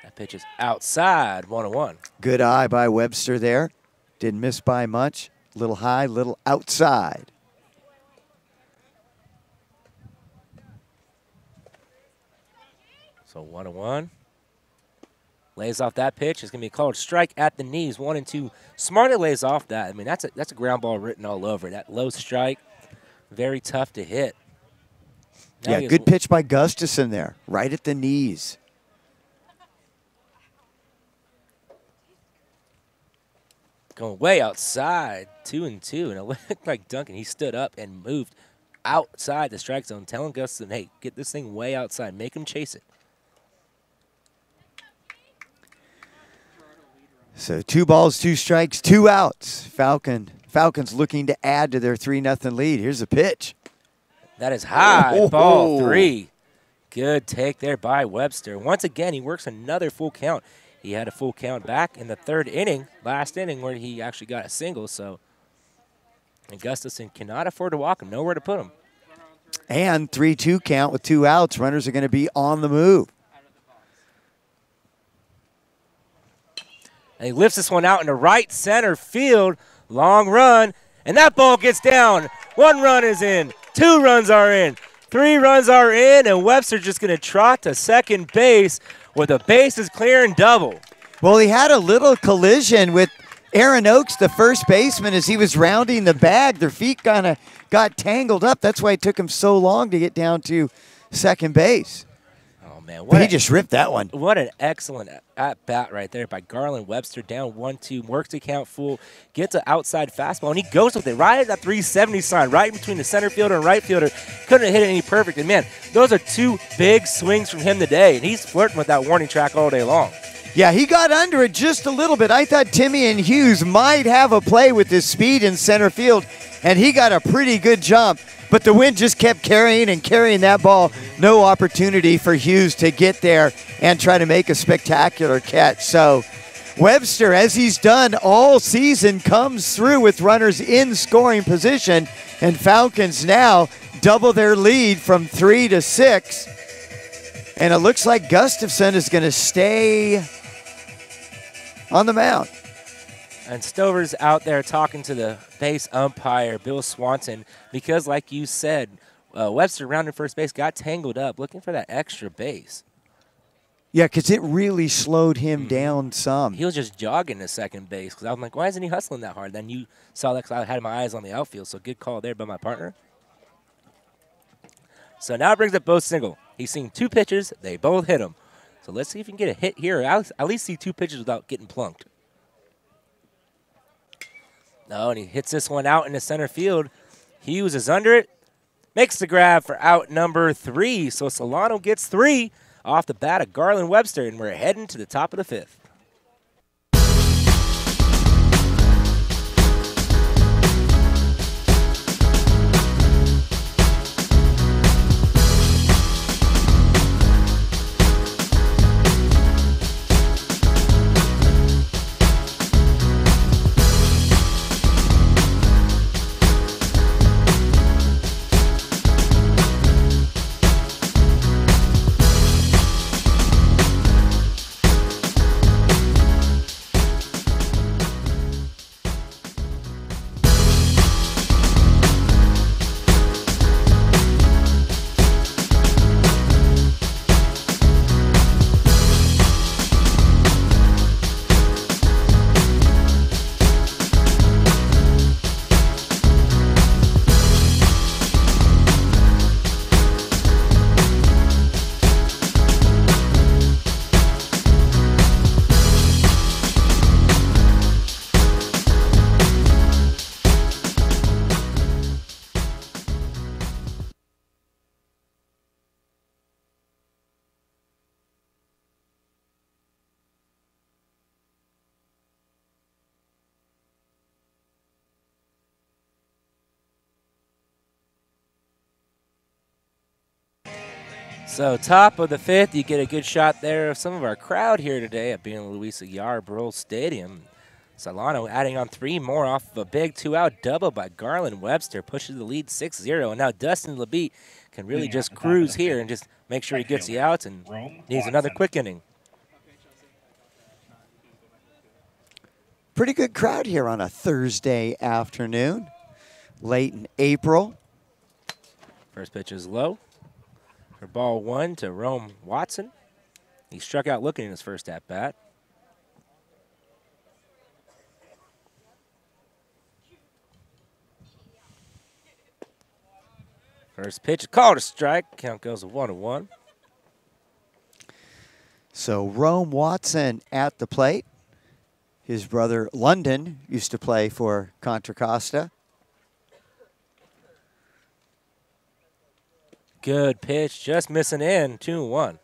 That pitch is outside, 1-1. Good eye by Webster there. Didn't miss by much. Little high, little outside. So 1-1. Lays off that pitch. It's going to be called strike at the knees, 1-2. Smarty lays off that. I mean, that's a ground ball written all over. That low strike, very tough to hit. Now Yeah, good pitch by Gustafson there, right at the knees. Going way outside, 2-2. And it looked like Duncan, he stood up and moved outside the strike zone, telling Gustafson, hey, get this thing way outside. Make him chase it. So 2 balls, 2 strikes, 2 outs. Falcons looking to add to their 3-0 lead. Here's a pitch. That is high, ball 3. Good take there by Webster. Once again, he works another full count. He had a full count back in the 3rd inning, last inning, where he actually got a single. So, and Gustafson cannot afford to walk him, nowhere to put him. And 3-2 count with 2 outs. Runners are going to be on the move. And he lifts this one out into right center field. Long run. And that ball gets down. 1 run is in. 2 runs are in. 3 runs are in. And Webster's just going to trot to second base with a bases clearing double. Well, he had a little collision with Aaron Oakes, the first baseman, as he was rounding the bag. Their feet kind of got tangled up. That's why it took him so long to get down to second base. Oh, man. But he just ripped that one. What an excellent at-bat right there by Garland Webster. Down 1-2, works the count full, gets an outside fastball, and he goes with it right at that 370 sign, right between the center fielder and right fielder. Couldn't have hit it any perfect. And, man, those are 2 big swings from him today, and he's flirting with that warning track all day long. Yeah, he got under it just a little bit. I thought Timmy and Hughes might have a play with his speed in center field, and he got a pretty good jump. But the wind just kept carrying that ball. No opportunity for Hughes to get there and try to make a spectacular catch. So Webster, as he's done all season, comes through with runners in scoring position And Falcons now double their lead from 3 to 6. And it looks like Gustafson is going to stay on the mound. And Stover's out there talking to the base umpire, Bill Swanson, because like you said, Webster rounded first base, got tangled up, looking for that extra base. Yeah, because it really slowed him down some. He was just jogging to second base because I was like, why isn't he hustling that hard? Then you saw that because I had my eyes on the outfield, so good call there by my partner. So now it brings up Bo Single. He's seen 2 pitches. They both hit him. So let's see if he can get a hit here. At least see 2 pitches without getting plunked. No, and he hits this one out in the center field. Hughes is under it. Makes the grab for out number 3. So Solano gets 3 off the bat of Garland Webster, and we're heading to the top of the 5th. So top of the 5th, you get a good shot there of some of our crowd here today at being Luisa Yarbrough Stadium. Solano adding on 3 more off of a big 2-out double by Garland Webster, pushes the lead 6-0. And now Dustin LeBeat can really just cruise here and just make sure he gets the outs and needs another quick inning. Pretty good crowd here on a Thursday afternoon, late in April. First pitch is low. For ball 1 to Rome Watson. He struck out looking in his first at-bat. First pitch, called a strike. Count goes to 1-1. So Rome Watson at the plate. His brother London used to play for Contra Costa. Good pitch, just missing in, 2-1.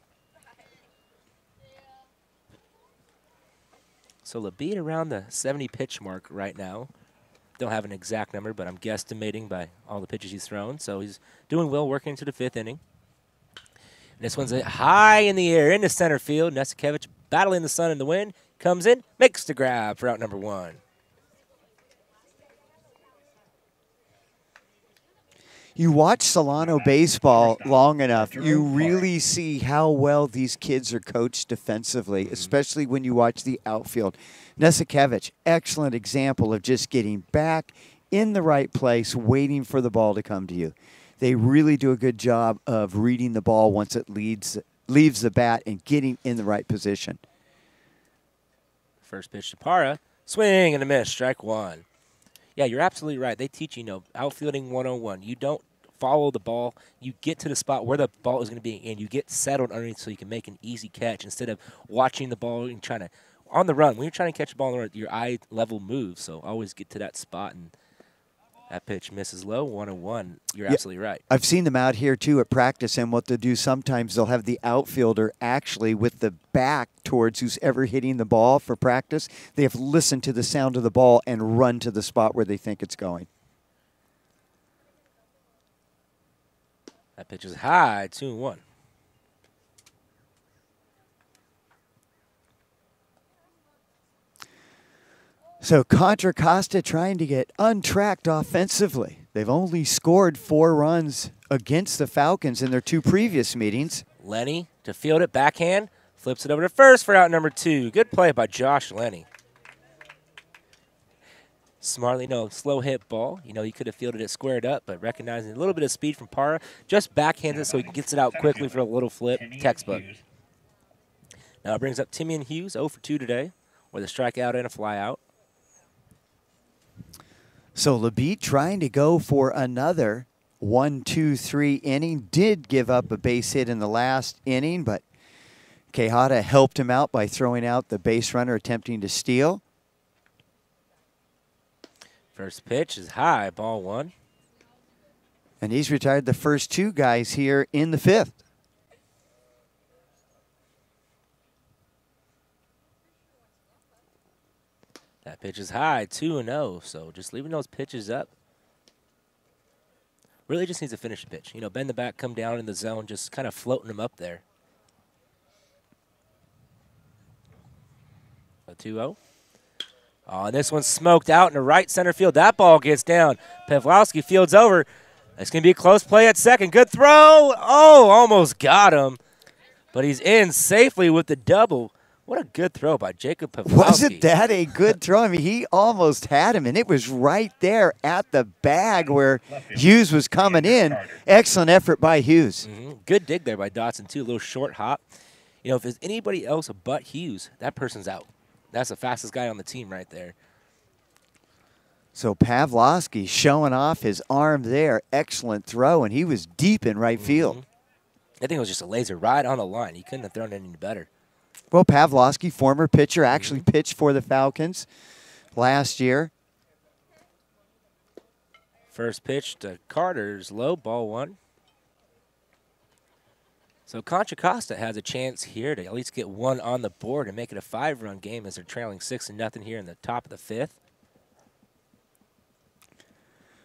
So LeBeat around the 70 pitch mark right now. Don't have an exact number, but I'm guesstimating by all the pitches he's thrown. So he's doing well, working into the 5th inning. And this one's high in the air into center field. Nesikevich battling the sun and the wind. Comes in, makes the grab for out number 1. You watch Solano baseball long enough, you really see how well these kids are coached defensively, especially when you watch the outfield. Nesikevich, excellent example of just getting back in the right place, waiting for the ball to come to you. They really do a good job of reading the ball once it leaves the bat and getting in the right position. First pitch to Parra, swing and a miss, strike 1. Yeah, you're absolutely right. They teach you, outfielding 101. You don't follow the ball. You get to the spot where the ball is going to be, and you get settled underneath so you can make an easy catch instead of watching the ball and trying to, on the run, when you're trying to catch the ball on the run, your eye level moves. So always get to that spot, and that pitch misses low, 1-1. You're absolutely right. I've seen them out here, too, at practice, and what they'll do sometimes, they'll have the outfielder actually with the back towards who's ever hitting the ball for practice. They have to listen to the sound of the ball and run to the spot where they think it's going. That pitch is high, 2-1. So Contra Costa trying to get untracked offensively. They've only scored 4 runs against the Falcons in their 2 previous meetings. Lenny to field it, backhand, flips it over to first for out number 2. Good play by Josh Lenny. Smartly, no, slow hit ball. You know, he could have fielded it squared up, but recognizing a little bit of speed from Parra, just backhands it so he gets it out quickly for a little flip. Textbook. Now it brings up Timian Hughes, 0 for 2 today, with a strikeout and a flyout. So Labite trying to go for another 1-2-3 inning. Did give up a base hit in the last inning, but Quijada helped him out by throwing out the base runner attempting to steal. First pitch is high, ball 1. And he's retired the first 2 guys here in the 5th. That pitch is high, 2-0. So just leaving those pitches up. Really just needs to finish the pitch. You know, bend the back, come down in the zone, just kind of floating them up there. A 2-0. Oh, and this one's smoked out in the right center field. That ball gets down. Pawlowski fields over. It's going to be a close play at second. Good throw. Oh, almost got him. But he's in safely with the double. What a good throw by Jacob Pawlowski. Wasn't that a good throw? I mean, he almost had him, and it was right there at the bag where Hughes was coming in. Excellent effort by Hughes. Good dig there by Dotson, too. A little short hop. You know, if there's anybody else but Hughes, that person's out. That's the fastest guy on the team right there. So Pawlowski showing off his arm there. Excellent throw, and he was deep in right field. I think it was just a laser right on the line. He couldn't have thrown it any better. Well, Pawlowski, former pitcher, actually pitched for the Falcons last year. First pitch to Carter's low, ball 1. So Contra Costa has a chance here to at least get 1 on the board and make it a 5-run game as they're trailing 6-0 here in the top of the 5th.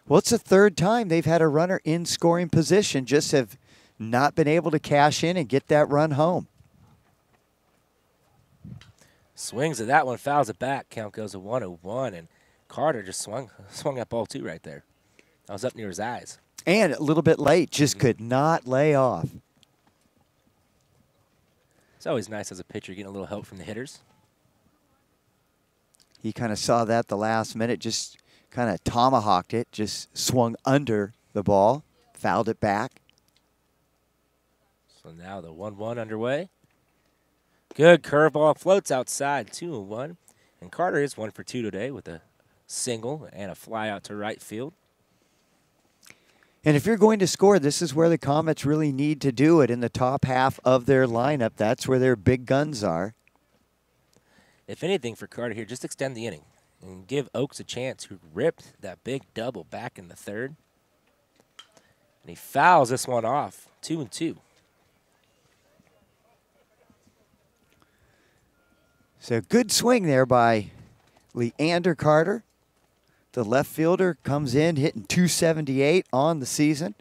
Well, it's the 3rd time they've had a runner in scoring position, just have not been able to cash in and get that run home. Swings at that one, fouls it back. Count goes to 1-1, and Carter just swung that ball too right there. That was up near his eyes. And a little bit late, just could not lay off. It's always nice as a pitcher getting a little help from the hitters. He kind of saw that the last minute, just kind of tomahawked it, just swung under the ball, fouled it back. So now the 1-1 underway. Good curveball, floats outside, 2-1. And Carter is 1 for 2 today with a single and a fly out to right field. And if you're going to score, this is where the Comets really need to do it in the top half of their lineup. That's where their big guns are. If anything for Carter here, just extend the inning and give Oaks a chance, who ripped that big double back in the 3rd. And he fouls this one off, 2-2. So good swing there by Leander Carter. The left fielder comes in hitting .278 on the season.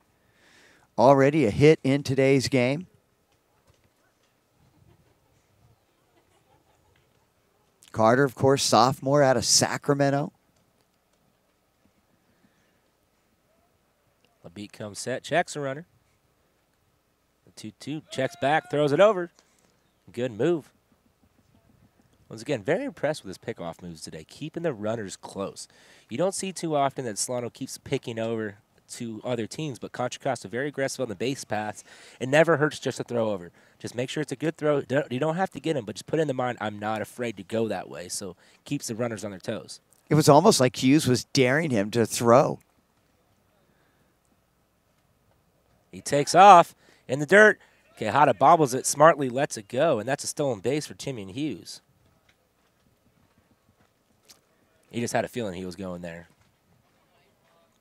Already a hit in today's game. Carter, of course, sophomore out of Sacramento. Labite comes set, checks a runner. The 2-2, checks back, throws it over. Good move. Once again, very impressed with his pickoff moves today, keeping the runners close. You don't see too often that Solano keeps picking over to other teams, but Contra Costa very aggressive on the base paths. It never hurts just to throw over. Just make sure it's a good throw. You don't have to get him, but just put in the mind, I'm not afraid to go that way, so keeps the runners on their toes. It was almost like Hughes was daring him to throw. He takes off in the dirt. Quijada bobbles it, smartly lets it go, and that's a stolen base for Timian Hughes. He just had a feeling he was going there.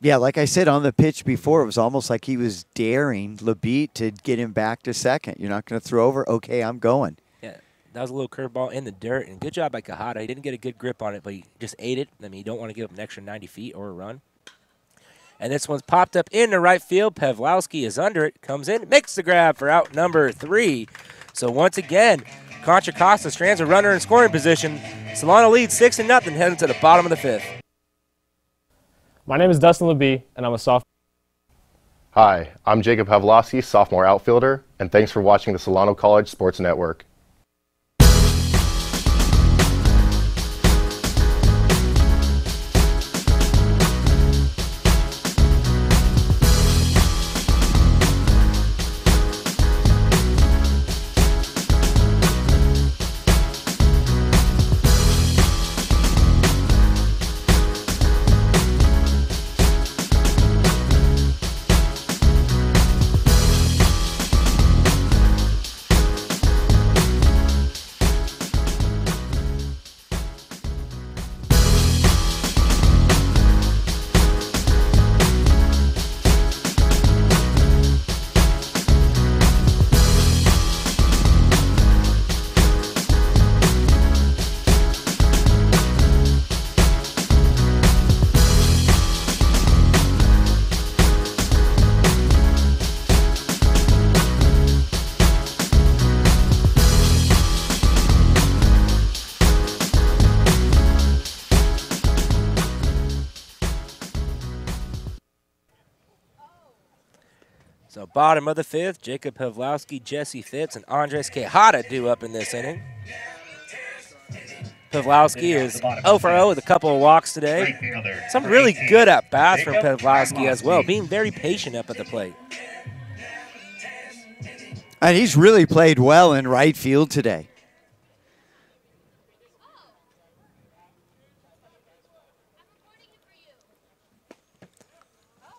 Yeah, like I said on the pitch before, it was almost like he was daring Labite to get him back to second. You're not going to throw over? Okay, I'm going. Yeah, that was a little curveball in the dirt, and good job by Quijada. He didn't get a good grip on it, but he just ate it. I mean, you don't want to give up an extra 90 feet or a run. And this one's popped up into right field. Pawlowski is under it, comes in, makes the grab for out number 3. So once again, Contra Costa strands a runner in scoring position. Solano leads 6-0 heading to the bottom of the 5th. My name is Dustin LeBee, and I'm a sophomore. Hi, I'm Jacob Pavlovsky, sophomore outfielder, and thanks for watching the Solano College Sports Network. So bottom of the fifth, Jacob Pavlowski, Jesse Phipps, and Andres Quijada due up in this inning. Pavlowski is 0 for 0 with a couple of walks today. Some really good at-bats from Pavlowski as well, being very patient up at the plate. And he's really played well in right field today.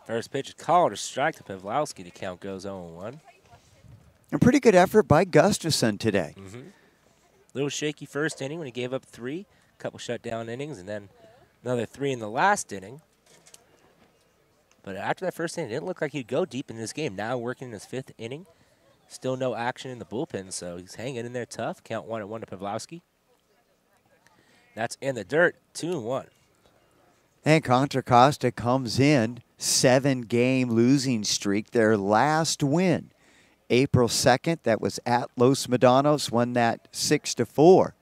First pitch is called a strike to Pavlowski. The count goes 0-1. A pretty good effort by Gustafson today. Little shaky first inning when he gave up 3, a couple shutdown innings, and then another 3 in the last inning. But after that first inning, it didn't look like he'd go deep in this game. Now working in his 5th inning. Still no action in the bullpen, so he's hanging in there tough. Count 1-1 to Pavlowski. That's in the dirt, 2-1. And Contra Costa comes in 7-game losing streak. Their last win, April 2nd, that was at Los Medanos, won that 6-4.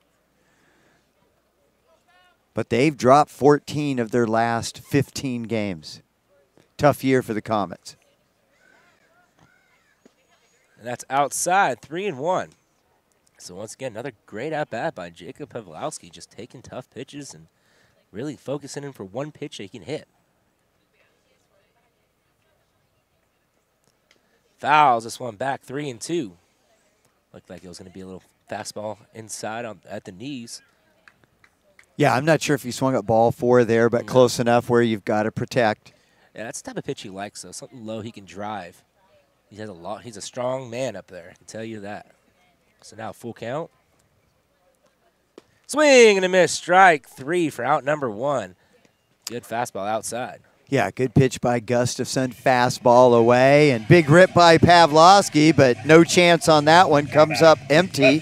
But they've dropped 14 of their last 15 games. Tough year for the Comets. And that's outside, 3-1. So once again, another great at-bat by Jacob Pavlowski, just taking tough pitches and really focusing in for one pitch that he can hit. Fouls this one back, 3-2. Looked like it was going to be a little fastball inside at the knees. Yeah, I'm not sure if he swung at ball 4 there, but close enough where you've got to protect. Yeah, that's the type of pitch he likes, though. Something low he can drive. He has a lot. He's a strong man up there, I can tell you that. So now full count. Swing and a miss. Strike 3 for out number 1. Good fastball outside. Yeah, good pitch by Gustafson. Fastball away. And big rip by Pavlowski, but no chance on that one. Comes up empty.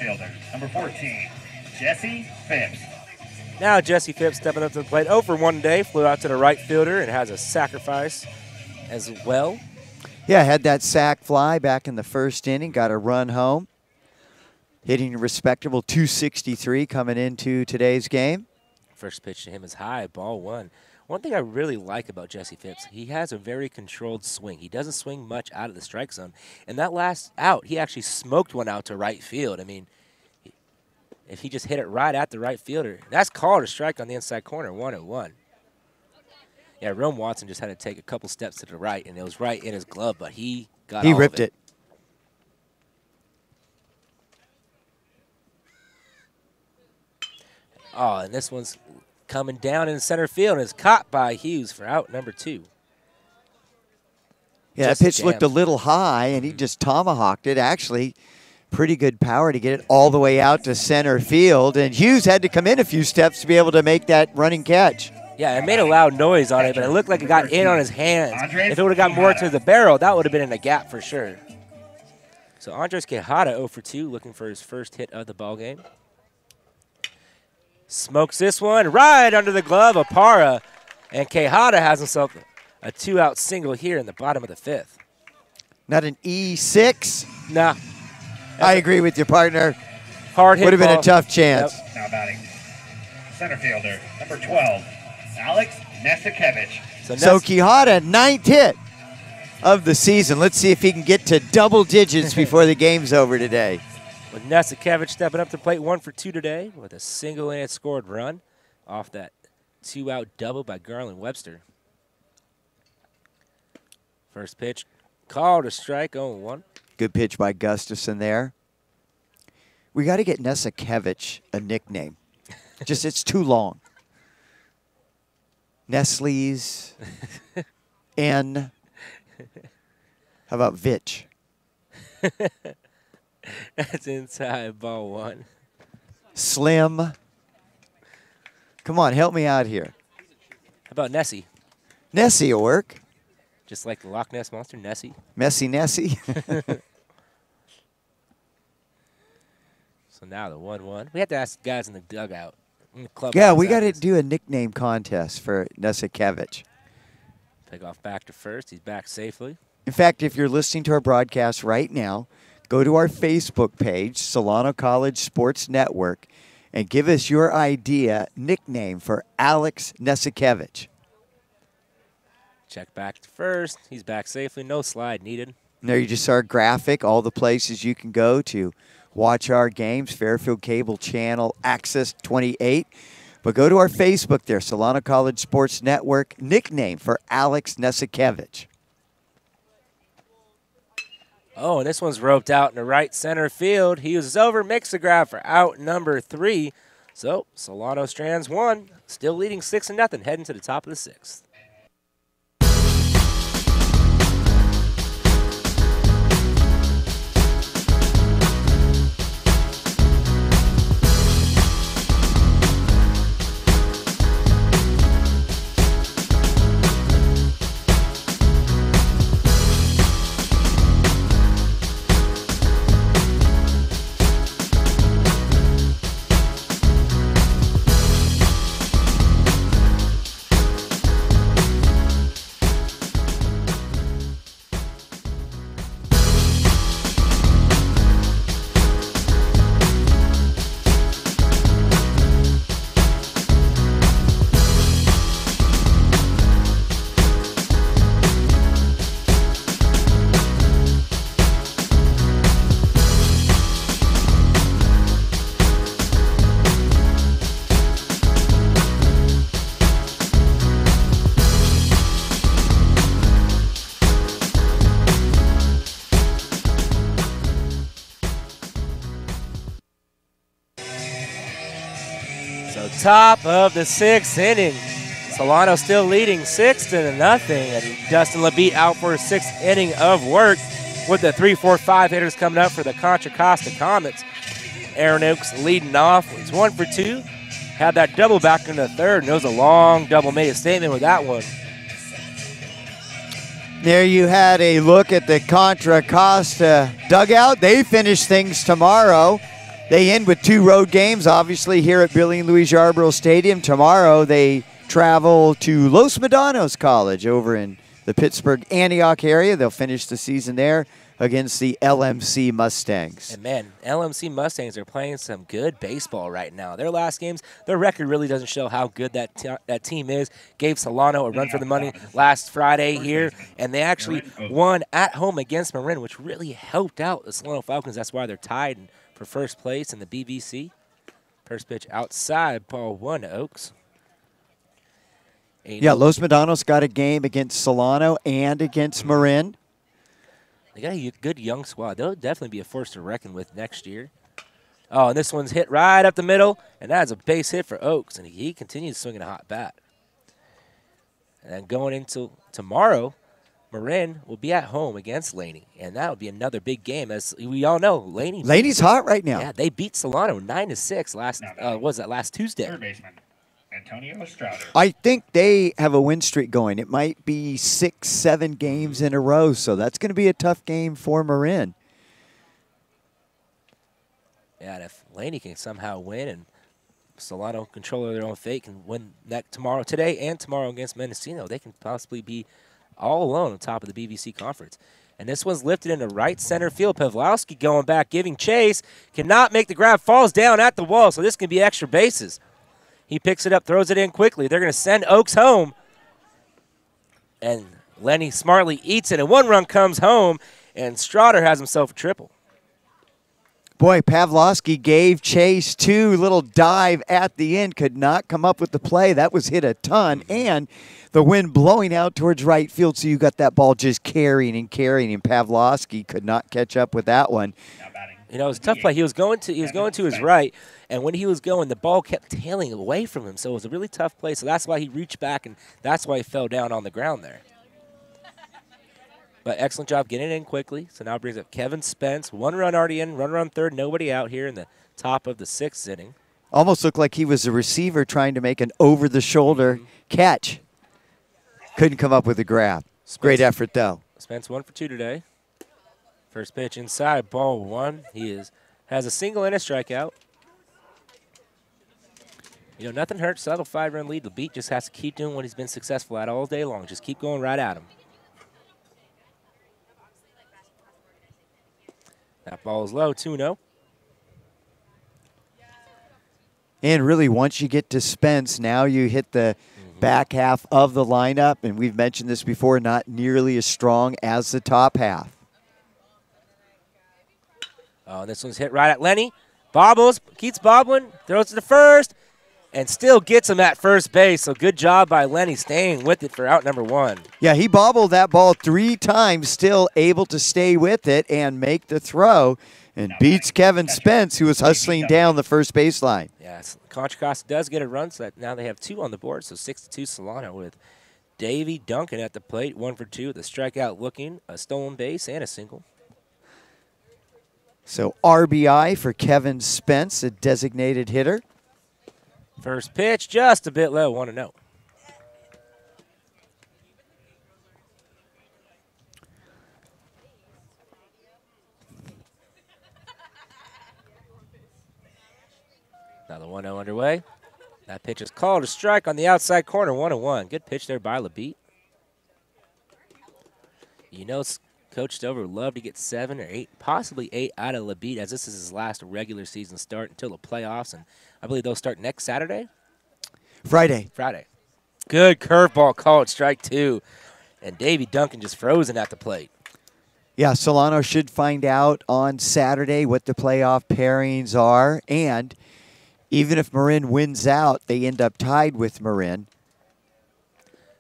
Number 14, Jesse Phipps. Now Jesse Phipps stepping up to the plate. 0 for 1 today. Flew out to the right fielder and has a sacrifice as well. Yeah, had that sac fly back in the first inning. Got a run home. Hitting a respectable 263 coming into today's game. First pitch to him is high, ball 1. One thing I really like about Jesse Phipps, he has a very controlled swing. He doesn't swing much out of the strike zone. And that last out, he actually smoked one out to right field. I mean, if he just hit it right at the right fielder, that's called a strike on the inside corner, 1-1. Yeah, Rome Watson just had to take a couple steps to the right, and it was right in his glove, but he got all ripped of it. Oh, and this one's coming down in center field and is caught by Hughes for out number 2. Yeah, that pitch looked a little high, and he just tomahawked it. Actually, pretty good power to get it all the way out to center field. And Hughes had to come in a few steps to be able to make that running catch. Yeah, it made a loud noise on it, but it looked like it got in on his hands. If it would have got more to the barrel, that would have been in a gap for sure. So Andres Quijada 0 for 2, looking for his first hit of the ballgame. Smokes this one right under the glove of Parra, and Quijada has himself a 2-out single here in the bottom of the 5th. Not an E6? Nah. I agree with your partner. Hard hit. Would have been a tough chance. Now batting, center fielder, number 12, Alex Nesikevich. So Quijada, 9th hit of the season. Let's see if he can get to double digits before the game's over today. With Nesikevich stepping up to plate 1 for 2 today with a single and scored run off that 2-out double by Garland Webster. First pitch, called a strike, 0-1. Good pitch by Gustafson there. We got to get Nesikevich a nickname. Just, it's too long. Nestle's, N. How about Vitch? That's inside, ball 1. Slim. Come on, help me out here. How about Nessie? Nessie will work. Just like the Loch Ness Monster, Nessie. Messy Nessie. So now the 1-1. We have to ask the guys in the dugout. In the club. Yeah, we got to do a nickname contest for Nesikevich. Pick off back to first. He's back safely. In fact, if you're listening to our broadcast right now, go to our Facebook page, Solano College Sports Network, and give us your nickname for Alex Nesikevich. Check back to first. He's back safely. No slide needed. And there you just saw our graphic, all the places you can go to watch our games, Fairfield Cable Channel, Access 28. But go to our Facebook there, Solano College Sports Network, nickname for Alex Nesikevich. Oh, and this one's roped out in the right center field. He was over, makes the grab for out number 3. So Solano strands 1, still leading 6-0, heading to the top of the 6th. Top of the 6th inning. Solano still leading 6-0, and Dustin LaBeat out for a 6th inning of work with the 3-4-5 hitters coming up for the Contra Costa Comets. Aaron Oaks leading off. He's 1 for 2. Had that double back in the 3rd, and it was a long double. Made a statement with that one. There you had a look at the Contra Costa dugout. They finish things tomorrow. They end with 2 road games, obviously, here at Billy and Louise Yarborough Stadium. Tomorrow they travel to Los Medanos College over in the Pittsburgh, Antioch area. They'll finish the season there against the LMC Mustangs. And, man, LMC Mustangs are playing some good baseball right now. Their last games, their record really doesn't show how good that team is. Gave Solano a run for the money last Friday here, and they actually won at home against Marin, which really helped out the Solano Falcons. That's why they're tied for first place in the BVC. First pitch outside, ball 1 to Oaks. Yeah, Los Medanos got a game against Solano and against Marin. They got a good young squad. They'll definitely be a force to reckon with next year. Oh, and this one's hit right up the middle, and that's a base hit for Oaks, and he continues swinging a hot bat. And then going into tomorrow, Marin will be at home against Laney, and that will be another big game. As we all know, Laney's hot right now. Yeah, they beat Solano 9-6 last Tuesday. Third baseman, Antonio Strouder. I think they have a win streak going. It might be 6-7 games in a row, so that's going to be a tough game for Marin. Yeah, and if Laney can somehow win and Solano control their own fate and win that today and tomorrow against Mendocino, they can possibly be all alone on top of the BVC conference. And this one's lifted into right center field. Pavlowski going back, giving chase. Cannot make the grab, falls down at the wall, so this can be extra bases. He picks it up, throws it in quickly. They're going to send Oaks home. And Lenny smartly eats it, and 1 run comes home, and Strotter has himself a triple. Boy, Pavlovsky gave chase, 2 little dive at the end, could not come up with the play. That was hit a ton, and the wind blowing out towards right field, so you got that ball just carrying, and Pavlovsky could not catch up with that one. You know, it was a tough play. He was going to his right, and when he was going, the ball kept tailing away from him, so it was a really tough play. So that's why he reached back, and that's why he fell down on the ground there. But excellent job getting it in quickly. So now it brings up Kevin Spence. 1 run already in, runner on third, nobody out here in the top of the 6th inning. Almost looked like he was a receiver trying to make an over-the-shoulder catch. Couldn't come up with a grab. Great effort, though. Spence 1 for 2 today. First pitch inside, ball 1. He has a single and a strikeout. You know, nothing hurts. Subtle 5-run lead. The beat just has to keep doing what he's been successful at all day long. Just keep going right at him. That ball is low, 2-0. And really, once you get to Spence, now you hit the back half of the lineup. And we've mentioned this before, not nearly as strong as the top half. Oh, this one's hit right at Lenny. Bobbles, keeps bobbling, throws to the first, and still gets him at first base. So good job by Lenny staying with it for out number 1. Yeah, he bobbled that ball 3 times, still able to stay with it and make the throw, and beats Kevin Spence, who was hustling down the first baseline. Yes, Contra Costa does get a run, so that now they have 2 on the board, so 6-2 Solano with Davey Duncan at the plate, 1 for 2 with a strikeout looking, a stolen base, and a single. So RBI for Kevin Spence, a designated hitter. First pitch, just a bit low, 1-0. Now the 1-0 underway. That pitch is called a strike on the outside corner, 1-1. Good pitch there by LaBeat. You know, Coach Stover would love to get 7 or 8, possibly 8 out of LaBeat, as this is his last regular season start until the playoffs, and I believe they'll start next Saturday? Friday. Good curveball called strike 2, and Davey Duncan just frozen at the plate. Yeah, Solano should find out on Saturday what the playoff pairings are, and even if Marin wins out, they end up tied with Marin.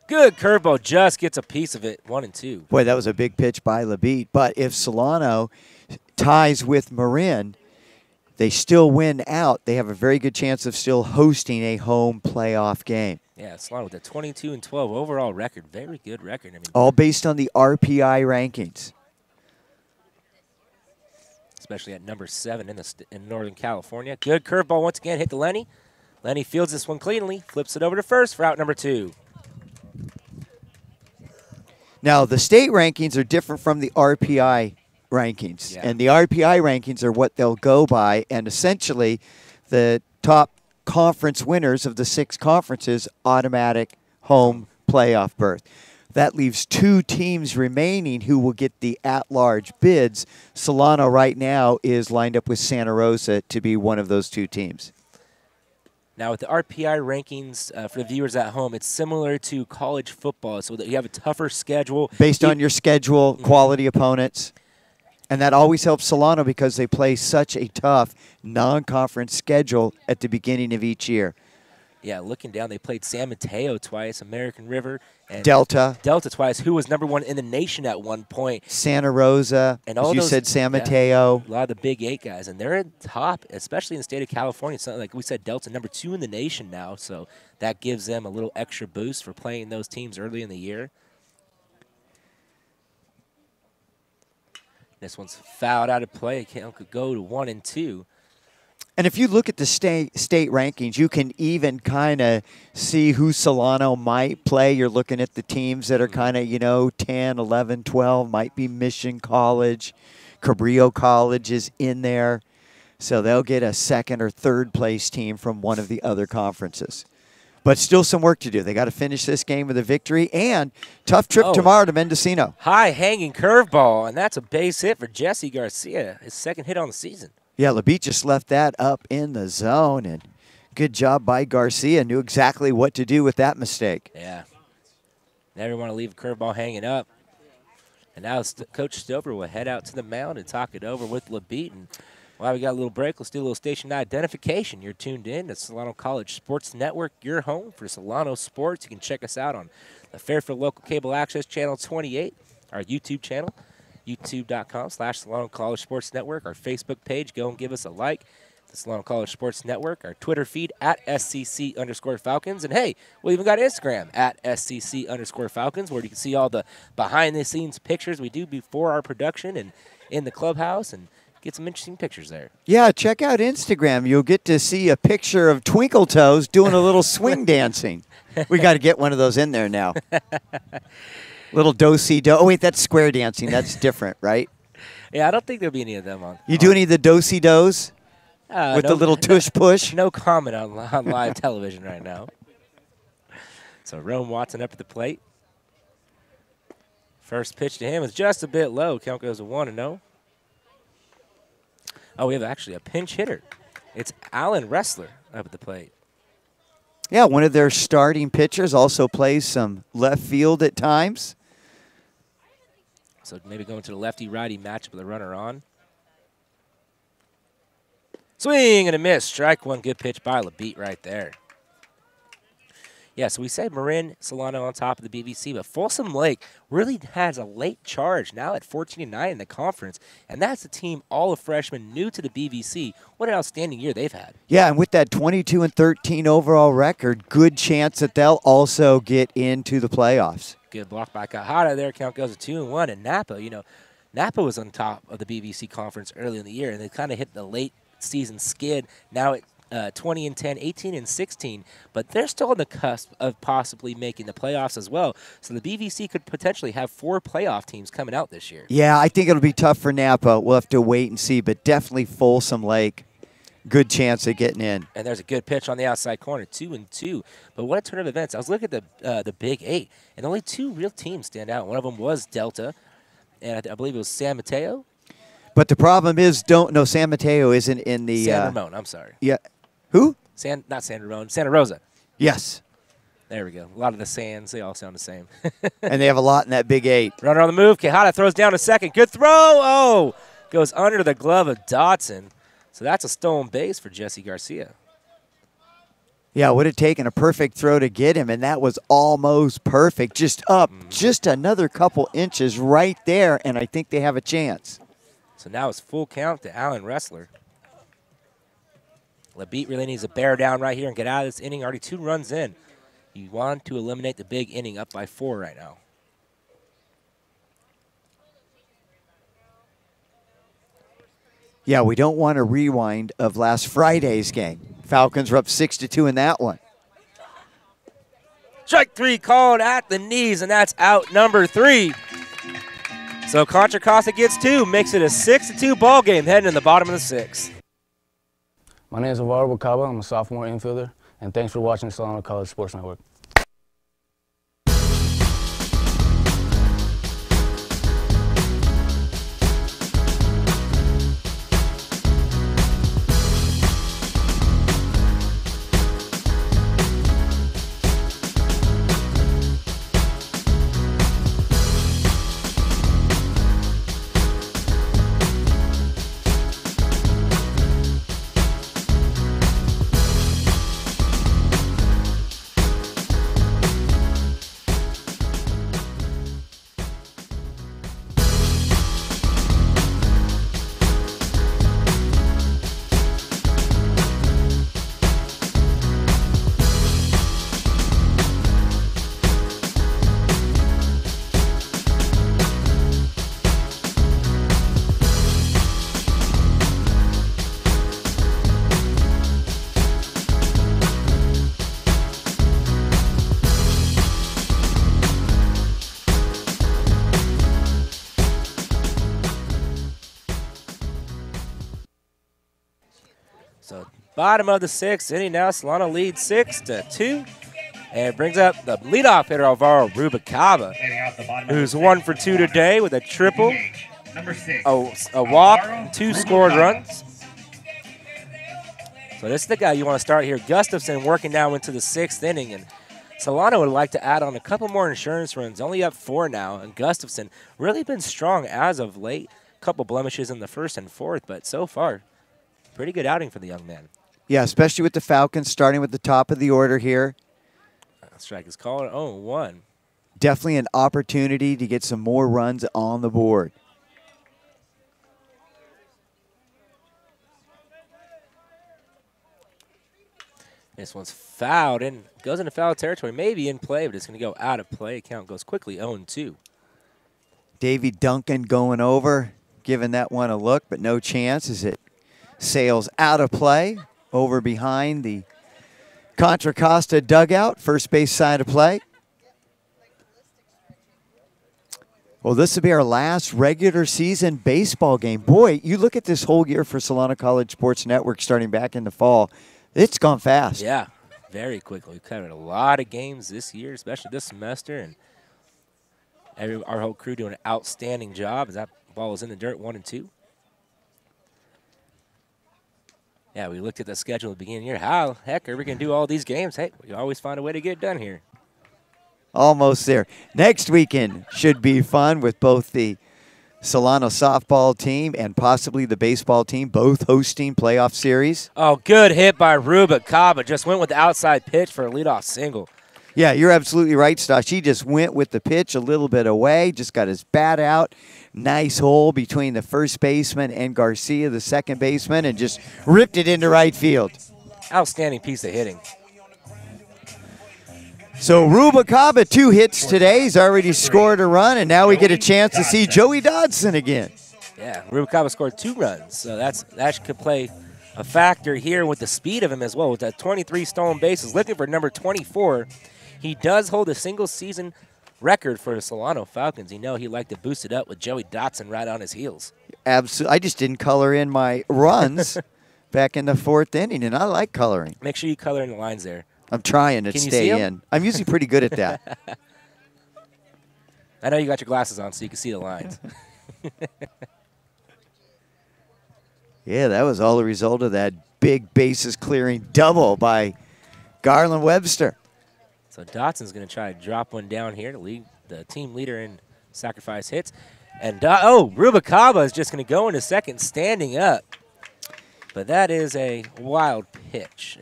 Good curveball, just gets a piece of it, 1-2. Boy, that was a big pitch by LaBeat. But if Solano ties with Marin, they still win out. They have a very good chance of still hosting a home playoff game. Yeah, Solano with a 22-12 overall record. Very good record. I mean, all based on the RPI rankings. Especially at number 7 in Northern California. Good curveball once again, hit to Lenny. Lenny fields this one cleanly, flips it over to first for out number 2. Now, the state rankings are different from the RPI rankings. Yeah. And the RPI rankings are what they'll go by. And essentially, the top conference winners of the 6 conferences, automatic home playoff berth. That leaves 2 teams remaining who will get the at-large bids. Solano right now is lined up with Santa Rosa to be one of those 2 teams. Now, with the RPI rankings for the viewers at home, it's similar to college football, so that you have a tougher schedule. Based on your schedule, quality opponents. And that always helps Solano because they play such a tough non-conference schedule at the beginning of each year. Yeah, looking down, they played San Mateo twice, American River, and Delta twice, who was number 1 in the nation at one point. Santa Rosa, and all as you those, said, San Mateo. A lot of the Big 8 guys, and they're at top, especially in the state of California. So, like we said, Delta number 2 in the nation now, so that gives them a little extra boost for playing those teams early in the year. This one's fouled out of play. It could go to 1-2. And if you look at the state rankings, you can even kind of see who Solano might play. You're looking at the teams that are kind of, 10, 11, 12, might be Mission College. Cabrillo College is in there. So they'll get a 2nd or 3rd place team from one of the other conferences. But still some work to do. They got to finish this game with a victory, and tough trip tomorrow to Mendocino. High-hanging curveball, and that's a base hit for Jesse Garcia, his 2nd hit on the season. Yeah, LaBeat just left that up in the zone and Good job by Garcia. Knew exactly what to do with that mistake. Yeah. Never want to leave a curveball hanging up. And now Coach Stover will head out to the mound and talk it over with LaBeat. And while we got a little break, let's do a little station identification. You're tuned in to Solano College Sports Network, your home for Solano sports. You can check us out on the Fairfield Local Cable Access Channel 28, our YouTube channel, youtube.com/Solano College Sports Network, our Facebook page. Go and give us a like. The Solano College Sports Network, our Twitter feed at SCC_Falcons. And hey, we even got Instagram at SCC_Falcons, where you can see all the behind-the-scenes pictures we do before our production and in the clubhouse and get some interesting pictures there. Yeah, check out Instagram. You'll get to see a picture of Twinkle Toes doing a little swing dancing. We got to get one of those in there now. Little do-si-do. Oh, wait, that's square dancing. That's different, right? Yeah, I don't think there'll be any of them on. You do any of the do-si-dos? With the little tush-push? No comment on live television right now. So Rome Watson up at the plate. First pitch to him is just a bit low. Count goes to 1-0. Oh, we have actually a pinch hitter. It's Alan Ressler up at the plate. Yeah, one of their starting pitchers also plays some left field at times. So maybe going to the lefty-righty matchup with a runner on. Swing and a miss. Strike one. Good pitch by LaBeat right there. Yeah, so we say Marin, Solano on top of the BVC, but Folsom Lake really has a late charge now at 14-9 in the conference, and that's a team all of freshmen new to the BVC. What an outstanding year they've had. Yeah, and with that 22-13 overall record, good chance that they'll also get into the playoffs. Good block by Kahada there. Count goes to 2-1, and Napa, Napa was on top of the BVC conference early in the year, and they kind of hit the late season skid. Now at 20-10, 18-16, but they're still on the cusp of possibly making the playoffs as well. So the BVC could potentially have 4 playoff teams coming out this year. Yeah, I think it'll be tough for Napa. We'll have to wait and see, but definitely Folsom Lake, good chance of getting in. And there's a good pitch on the outside corner, 2-2. But what a turn of events. I was looking at the Big 8, and only 2 real teams stand out. One of them was Delta, and I believe it was San Mateo. But the problem is, San Mateo isn't in the San Ramon, I'm sorry. Yeah. Who? Not San Ramon, Santa Rosa. Yes. There we go. A lot of the Sands, they all sound the same. And they have a lot in that Big 8. Runner on the move. Quijada throws down to second. Good throw. Oh, goes under the glove of Dotson. So that's a stolen base for Jesse Garcia. Yeah, would have taken a perfect throw to get him, and that was almost perfect. Just up, just another couple inches right there, and I think they have a chance. So now it's full count to Alan Ressler. LaBeat really needs to bear down right here and get out of this inning. Already 2 runs in. You want to eliminate the big inning, up by 4 right now. Yeah, we don't want a rewind of last Friday's game. Falcons were up 6-2 in that one. Strike 3 called at the knees, and that's out number 3. So Contra Costa gets 2, makes it a 6-2 ball game heading in the bottom of the 6th. My name is Alvaro Bacaba. I'm a sophomore infielder, and thanks for watching the Solano College Sports Network. Bottom of the 6th inning now. Solano leads 6-2. And brings up the leadoff hitter, Alvaro Rubalcaba, who's 1 for 2 today with a triple, a walk, 2 scored runs. So this is the guy you want to start here. Gustafson working now into the 6th inning, and Solano would like to add on a couple more insurance runs. Only up 4 now, and Gustafson really been strong as of late. Couple blemishes in the 1st and 4th, but so far, pretty good outing for the young man. Yeah, especially with the Falcons starting with the top of the order here. Strike is called 0-1. Definitely an opportunity to get some more runs on the board. This one's fouled and goes into foul territory. Maybe in play, but it's going to go out of play. Count goes quickly 0-2. Davy Duncan going over, giving that one a look, but no chance as it sails out of play over behind the Contra Costa dugout, first base side of play. Well, this will be our last regular season baseball game. Boy, you look at this whole year for Solano College Sports Network starting back in the fall. It's gone fast. Yeah, very quickly. We've covered a lot of games this year, especially this semester, and our whole crew doing an outstanding job as that ball is in the dirt 1-2. Yeah, we looked at the schedule at the beginning of the year. How heck are we going to do all these games? Hey, we always find a way to get it done here. Almost there. Next weekend should be fun with both the Solano softball team and possibly the baseball team, both hosting playoff series. Oh, good hit by Rubicaba. Just went with the outside pitch for a leadoff single. Yeah, you're absolutely right, Stosh. He just went with the pitch a little bit away, just got his bat out. Nice hole between the first baseman and Garcia, the second baseman, and just ripped it into right field. Outstanding piece of hitting. So Rubicaba, 2 hits today. He's already scored a run, and now we get a chance to see Joey Dodson again. Yeah, Rubicaba scored 2 runs, so that could play a factor here with the speed of him as well. With that 23 stolen bases, looking for number 24. He does hold a single-season record for the Solano Falcons. You know he'd like to boost it up with Joey Dodson right on his heels. Absolutely. I just didn't color in my runs back in the 4th inning, and I like coloring. Make sure you color in the lines there. I'm trying to stay in. I'm usually pretty good at that. I know you got your glasses on so you can see the lines. Yeah, that was all the result of that big bases clearing double by Garland Webster. So Dodson's going to try to drop one down here to lead the team leader in sacrifice hits. And, Rubicaba is just going to go into second standing up. But that is a wild pitch,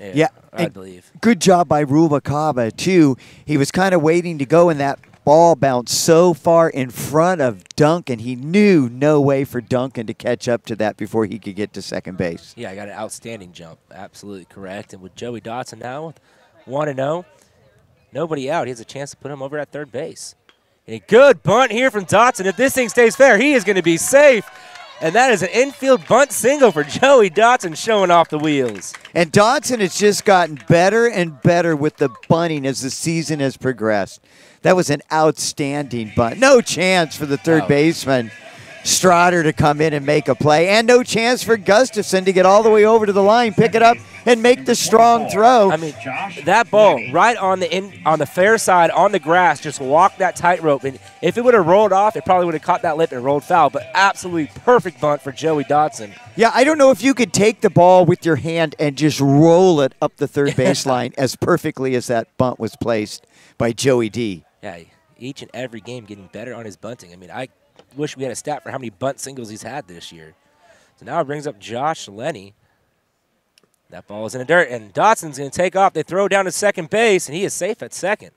I believe. Good job by Rubicaba, too. He was kind of waiting to go, and that ball bounced so far in front of Duncan. He knew no way for Duncan to catch up to that before he could get to second base. Yeah, I got an outstanding jump. Absolutely correct. And with Joey Dodson now with 1-0, nobody out. He has a chance to put him over at third base. A good bunt here from Dodson. If this thing stays fair, he is going to be safe. And that is an infield bunt single for Joey Dodson, showing off the wheels. And Dodson has just gotten better and better with the bunting as the season has progressed. That was an outstanding bunt. No chance for the third baseman, Strotter, to come in and make a play. And no chance for Gustafson to get all the way over to the line, pick it up, and make the strong throw. I mean, that ball right on the fair side on the grass just walked that tightrope. And if it would have rolled off, it probably would have caught that lip and rolled foul. But absolutely perfect bunt for Joey Dodson. Yeah, I don't know if you could take the ball with your hand and just roll it up the third baseline as perfectly as that bunt was placed by Joey D. Yeah, each and every game getting better on his bunting. I mean, I wish we had a stat for how many bunt singles he's had this year. So now it brings up Josh Lenny. That ball is in the dirt, and Dodson's going to take off. They throw down to second base, and he is safe at second.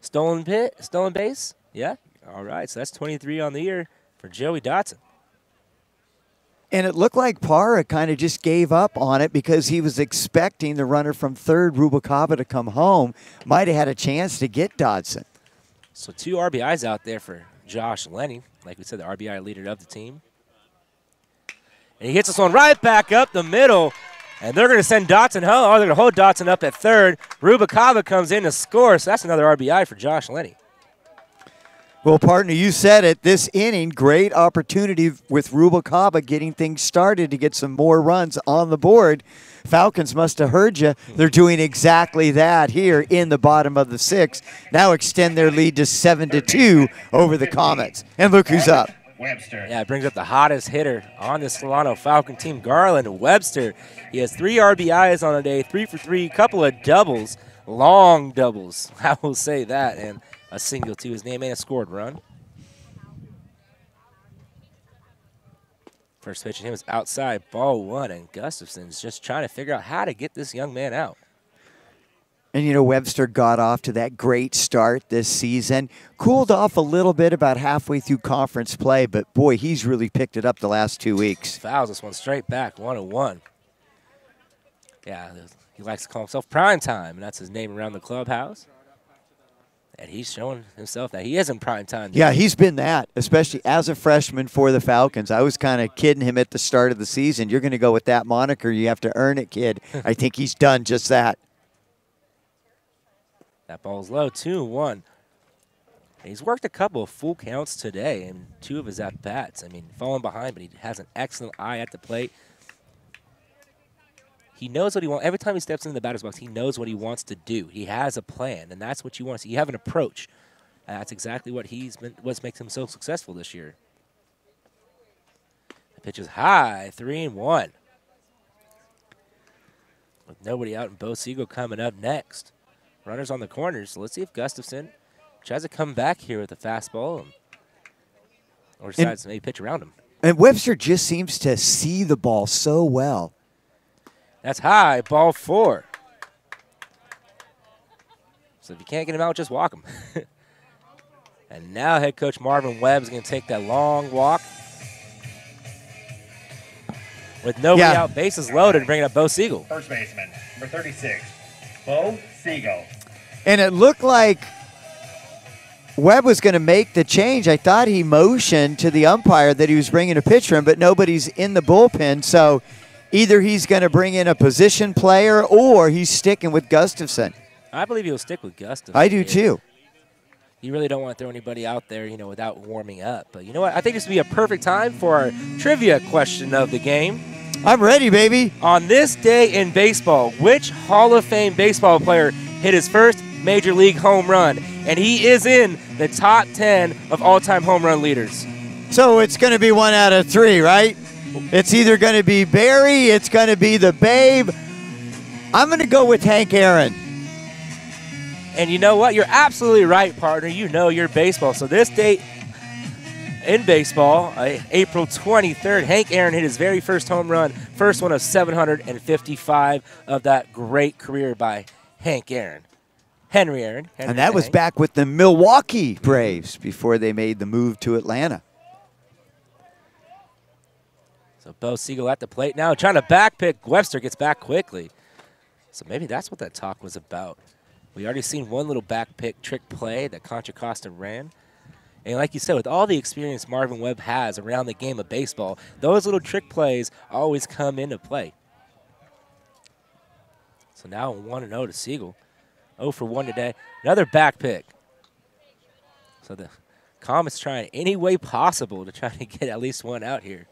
Stolen base? Yeah. All right, so that's 23 on the year for Joey Dodson. And it looked like Parra kind of just gave up on it because he was expecting the runner from third, Rubicaba, to come home. Might have had a chance to get Dodson. So 2 RBIs out there for Josh Lenny. Like we said, the RBI leader of the team. And he hits this one right back up the middle. And they're going to send Dodson home. Oh, they're going to hold Dodson up at third. Rubicaba comes in to score, so that's another RBI for Josh Lenny. Well, partner, you said it. This inning, great opportunity with Rubicaba getting things started to get some more runs on the board. Falcons must have heard you. They're doing exactly that here in the bottom of the 6th. Now extend their lead to 7-2 over the Comets. And look who's up. Webster. Yeah, it brings up the hottest hitter on the Solano Falcon team, Garland Webster. He has 3 RBIs on the day, 3 for 3, couple of doubles, long doubles, I will say that, and a single to his name and a scored run. First pitch, and he was outside, ball 1, and Gustafson's just trying to figure out how to get this young man out. And, you know, Webster got off to that great start this season. Cooled off a little bit about halfway through conference play, but, boy, he's really picked it up the last 2 weeks. Fouls this one straight back, 1-1. Yeah, he likes to call himself Prime Time, and that's his name around the clubhouse. And he's showing himself that he is in prime time. Yeah, he's been that, especially as a freshman for the Falcons. I was kind of kidding him at the start of the season. You're going to go with that moniker. You have to earn it, kid. I think he's done just that. That ball's low, 2-1. He's worked a couple of full counts today in 2 of his at-bats. I mean, falling behind, but he has an excellent eye at the plate. He knows what he wants. Every time he steps into the batter's box, he knows what he wants to do. He has a plan, and that's what you want to see. You have an approach. And that's exactly what what makes him so successful this year. The pitch is high, 3-1. With nobody out, and Bo Siegel coming up next. Runners on the corners. So let's see if Gustafson tries to come back here with a fastball or decides to maybe pitch around him. And Webster just seems to see the ball so well. That's high, ball 4. So if you can't get him out, just walk him. And now head coach Marvin Webb is going to take that long walk. With nobody out, bases loaded, bringing up Bo Siegel. First baseman, number 36, Bo Siegel. And it looked like Webb was going to make the change. I thought he motioned to the umpire that he was bringing a pitcher in, but nobody's in the bullpen, so either he's going to bring in a position player or he's sticking with Gustafson. I believe he'll stick with Gustafson. I do too. You really don't want to throw anybody out there, you know, without warming up. But you know what? I think this would be a perfect time for our trivia question of the game. I'm ready, baby. On this day in baseball, which Hall of Fame baseball player hit his first Major League home run? And he is in the top 10 of all-time home run leaders. So it's going to be 1 out of 3, right? It's either going to be Barry, it's going to be the Babe. I'm going to go with Hank Aaron. And you know what? You're absolutely right, partner. You know your baseball. So this date in baseball, April 23rd, Hank Aaron hit his very first home run, first one of 755 of that great career by Hank Aaron. Henry Aaron. And that was back with the Milwaukee Braves before they made the move to Atlanta. So Bo Siegel at the plate now, trying to backpick. Webster gets back quickly. So maybe that's what that talk was about. We already seen one little backpick trick play that Contra Costa ran. And like you said, with all the experience Marvin Webb has around the game of baseball, those little trick plays always come into play. So now 1-0 to Siegel. 0 for 1 today. Another backpick. So the Comets trying any way possible to try to get at least one out here.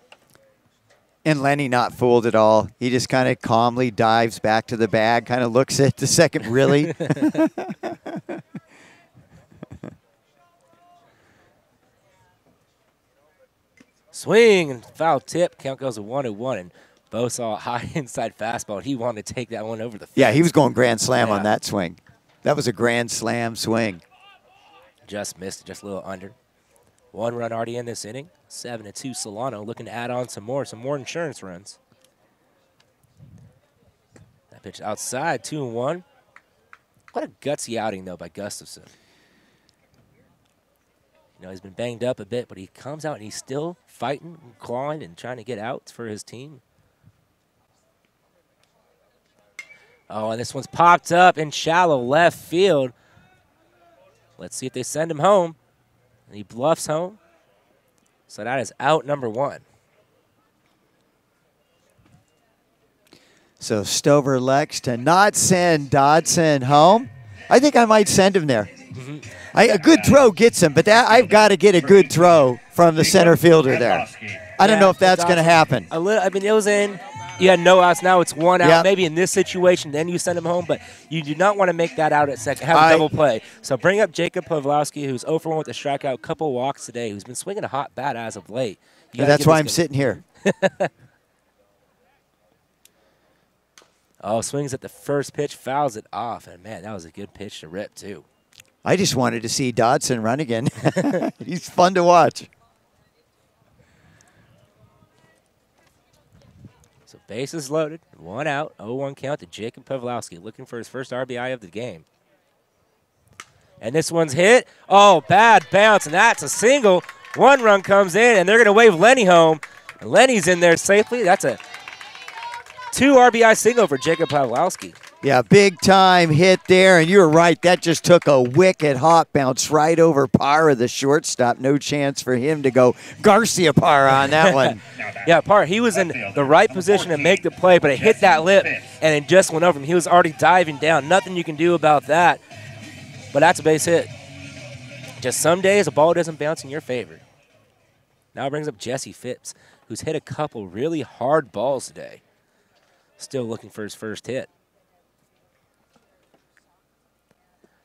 And Lenny not fooled at all. He just kind of calmly dives back to the bag, kind of looks at the second, really? Swing and foul tip. Count goes to 1-1. And Bo saw a high inside fastball. And he wanted to take that one over the fence. Yeah, he was going grand slam on that swing. That was a grand slam swing. Just missed, just a little under. 1 run already in this inning. 7-2 Solano looking to add on some more insurance runs. That pitch outside, 2-1. What a gutsy outing, though, by Gustafson. You know, he's been banged up a bit, but he comes out and he's still fighting, clawing, and trying to get outs for his team. Oh, and this one's popped up in shallow left field. Let's see if they send him home. And he bluffs home. So that is out number 1. So Stover elects to not send Dodson home. I think I might send him there. A good throw gets him, but I've got to get a good throw from the center fielder there. I don't know if that's going to happen. I mean, it was in. you had no outs. Now it's one out. Yep. Maybe in this situation, then you send him home. But you do not want to make that out at second. Have a double play. So bring up Jacob Pawlowski, who's 0 for 1 with a strikeout, couple walks today, who's been swinging a hot bat as of late. That's why I'm sitting here. Oh, swings at the first pitch, fouls it off. And, man, that was a good pitch to rip, too. I just wanted to see Dodson run again. He's fun to watch. So bases loaded, 1 out, 0-1 count to Jacob Pawlowski, looking for his first RBI of the game. And this one's hit. Oh, bad bounce, and that's a single. 1 run comes in, and they're going to wave Lenny home. And Lenny's in there safely. That's a 2 RBI single for Jacob Pawlowski. Yeah, big time hit there, and you were right. That just took a wicked hot bounce right over Parra, the shortstop. No chance for him to go Garcia Parra on that one. Yeah, Parra, he was in the right position to make the play, but it hit that lip, and it just went over him. He was already diving down. Nothing you can do about that, but that's a base hit. Just some days a ball doesn't bounce in your favor. Now it brings up Jesse Phipps, who's hit a couple really hard balls today. Still looking for his first hit.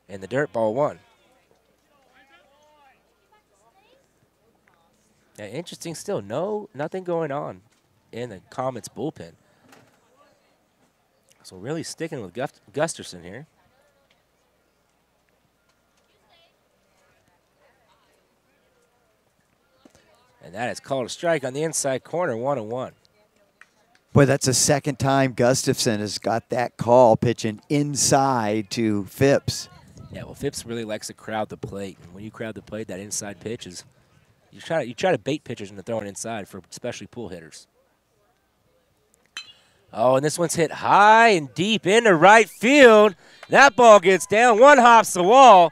And the dirt ball 1. Yeah, interesting still. Nothing going on in the Comets bullpen. So really sticking with Gusterson here. And that is called a strike on the inside corner, 1-1. Boy, that's the second time Gustafson has got that call pitching inside to Phipps. Yeah, well, Phipps really likes to crowd the plate. And when you crowd the plate, that inside pitch is you try to bait pitchers into throwing inside for especially pull hitters. Oh, and this one's hit high and deep into right field. That ball gets down. 1 hops the wall.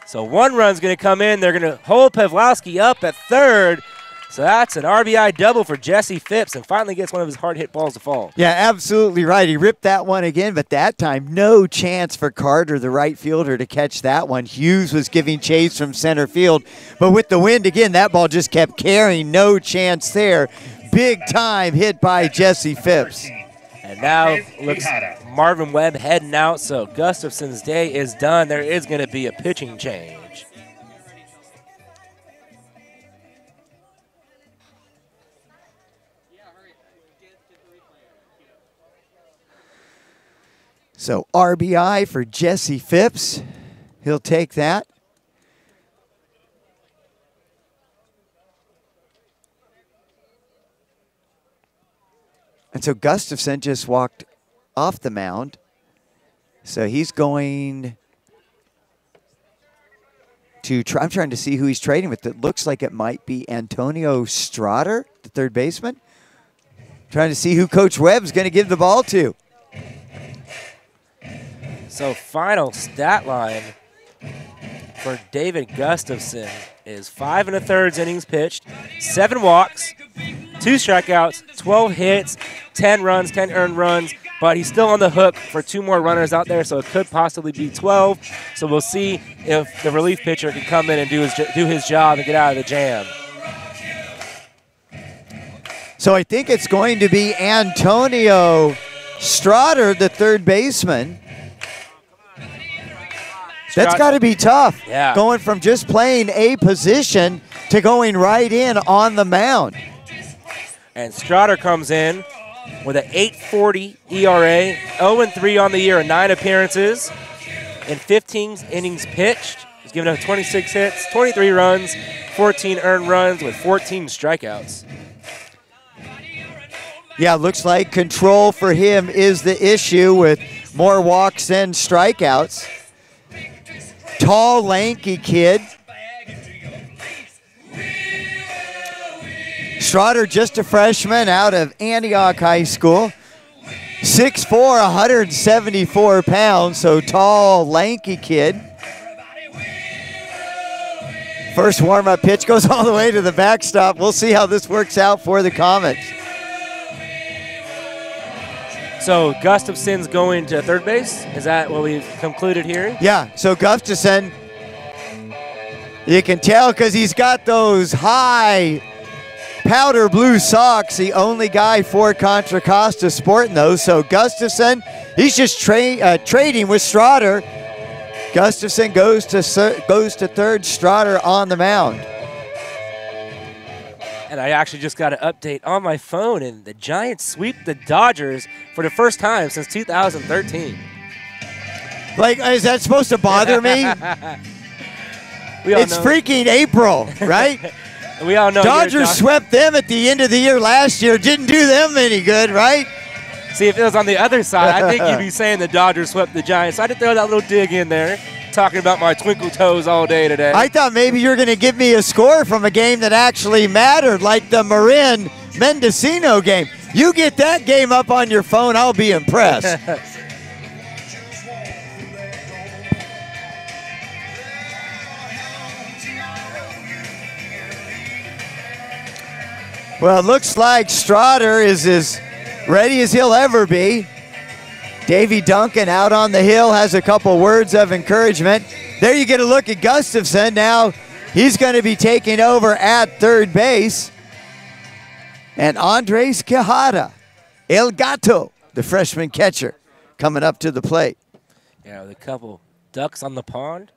So 1 run's going to come in. They're going to hold Pawlowski up at third. So that's an RBI double for Jesse Phipps and finally gets one of his hard-hit balls to fall. Yeah, absolutely right. He ripped that one again, but that time no chance for Carter, the right fielder, to catch that one. Hughes was giving chase from center field, but with the wind again, that ball just kept carrying. No chance there. Big time hit by Jesse Phipps. And now looks Marvin Webb heading out, so Gustafson's day is done. There is going to be a pitching change. So RBI for Jesse Phipps. He'll take that. And so Gustafson just walked off the mound. So he's going to try. I'm trying to see who he's trading with. It looks like it might be Antonio Strader, the third baseman. Trying to see who Coach Webb's going to give the ball to. So final stat line for David Gustafson is 5 1/3 innings pitched, 7 walks, 2 strikeouts, 12 hits, 10 runs, 10 earned runs, but he's still on the hook for 2 more runners out there, so it could possibly be 12. So we'll see if the relief pitcher can come in and do his job and get out of the jam. So I think it's going to be Antonio Strader, the third baseman. That's got to be tough, going from just playing a position to going right in on the mound. And Strader comes in with an 8.40 ERA, 0-3 on the year, 9 appearances, in 15 innings pitched. He's given up 26 hits, 23 runs, 14 earned runs with 14 strikeouts. Yeah, looks like control for him is the issue with more walks than strikeouts. Tall, lanky kid. Strader, just a freshman out of Antioch High School. 6'4", 174 pounds, so tall, lanky kid. First warm-up pitch goes all the way to the backstop. We'll see how this works out for the Comets. So Gustafson's going to third base? Is that what we've concluded here? Yeah, so Gustafson, you can tell because he's got those high powder blue socks, the only guy for Contra Costa sporting those. So Gustafson, he's just trading with Strader. Gustafson goes to third, Strader on the mound. And I actually just got an update on my phone, and the Giants sweep the Dodgers for the first time since 2013. Like, is that supposed to bother me? It's freaking April, right? We all know Dodgers swept them at the end of the year last year. Didn't do them any good, right? See, if it was on the other side, I think you'd be saying the Dodgers swept the Giants. I had to throw that little dig in there, talking about my twinkle toes all day today. I thought maybe you were going to give me a score from a game that actually mattered, like the Marin-Mendocino game. You get that game up on your phone, I'll be impressed. Well, it looks like Strader is as ready as he'll ever be. Davy Duncan out on the hill has a couple words of encouragement. There you get a look at Gustafson. Now he's going to be taking over at third base. And Andres Quijada, El Gato, the freshman catcher, coming up to the plate. Yeah, with a couple ducks on the pond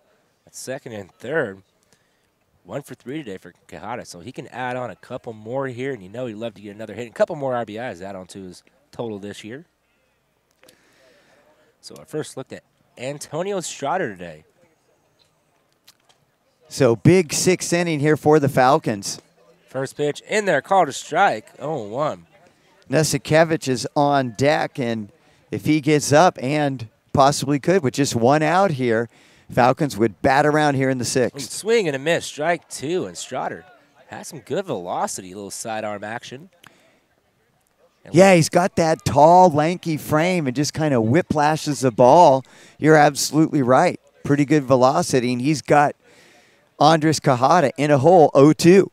at second and third. 1 for 3 today for Quijada, so he can add on a couple more here, and you know he'd love to get another hit. And a couple more RBIs add on to his total this year. So our first look at Antonio Strader today. So big sixth inning here for the Falcons. First pitch in there, called a strike, 0-1. Nesikevich is on deck, and if he gets up, and possibly could, with just one out here, Falcons would bat around here in the sixth. Swing and a miss, strike 2, and Strader has some good velocity, little sidearm action. Yeah, he's got that tall, lanky frame and just kind of whiplashes the ball. You're absolutely right. Pretty good velocity, and he's got Andres Quijada in a hole, 0-2.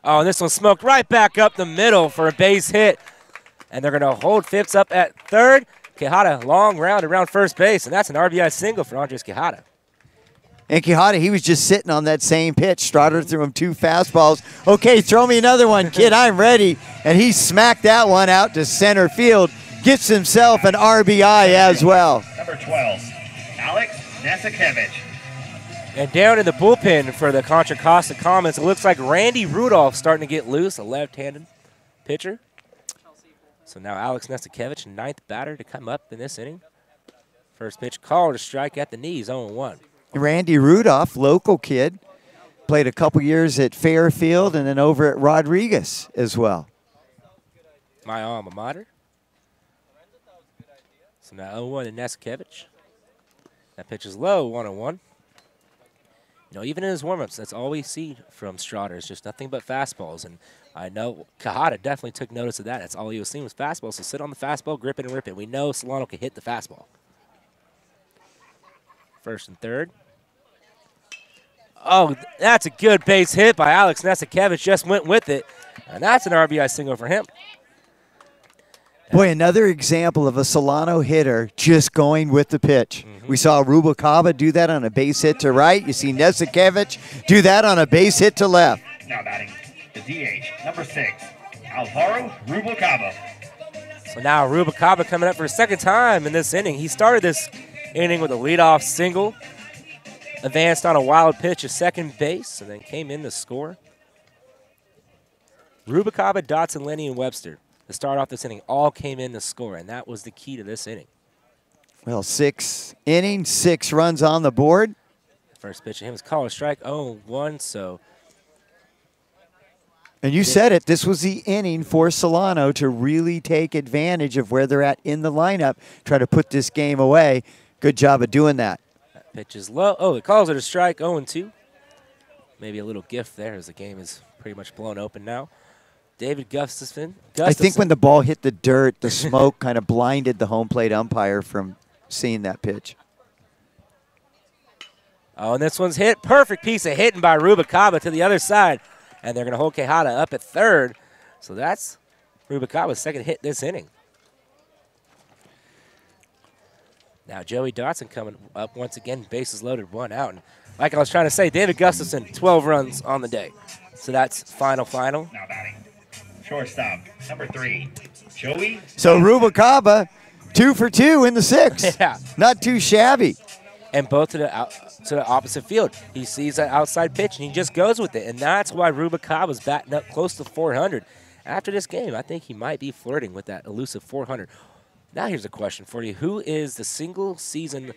Oh, and this one smoked right back up the middle for a base hit. And they're going to hold Phipps up at third. Quijada, long round around first base, and that's an RBI single for Andres Quijada. And Quijada, he was just sitting on that same pitch. Strader threw him 2 fastballs. Okay, throw me another one, kid. I'm ready. And he smacked that one out to center field. Gets himself an RBI as well. Number 12, Alex Nesikevich. And down in the bullpen for the Contra Costa Comets, it looks like Randy Rudolph starting to get loose, a left-handed pitcher. So now Alex Nesikevich, 9th batter to come up in this inning. First pitch called, a strike at the knees, 0-1. Randy Rudolph, local kid, played a couple years at Fairfield and then over at Rodriguez as well. My alma mater. So now 0-1 to Nesikevich. That pitch is low, 1-1. You know, even in his warm-ups, that's all we see from Strader. It's just nothing but fastballs. And I know Quijada definitely took notice of that. That's all he was seeing was fastballs. So sit on the fastball, grip it, and rip it. We know Solano can hit the fastball. First and third. Oh, that's a good base hit by Alex Nesikevich. Just went with it. And that's an RBI single for him. Boy, another example of a Solano hitter just going with the pitch. We saw Rubalcaba do that on a base hit to right. You see Nesikevich do that on a base hit to left. Now batting the DH, number 6, Alvaro Rubalcaba. So now Rubalcaba coming up for a second time in this inning. He started this inning with a leadoff single, advanced on a wild pitch at second base, and then came in to score. Rubalcaba, Dotson, Lenny, and Webster to start off this inning all came in to score, and that was the key to this inning. Well, 6 innings, 6 runs on the board. First pitch of him was called a strike, 0-1, so. And you said it, this was the inning for Solano to really take advantage of where they're at in the lineup, try to put this game away. Good job of doing that. That pitch is low. Oh, it calls it a strike, 0-2. Maybe a little gift there as the game is pretty much blown open now. David Gustafson. I think when the ball hit the dirt, the smoke kind of blinded the home plate umpire from seeing that pitch. Oh, and this one's hit. Perfect piece of hitting by Rubalcaba to the other side. And they're going to hold Quijada up at third. So that's Rubalcaba's second hit this inning. Now Joey Dotson coming up once again. Bases loaded, 1 out. And like I was trying to say, David Gustafson, 12 runs on the day. So that's final. Now batting Shortstop, number 3, Joey. So Rubalcaba, 2 for 2 in the 6th. Yeah. Not too shabby. And both to the opposite field. He sees that outside pitch, and he just goes with it. And that's why Rubalcaba's batting up close to 400. After this game, I think he might be flirting with that elusive 400. Now here's a question for you. Who is the single-season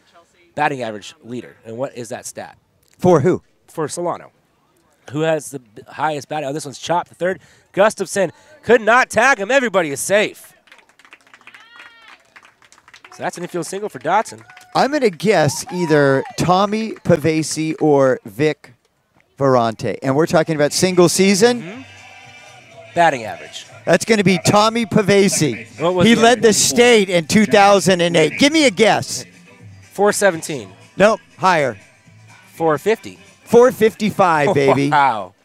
batting average leader, and what is that stat? For who? For Solano. Who has the highest batting? Oh, this one's chopped to third. Gustafson could not tag him. Everybody is safe. So that's an infield single for Dotson. I'm going to guess either Tommy Pavesi or Vic Varante. And we're talking about single season? Batting average. That's going to be Tommy Pavesi. What He was led the the state in 2008. Give me a guess. 417. Nope, higher. 450. 455, baby. Wow.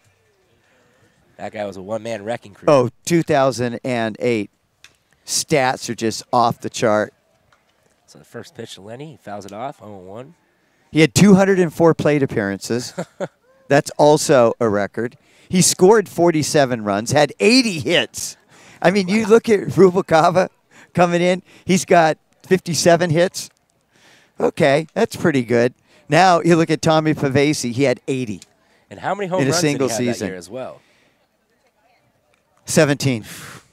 That guy was a one-man wrecking crew. Oh, 2008. Stats are just off the chart. So the first pitch to Lenny, he fouls it off, 0-1. He had 204 plate appearances. That's also a record. He scored 47 runs, had 80 hits. I mean, you look at Rubalcaba coming in. He's got 57 hits. Okay, that's pretty good. Now you look at Tommy Pavesi. He had 80. And how many home in a runs single did he have season that year as well? 17.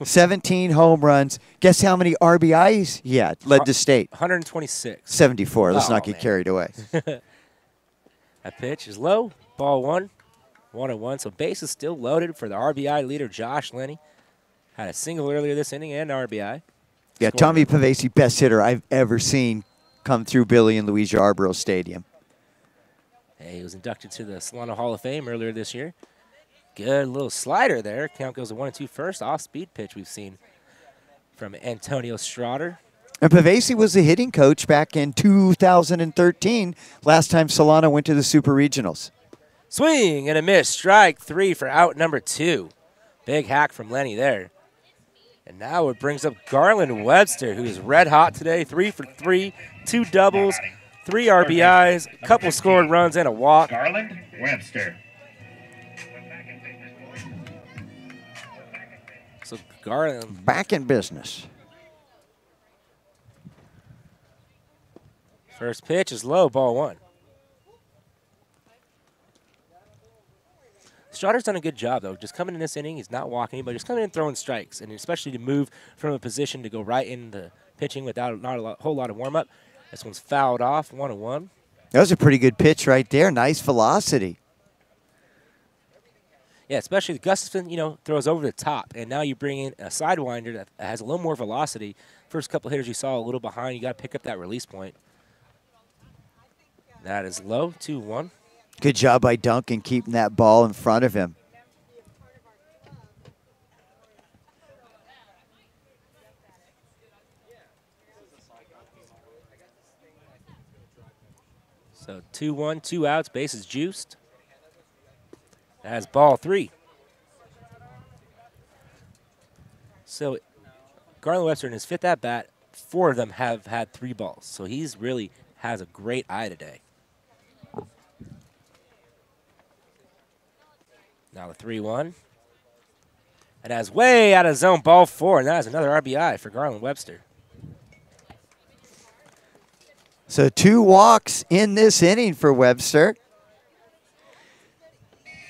17 home runs. Guess how many RBIs he had? Led the state. 126. 74. Let's Oh, not get man. carried away. That pitch is low. Ball 1. 1-1. So base is still loaded for the RBI leader, Josh Lenny. Had a single earlier this inning and an RBI. Yeah, Scored Tommy Pavesi, best hitter I've ever seen come through Billy and Louise Yarborough Stadium. Hey, he was inducted to the Solano Hall of Fame earlier this year. Good little slider there. Count goes to 1-2 first. Off-speed pitch we've seen from Antonio Schroeder. And Pavesi was the hitting coach back in 2013, last time Solano went to the Super Regionals. Swing and a miss. Strike 3 for out number 2. Big hack from Lenny there. And now it brings up Garland Webster, who is red hot today. 3 for 3, 2 doubles, 3 RBIs, a couple scored runs, and a walk. Garland Webster. So Garland back in business. First pitch is low, ball 1. Strider's done a good job, though. Just coming in this inning, he's not walking anybody, just coming in throwing strikes, and especially to move from a position to go right into pitching without not a whole lot of warm-up. This one's fouled off, 1-1. That was a pretty good pitch right there. Nice velocity. Yeah, especially Gustafson, throws over the top, and now you bring in a sidewinder that has a little more velocity. First couple hitters you saw a little behind. You got to pick up that release point. That is low, 2-1. Good job by Duncan keeping that ball in front of him. So 2-1, 2 outs, bases juiced. That has ball 3. So Garland Webster in his 5th at-bat, 4 of them have had 3 balls. So he's really has a great eye today. Now the 3-1. And that's way out of zone, ball 4, and that is another RBI for Garland Webster. So 2 walks in this inning for Webster.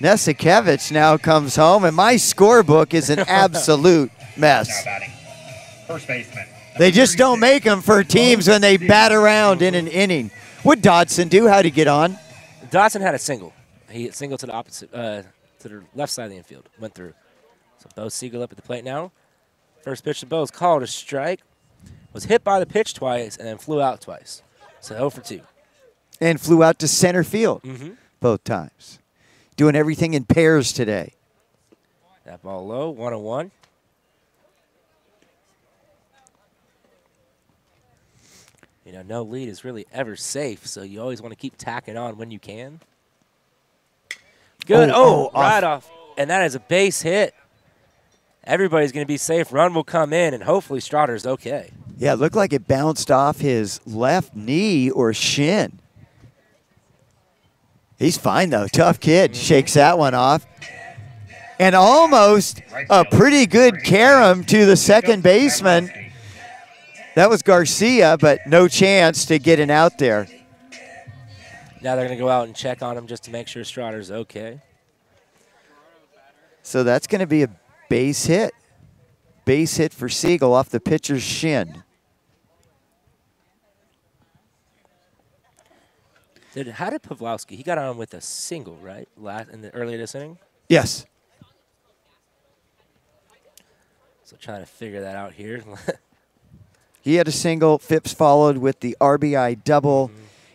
Nesikevich now comes home, and my scorebook is an absolute mess. Now batting. First baseman. They just don't make them for teams when they bat around in an inning. What'd Dodson do? How'd he get on? Dodson had a single. He hit single to the opposite, to the left side of the infield. Went through. So Bo Siegel up at the plate now. First pitch to Bo is called a strike. Was hit by the pitch twice and then flew out twice. So 0 for 2. And flew out to center field both times. Doing everything in pairs today. That ball low, 1-1. No lead is really ever safe, so you always want to keep tacking on when you can. Good. Right off. And that is a base hit. Everybody's going to be safe. Run will come in, and hopefully Strotter's okay. Yeah, it looked like it bounced off his left knee or shin. He's fine, though. Tough kid. Shakes that one off. And almost a pretty good carom to the second baseman. That was Garcia, but no chance to get an out there. Now they're going to go out and check on him just to make sure Strotter's okay. So that's going to be a base hit. Base hit for Siegel off the pitcher's shin. How did Pawlowski? He got on with a single, right? Earlier this inning? Yes. So trying to figure that out here. He had a single. Phipps followed with the RBI double.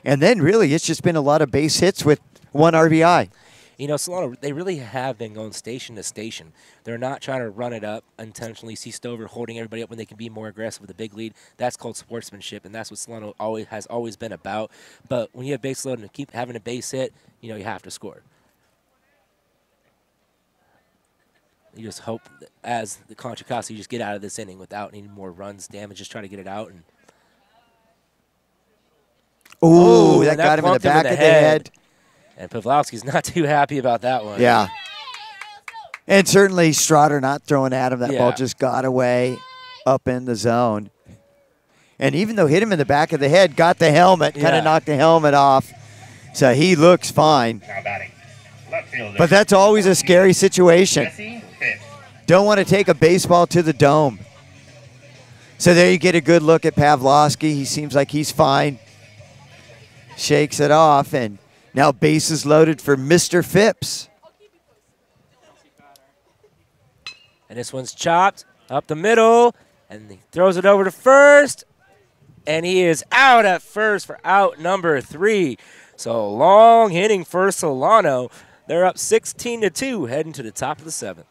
And then really it's just been a lot of base hits with one RBI. You know, Solano, they really have been going station to station. They're not trying to run it up intentionally. See Stover holding everybody up when they can be more aggressive with a big lead. That's called sportsmanship, and that's what Solano has always been about. But when you have base load and keep having a base hit, you know, you have to score. You just hope that as the Contra Costa, you just get out of this inning without any more runs, damage. Just try to get it out. And Ooh, that got him in the back of the head. And Pawlowski's not too happy about that one. Yeah. And certainly Strotter not throwing at him. That ball Yeah. just got away up in the zone. And even though hit him in the back of the head, got the helmet, kind Yeah. of knocked the helmet off. So he looks fine. Now batting. Left fielder. But that's always a scary situation. Jesse Phipps. Don't want to take a baseball to the dome. So there you get a good look at Pawlowski. He seems like he's fine. Shakes it off, and now bases loaded for Mr. Phipps. And this one's chopped up the middle, and he throws it over to first, and he is out at first for out number 3. So long inning for Solano. They're up 16-2, heading to the top of the 7th.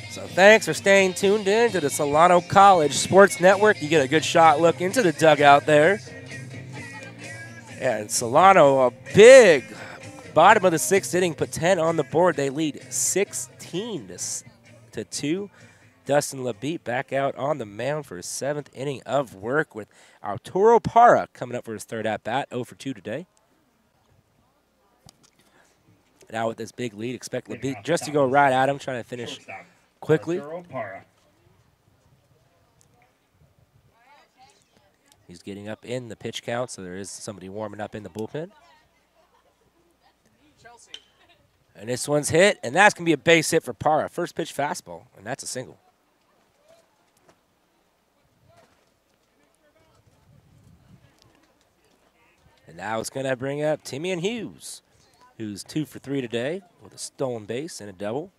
So thanks for staying tuned in to the Solano College Sports Network. You get a good shot look into the dugout there. And Solano, a big bottom of the 6th inning, put 10 on the board. They lead 16-2. Dustin LaBeat back out on the mound for his 7th inning of work with Arturo Parra coming up for his 3rd at-bat, 0 for 2 today. Now with this big lead, expect LaBeat just to go right at him, trying to finish quickly. He's getting up in the pitch count, so there is somebody warming up in the bullpen. And this one's hit, and that's going to be a base hit for Parra. First pitch fastball, and that's a single. And now it's going to bring up Timian Hughes, who's 2 for 3 today with a stolen base and a double.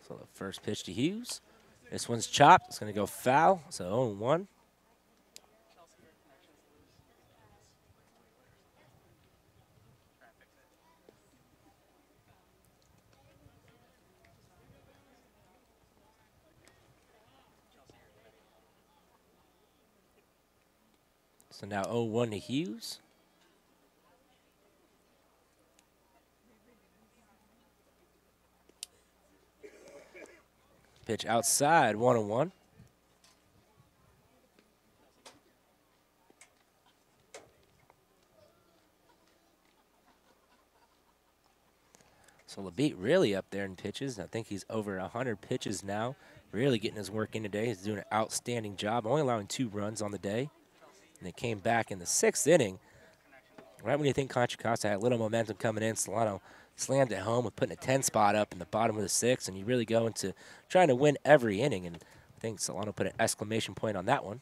So the first pitch to Hughes. This one's chopped. It's going to go foul. So 0-1. So now 0-1 to Hughes. Pitch outside, 1-1. So LeBeat really up there in pitches. I think he's over 100 pitches now. Really getting his work in today. He's doing an outstanding job, only allowing 2 runs on the day. And they came back in the 6th inning. Right when you think Contra Costa had a little momentum coming in, Solano slammed it home with putting a 10 spot up in the bottom of the 6th, and you really go into trying to win every inning. And I think Solano put an exclamation point on that one.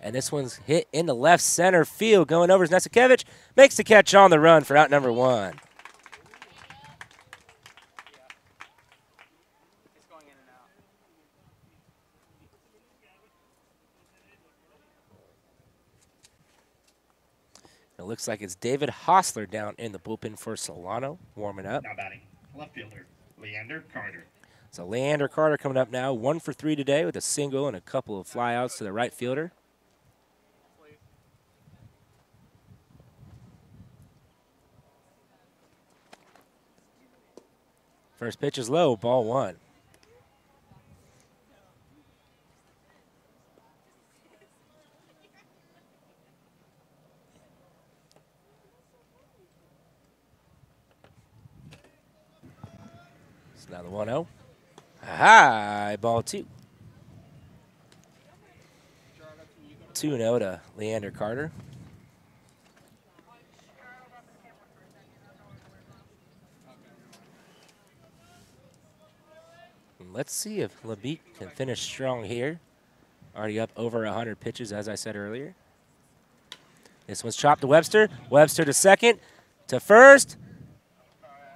And this one's hit into left center field. Going over is Nesikevich. Makes the catch on the run for out number 1. It looks like it's David Hostler down in the bullpen for Solano, warming up. Now batting, left fielder, Leander Carter. So Leander Carter coming up now, 1 for 3 today with a single and a couple of flyouts to the right fielder. First pitch is low, ball 1. Now the 1-0. High, ball 2. 2-0 to Leander Carter. And let's see if LeBeat can finish strong here. Already up over 100 pitches, as I said earlier. This one's chopped to Webster. Webster to second, to first.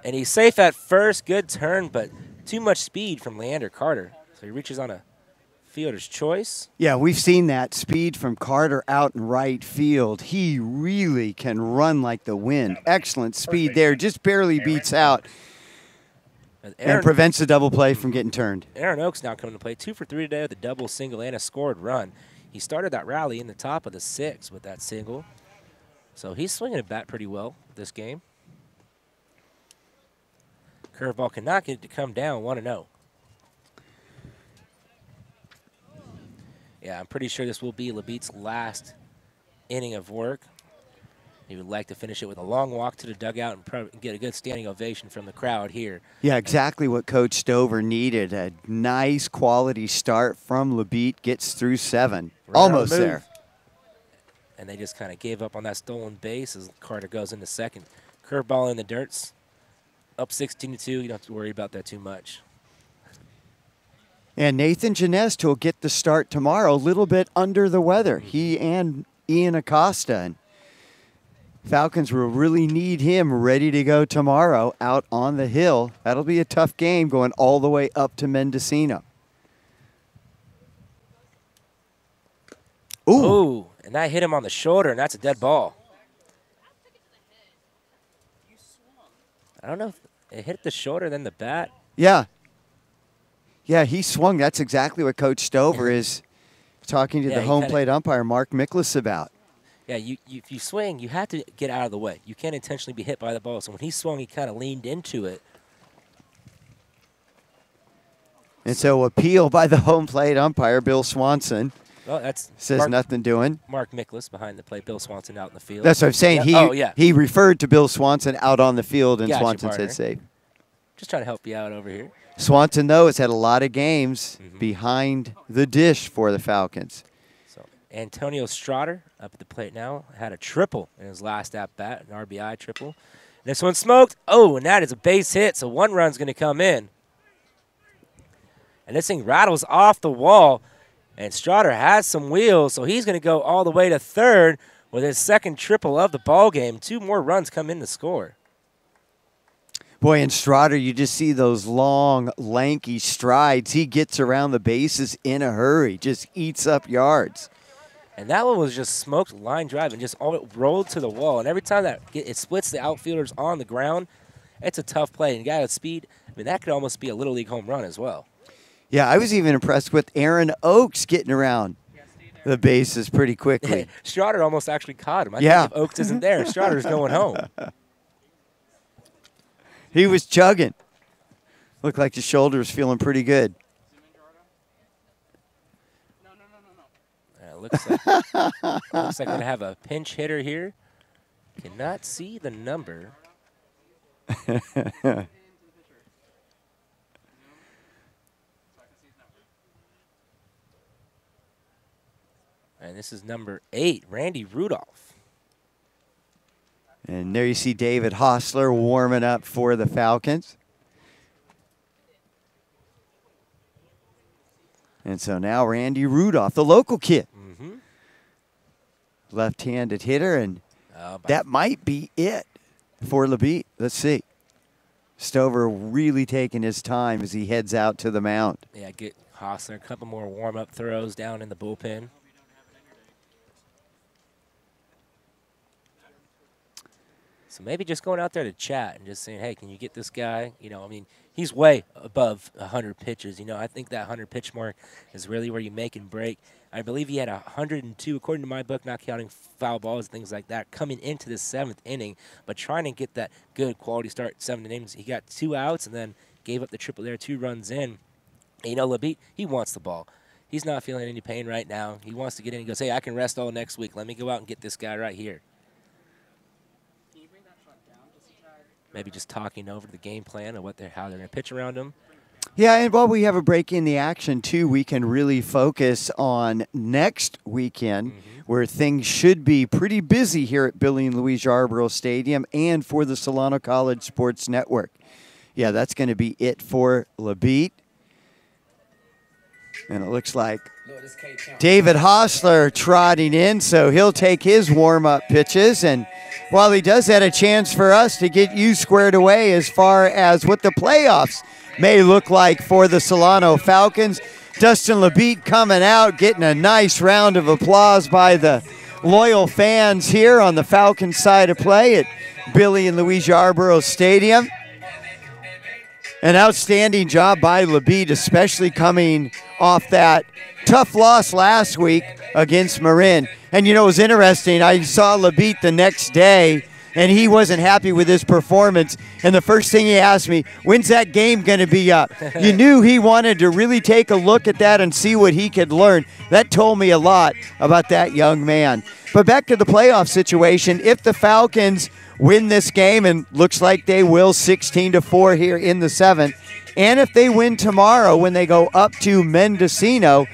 And he's safe at first. Good turn, but too much speed from Leander Carter. So he reaches on a fielder's choice. Yeah, we've seen that speed from Carter out in right field. He really can run like the wind. Excellent speed there. Just barely beats out and prevents the double play from getting turned. Aaron Oaks now coming to play. 2 for 3 today with a double, single, and a scored run. He started that rally in the top of the 6th with that single. So he's swinging a bat pretty well this game. Curveball cannot get it to come down, 1-0. Yeah, I'm pretty sure this will be LeBeat's last inning of work. He would like to finish it with a long walk to the dugout and probably get a good standing ovation from the crowd here. Yeah, exactly what Coach Stover needed. A nice quality start from LeBeat, gets through 7. Almost there. And they just kind of gave up on that stolen base as Carter goes into second. Curveball in the dirt. Up 16-2, you don't have to worry about that too much. And Nathan Genest will get the start tomorrow, a little bit under the weather. He and Ian Acosta. And Falcons will really need him ready to go tomorrow out on the hill. That'll be a tough game going all the way up to Mendocino. Ooh, and that hit him on the shoulder, and that's a dead ball. I don't know if it hit the shoulder, then the bat. Yeah. Yeah, he swung. That's exactly what Coach Stover is talking to the home plate umpire, Mark Miklas, about. Yeah, if you swing, you have to get out of the way. You can't intentionally be hit by the ball. So when he swung, he kind of leaned into it. And so appeal by the home plate umpire, Bill Swanson. Well, that's says nothing doing. Mark Miklas behind the plate, Bill Swanson out in the field. That's what I'm saying. Yeah. He referred to Bill Swanson out on the field, and Gotcha, Swanson partner. said safe. Just trying to help you out over here. Swanson, though, has had a lot of games behind the dish for the Falcons. So Antonio Strotter up at the plate now. Had a triple in his last at-bat, an RBI triple. This one smoked. Oh, and that is a base hit, so 1 run's going to come in. And this thing rattles off the wall. And Strotter has some wheels, so he's going to go all the way to third with his second triple of the ball game. 2 more runs come in to score. Boy, in Strotter, you just see those long, lanky strides. He gets around the bases in a hurry, just eats up yards. And that one was just smoked line drive and just all it rolled to the wall. And every time that it splits the outfielders on the ground, it's a tough play. And guy with speed, I mean, that could almost be a Little League home run as well. Yeah, I was even impressed with Aaron Oaks getting around the bases pretty quickly. Schroeder almost actually caught him. I Yeah. think if Oaks isn't there, Schroeder's going home. He was chugging. Looked like his shoulder was feeling pretty good. Looks like we're going to have a pinch hitter here. Cannot see the number. And this is number 8, Randy Rudolph. And there you see David Hostler warming up for the Falcons. And so now Randy Rudolph, the local kid. Left-handed hitter, and that might be it for LaBette. Let's see. Stover really taking his time as he heads out to the mound. Yeah, get Hostler a couple more warm-up throws down in the bullpen. So maybe just going out there to chat and just saying, hey, can you get this guy? You know, I mean, he's way above 100 pitches. You know, I think that 100-pitch mark is really where you make and break. I believe he had 102, according to my book, not counting foul balls and things like that, coming into the 7th inning, but trying to get that good quality start 7 innings. He got 2 outs and then gave up the triple there, 2 runs in. And, you know, LaBette, he wants the ball. He's not feeling any pain right now. He wants to get in. He goes, hey, I can rest all next week. Let me go out and get this guy right here. Maybe just talking over the game plan of how they're going to pitch around him. Yeah, and while we have a break in the action, too, we can really focus on next weekend, where things should be pretty busy here at Billy and Louise Yarborough Stadium and for the Solano College Sports Network. Yeah, that's going to be it for LaBette. And it looks like David Hostler trotting in, so he'll take his warm-up pitches. And while he does that, a chance for us to get you squared away as far as what the playoffs may look like for the Solano Falcons. Dustin LaBette coming out, getting a nice round of applause by the loyal fans here on the Falcons side of play at Billy and Louise Yarborough Stadium. An outstanding job by LaBette, especially coming off that tough loss last week against Marin. And, you know, it was interesting. I saw LaBette the next day, and he wasn't happy with his performance. And the first thing he asked me, when's that game going to be up? You knew he wanted to really take a look at that and see what he could learn. That told me a lot about that young man. But back to the playoff situation, if the Falcons win this game, and looks like they will, 16-4 here in the 7th, and if they win tomorrow when they go up to Mendocino,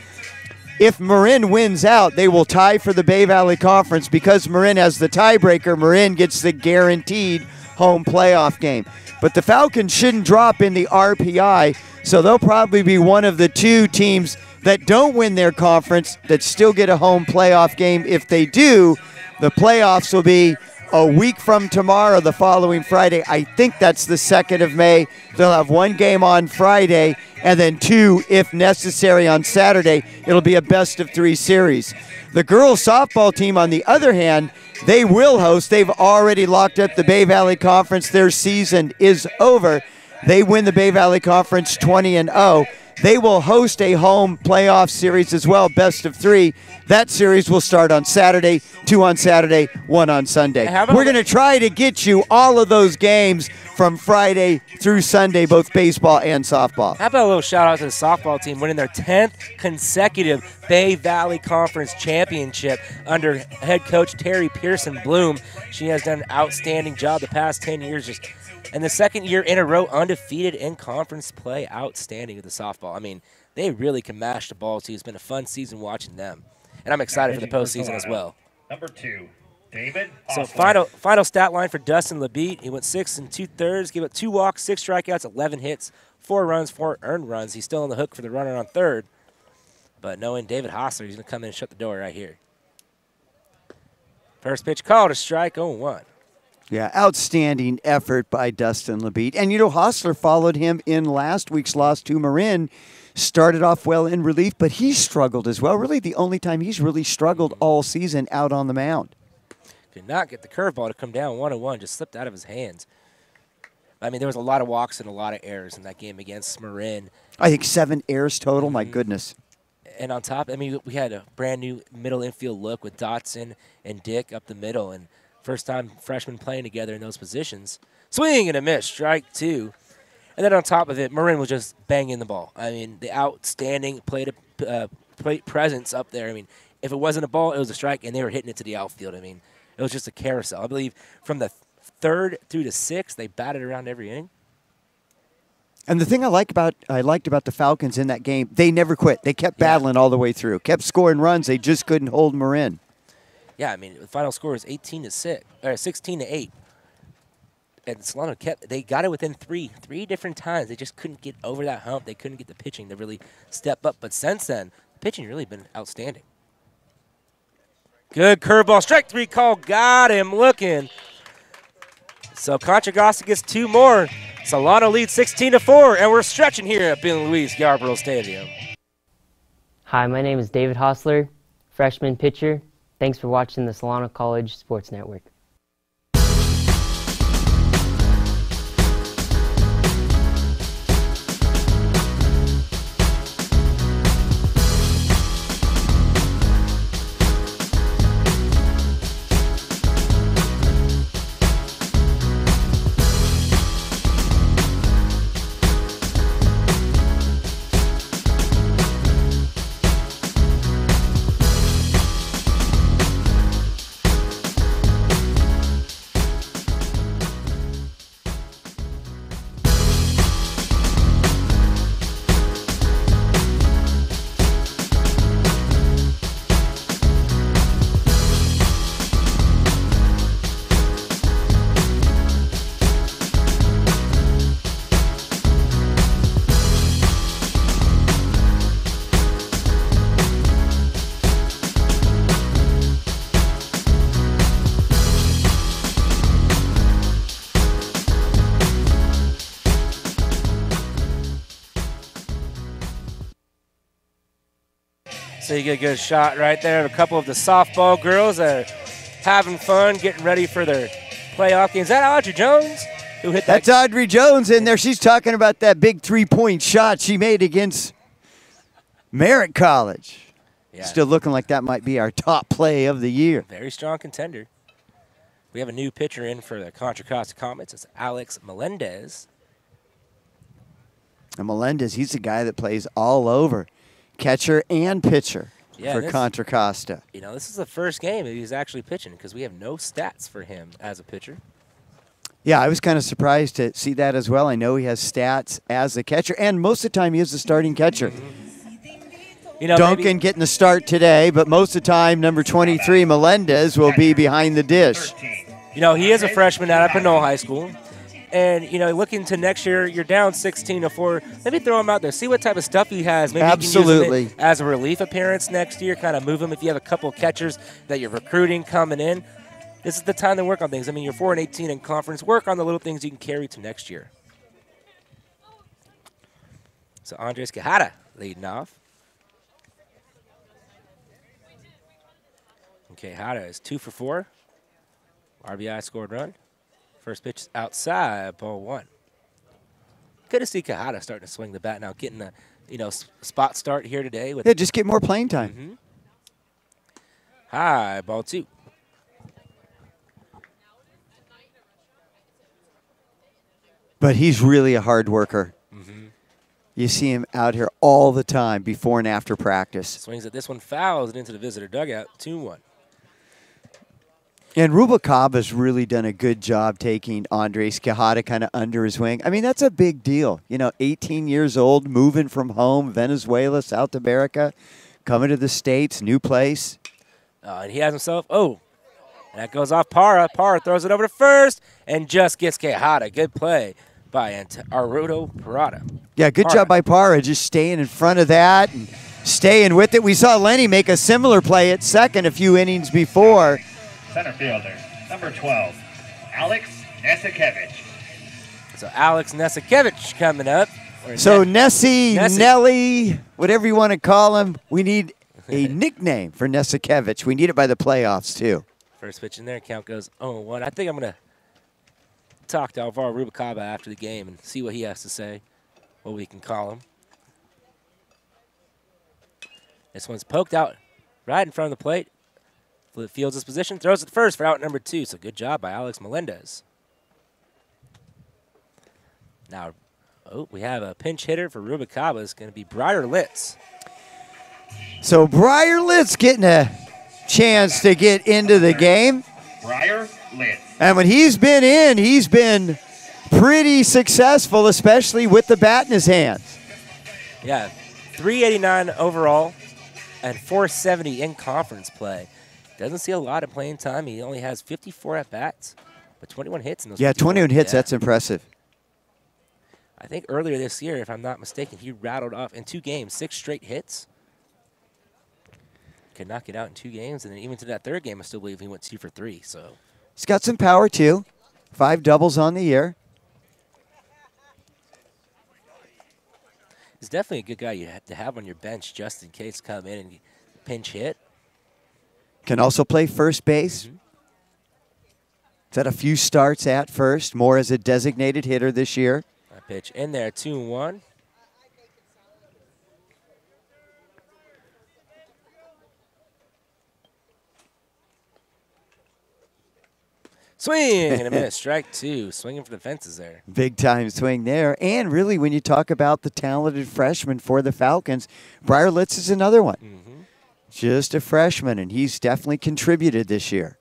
if Marin wins out, they will tie for the Bay Valley Conference. Because Marin has the tiebreaker, Marin gets the guaranteed home playoff game. But the Falcons shouldn't drop in the RPI, so they'll probably be one of the 2 teams that don't win their conference that still get a home playoff game. If they do, the playoffs will be a week from tomorrow, the following Friday. I think that's the 2nd of May. They'll have 1 game on Friday and then 2, if necessary, on Saturday. It'll be a best-of-3 series. The girls softball team, on the other hand, they will host. They've already locked up the Bay Valley Conference. Their season is over. They win the Bay Valley Conference 20-0. They will host a home playoff series as well, best of 3. That series will start on Saturday, 2 on Saturday, 1 on Sunday. We're going to try to get you all of those games from Friday through Sunday, both baseball and softball. How about a little shout-out to the softball team winning their 10th consecutive Bay Valley Conference championship under head coach Terry Pearson Bloom. She has done an outstanding job the past 10 years, and the 2nd year in a row undefeated in conference play. Outstanding with the softball. I mean, they really can mash the ball, too. It's been a fun season watching them. And I'm excited for the postseason as well. Number 2, David So Hostler. final stat line for Dustin LaBette. He went 6 2/3, gave up 2 walks, 6 strikeouts, 11 hits, 4 runs, 4 earned runs. He's still on the hook for the runner on 3rd. But knowing David Hostler, he's going to come in and shut the door right here. First pitch called, a strike, 0-1. Yeah, outstanding effort by Dustin LaBette. And, you know, Hostler followed him in last week's loss to Marin. Started off well in relief, but he struggled as well. Really the only time he's really struggled all season out on the mound. Could not get the curveball to come down 1-1, just slipped out of his hands. I mean, there was a lot of walks and a lot of errors in that game against Marin. I think 7 errors total, my goodness. And on top, I mean, we had a brand new middle infield look with Dotson and Dick up the middle, and first time freshmen playing together in those positions. Swing and a miss, strike 2. And then on top of it, Marin was just banging the ball. I mean, the outstanding plate presence up there. I mean, if it wasn't a ball, it was a strike, and they were hitting it to the outfield. I mean, it was just a carousel. I believe from the 3rd through to 6th, they batted around every inning. And the thing I liked about the Falcons in that game, they never quit. They kept battling all the way through, kept scoring runs. They just couldn't hold Marin. Yeah, I mean, the final score was 18-6 or 16-8. And Solano they got it within three different times. They just couldn't get over that hump. They couldn't get the pitching to really step up. But since then, the pitching really been outstanding. Good curveball, strike 3 call, got him looking. So Contra Costa gets 2 more. Solano leads 16-4, and we're stretching here at Bill Luis Yarborough Stadium. Hi, my name is David Hostler, freshman pitcher. Thanks for watching the Solano College Sports Network. So you get a good shot right there of a couple of the softball girls that are having fun, getting ready for their playoff game. Is that Audrey Jones who hit that? That's Audrey Jones in there. She's talking about that big 3-point shot she made against Merritt College. Yeah. Still looking like that might be our top play of the year. Very strong contender. We have a new pitcher in for the Contra Costa Comets. It's Alex Melendez. And Melendez, he's the guy that plays all over, catcher and pitcher for Contra Costa. You know, this is the first game that he's actually pitching because we have no stats for him as a pitcher. Yeah, I was kind of surprised to see that as well. I know he has stats as a catcher, and most of the time he is the starting catcher. You know, Duncan getting the start today, but most of the time, number 23, Melendez, will be behind the dish. You know, he is a freshman out of Pinole High School. And, you know, looking to next year, you're down 16-4. Maybe throw him out there. See what type of stuff he has. Maybe Absolutely. You can use him as a relief appearance next year. Kind of move him if you have a couple catchers that you're recruiting coming in. This is the time to work on things. I mean, you're 4-18 in conference. Work on the little things you can carry to next year. So Andres Quijada leading off. Quijada is 2 for 4. RBI scored run. First pitch is outside, ball 1. Good to see Quijada starting to swing the bat now, getting a spot start here today. With just get more playing time. High, ball 2. But he's really a hard worker. You see him out here all the time before and after practice. Swings at this one, fouls it into the visitor dugout, 2-1. And Rubalcaba's really done a good job taking Andres Quijada kind of under his wing. I mean, that's a big deal. 18 years old, moving from home, Venezuela, South America, coming to the States, new place. And he has himself, and that goes off Parra. Parra throws it over to first and just gets Quijada. Good play by Arudo Parada. Yeah, good job by Parra, just staying in front of that and staying with it. We saw Lenny make a similar play at second a few innings before. Center fielder, number 12, Alex Nesikevich. So Alex Nesikevich coming up. So Nessie, Nelly, whatever you want to call him, we need a nickname for Nesikevich. We need it by the playoffs, too. First pitch in there, count goes 0-1. I think I'm going to talk to Alvaro Rubalcaba after the game and see what he has to say, what we can call him. This one's poked out right in front of the plate. Fields his position, throws it first for out number 2. So good job by Alex Melendez. Now, we have a pinch hitter for Rubalcaba. It's going to be Briar Litz. So Briar Litz getting a chance to get into the game. Briar Litz. And when he's been in, he's been pretty successful, especially with the bat in his hands. Yeah, 389 overall and 470 in conference play. Doesn't see a lot of playing time. He only has 54 at-bats, but 21 hits in those. Yeah, 21 hits, that's impressive. I think earlier this year, if I'm not mistaken, he rattled off in 2 games, 6 straight hits. Could knock it out in 2 games, and then even to that 3rd game, I still believe he went 2 for 3. So he's got some power, too. 5 doubles on the year. He's definitely a good guy you have to have on your bench just in case come in and pinch hit. Can also play first base. He's had a few starts at first, more as a designated hitter this year. That pitch in there, 2-1. Swing and a minute, strike 2. Swinging for the fences there. Big time swing there. And really, when you talk about the talented freshman for the Falcons, Briar Litz is another one. Just a freshman, and he's definitely contributed this year.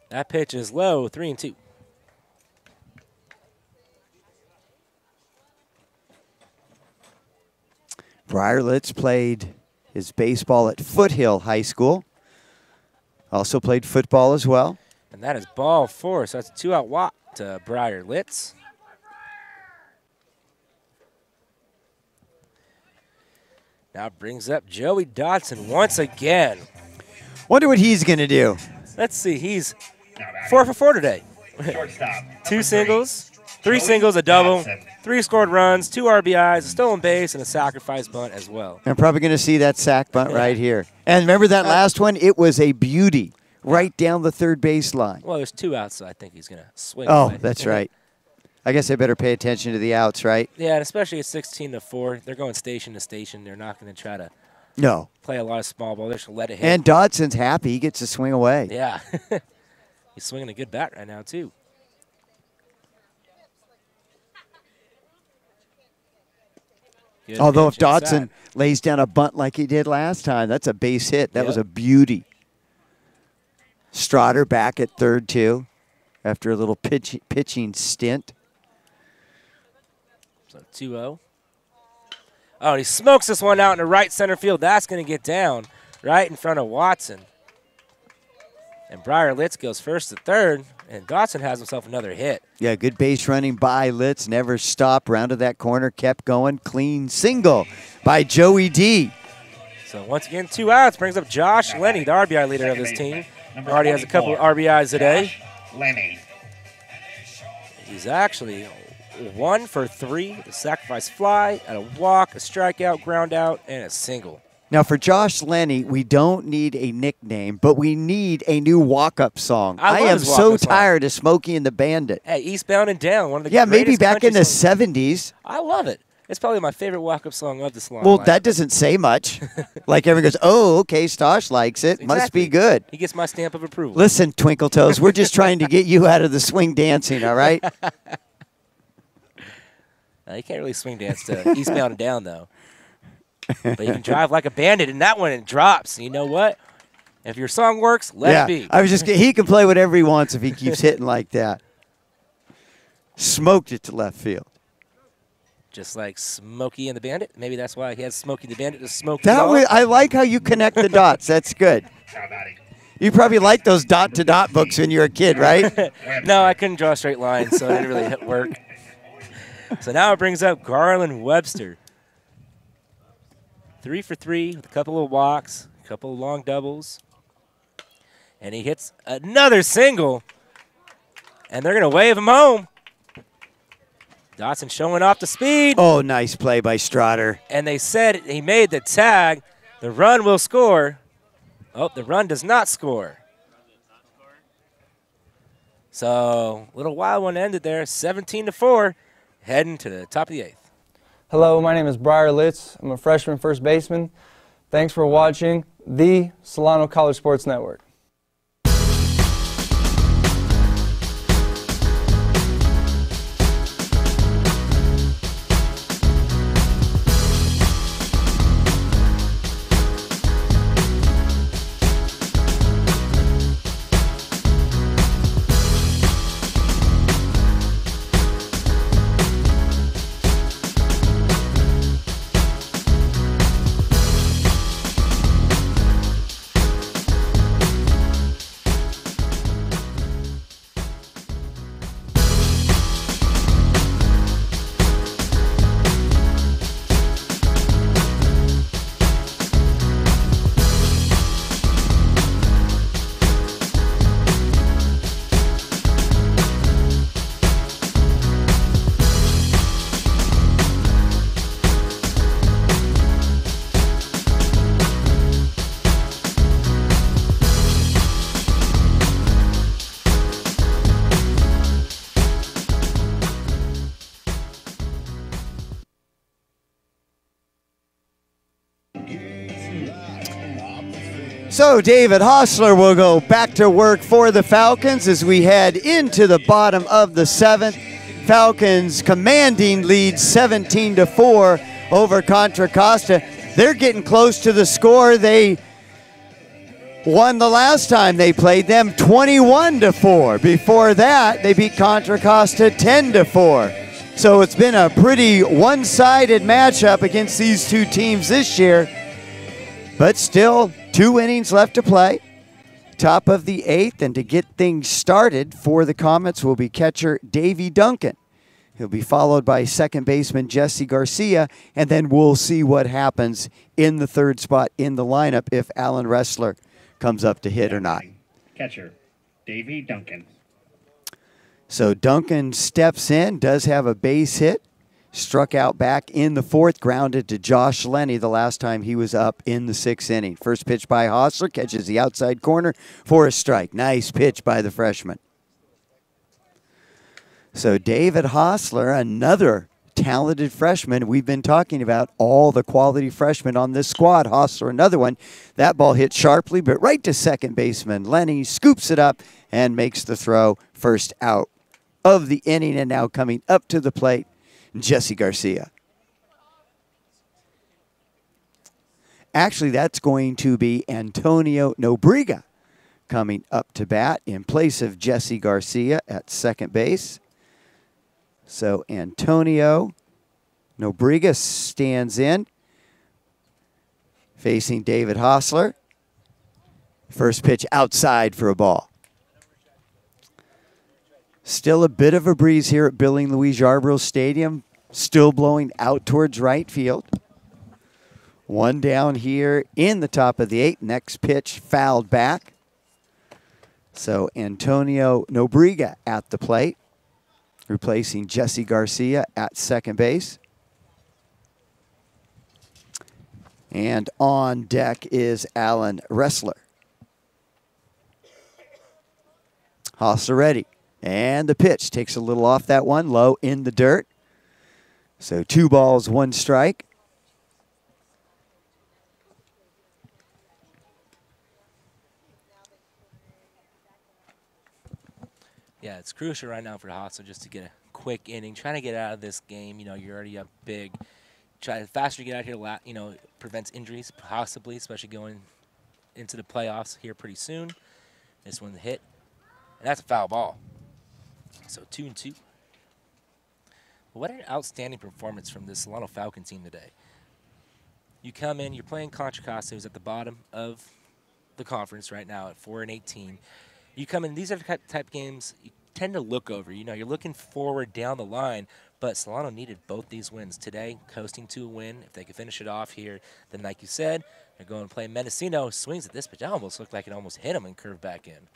That pitch is low, 3-2. Briar Litz played his baseball at Foothill High School. Also played football as well. And that is ball 4, so that's a 2-out walk to Briar Litz. Now brings up Joey Dodson once again. Wonder what he's going to do. Let's see, he's 4 for 4 today. 2 singles, 3 singles, a double, 3 scored runs, 2 RBIs, a stolen base, and a sacrifice bunt as well. I'm probably going to see that sac bunt right here. And remember that last one? It was a beauty right down the third base line. Well, there's 2 outs, so I think he's going to swing. Oh, away. that's right. I guess I better pay attention to the outs, right? Yeah, and especially at 16-4, they're going station to station. They're not going to try to play a lot of small ball. They're just going to let it hit. And Dodson's happy. He gets to swing away. Yeah. He's swinging a good bat right now, too. Good Although if pitch Dodson inside. lays down a bunt like he did last time, that's a base hit. That was a beauty. Strotter back at third, too, after a little pitching stint. So 2-0. Oh, and he smokes this one out in the right center field. That's going to get down right in front of Watson. And Briar Litz goes first to third, and Dodson has himself another hit. Yeah, good base running by Litz. Never stopped. Rounded that corner, kept going. Clean single by Joey D. So once again, 2 outs. Brings up Josh Lenny, the RBI leader of this team. Already has a couple of RBIs today. Lenny. He's actually 1 for 3. A sacrifice fly, and a walk, a strikeout, ground out, and a single. Now, for Josh Lenny, we don't need a nickname, but we need a new walk-up song. I am so tired of Smokey and the Bandit. Hey, Eastbound and Down, one of the maybe back in the songs. 70s. I love it. It's probably my favorite walk-up song of the Salon. Well, that doesn't say much. Like everyone goes, oh, okay, Stosh likes it. Must be good. He gets my stamp of approval. Listen, Twinkle Toes, we're just trying to get you out of the swing dancing, all right? You can't really swing dance to Eastbound and Down, though. But you can drive like a bandit, and that one, it drops. You know what? If your song works, let it be. I was just he can play whatever he wants if he keeps hitting like that. Smoked it to left field. Just like Smokey and the Bandit. Maybe that's why he has Smokey the Bandit to smoke. I like how you connect the dots. That's good. You probably liked those dot-to-dot books when you were a kid, right? No, I couldn't draw a straight line, so it didn't really work. So now it brings up Garland Webster. 3 for 3 with a couple of walks, a couple of long doubles. And he hits another single. And they're going to wave him home. Dodson showing off the speed. Oh, nice play by Strotter. And they said he made the tag. The run will score. Oh, the run does not score. So a little wild one ended there. 17-4, heading to the top of the 8th. Hello, my name is Briar Litz. I'm a freshman first baseman. Thanks for watching the Solano College Sports Network. So David Hostler will go back to work for the Falcons as we head into the bottom of the 7th. Falcons commanding lead 17-4 over Contra Costa. They're getting close to the score. They won the last time they played them 21-4. Before that, they beat Contra Costa 10-4. So it's been a pretty one-sided matchup against these two teams this year. But still, 2 innings left to play. Top of the 8th, and to get things started for the Comets will be catcher Davey Duncan. He'll be followed by second baseman Jesse Garcia, and then we'll see what happens in the 3rd spot in the lineup if Alan Ressler comes up to hit or not. Catcher Davey Duncan. So Duncan steps in, does have a base hit. Struck out back in the 4th, grounded to Josh Lenny the last time he was up in the 6th inning. First pitch by Hostler, catches the outside corner for a strike. Nice pitch by the freshman. So David Hostler, another talented freshman. We've been talking about all the quality freshmen on this squad. Hostler, another one. That ball hit sharply, but right to second baseman. Lenny scoops it up and makes the throw. First out of the inning, and now coming up to the plate, Jesse Garcia. Actually, that's going to be Antonio Nobriga coming up to bat in place of Jesse Garcia at second base. So Antonio Nobriga stands in, facing David Hostler. First pitch outside for a ball. Still a bit of a breeze here at Billing Louise Yarborough Stadium. Still blowing out towards right field. One down here in the top of the 8th. Next pitch fouled back. So Antonio Nobriga at the plate, replacing Jesse Garcia at second base. And on deck is Alan Ressler. Hostler ready. And the pitch takes a little off that one, low in the dirt. So 2 balls, 1 strike. Yeah, it's crucial right now for Hostler just to get a quick inning, trying to get out of this game. You know, you're already up big. The faster you get out here, you know, prevents injuries, possibly, especially going into the playoffs here pretty soon. This one's hit, and that's a foul ball. So 2-2. What an outstanding performance from this Solano Falcon team today. You come in, you're playing Contra Costa, who's at the bottom of the conference right now at 4-18. You come in, these are the type games you tend to look over. You know, you're looking forward down the line, but Solano needed both these wins today, coasting to a win. If they could finish it off here, then like you said, they're going to play Mendocino. Swings at this, but that almost looked like it almost hit him and curved back in.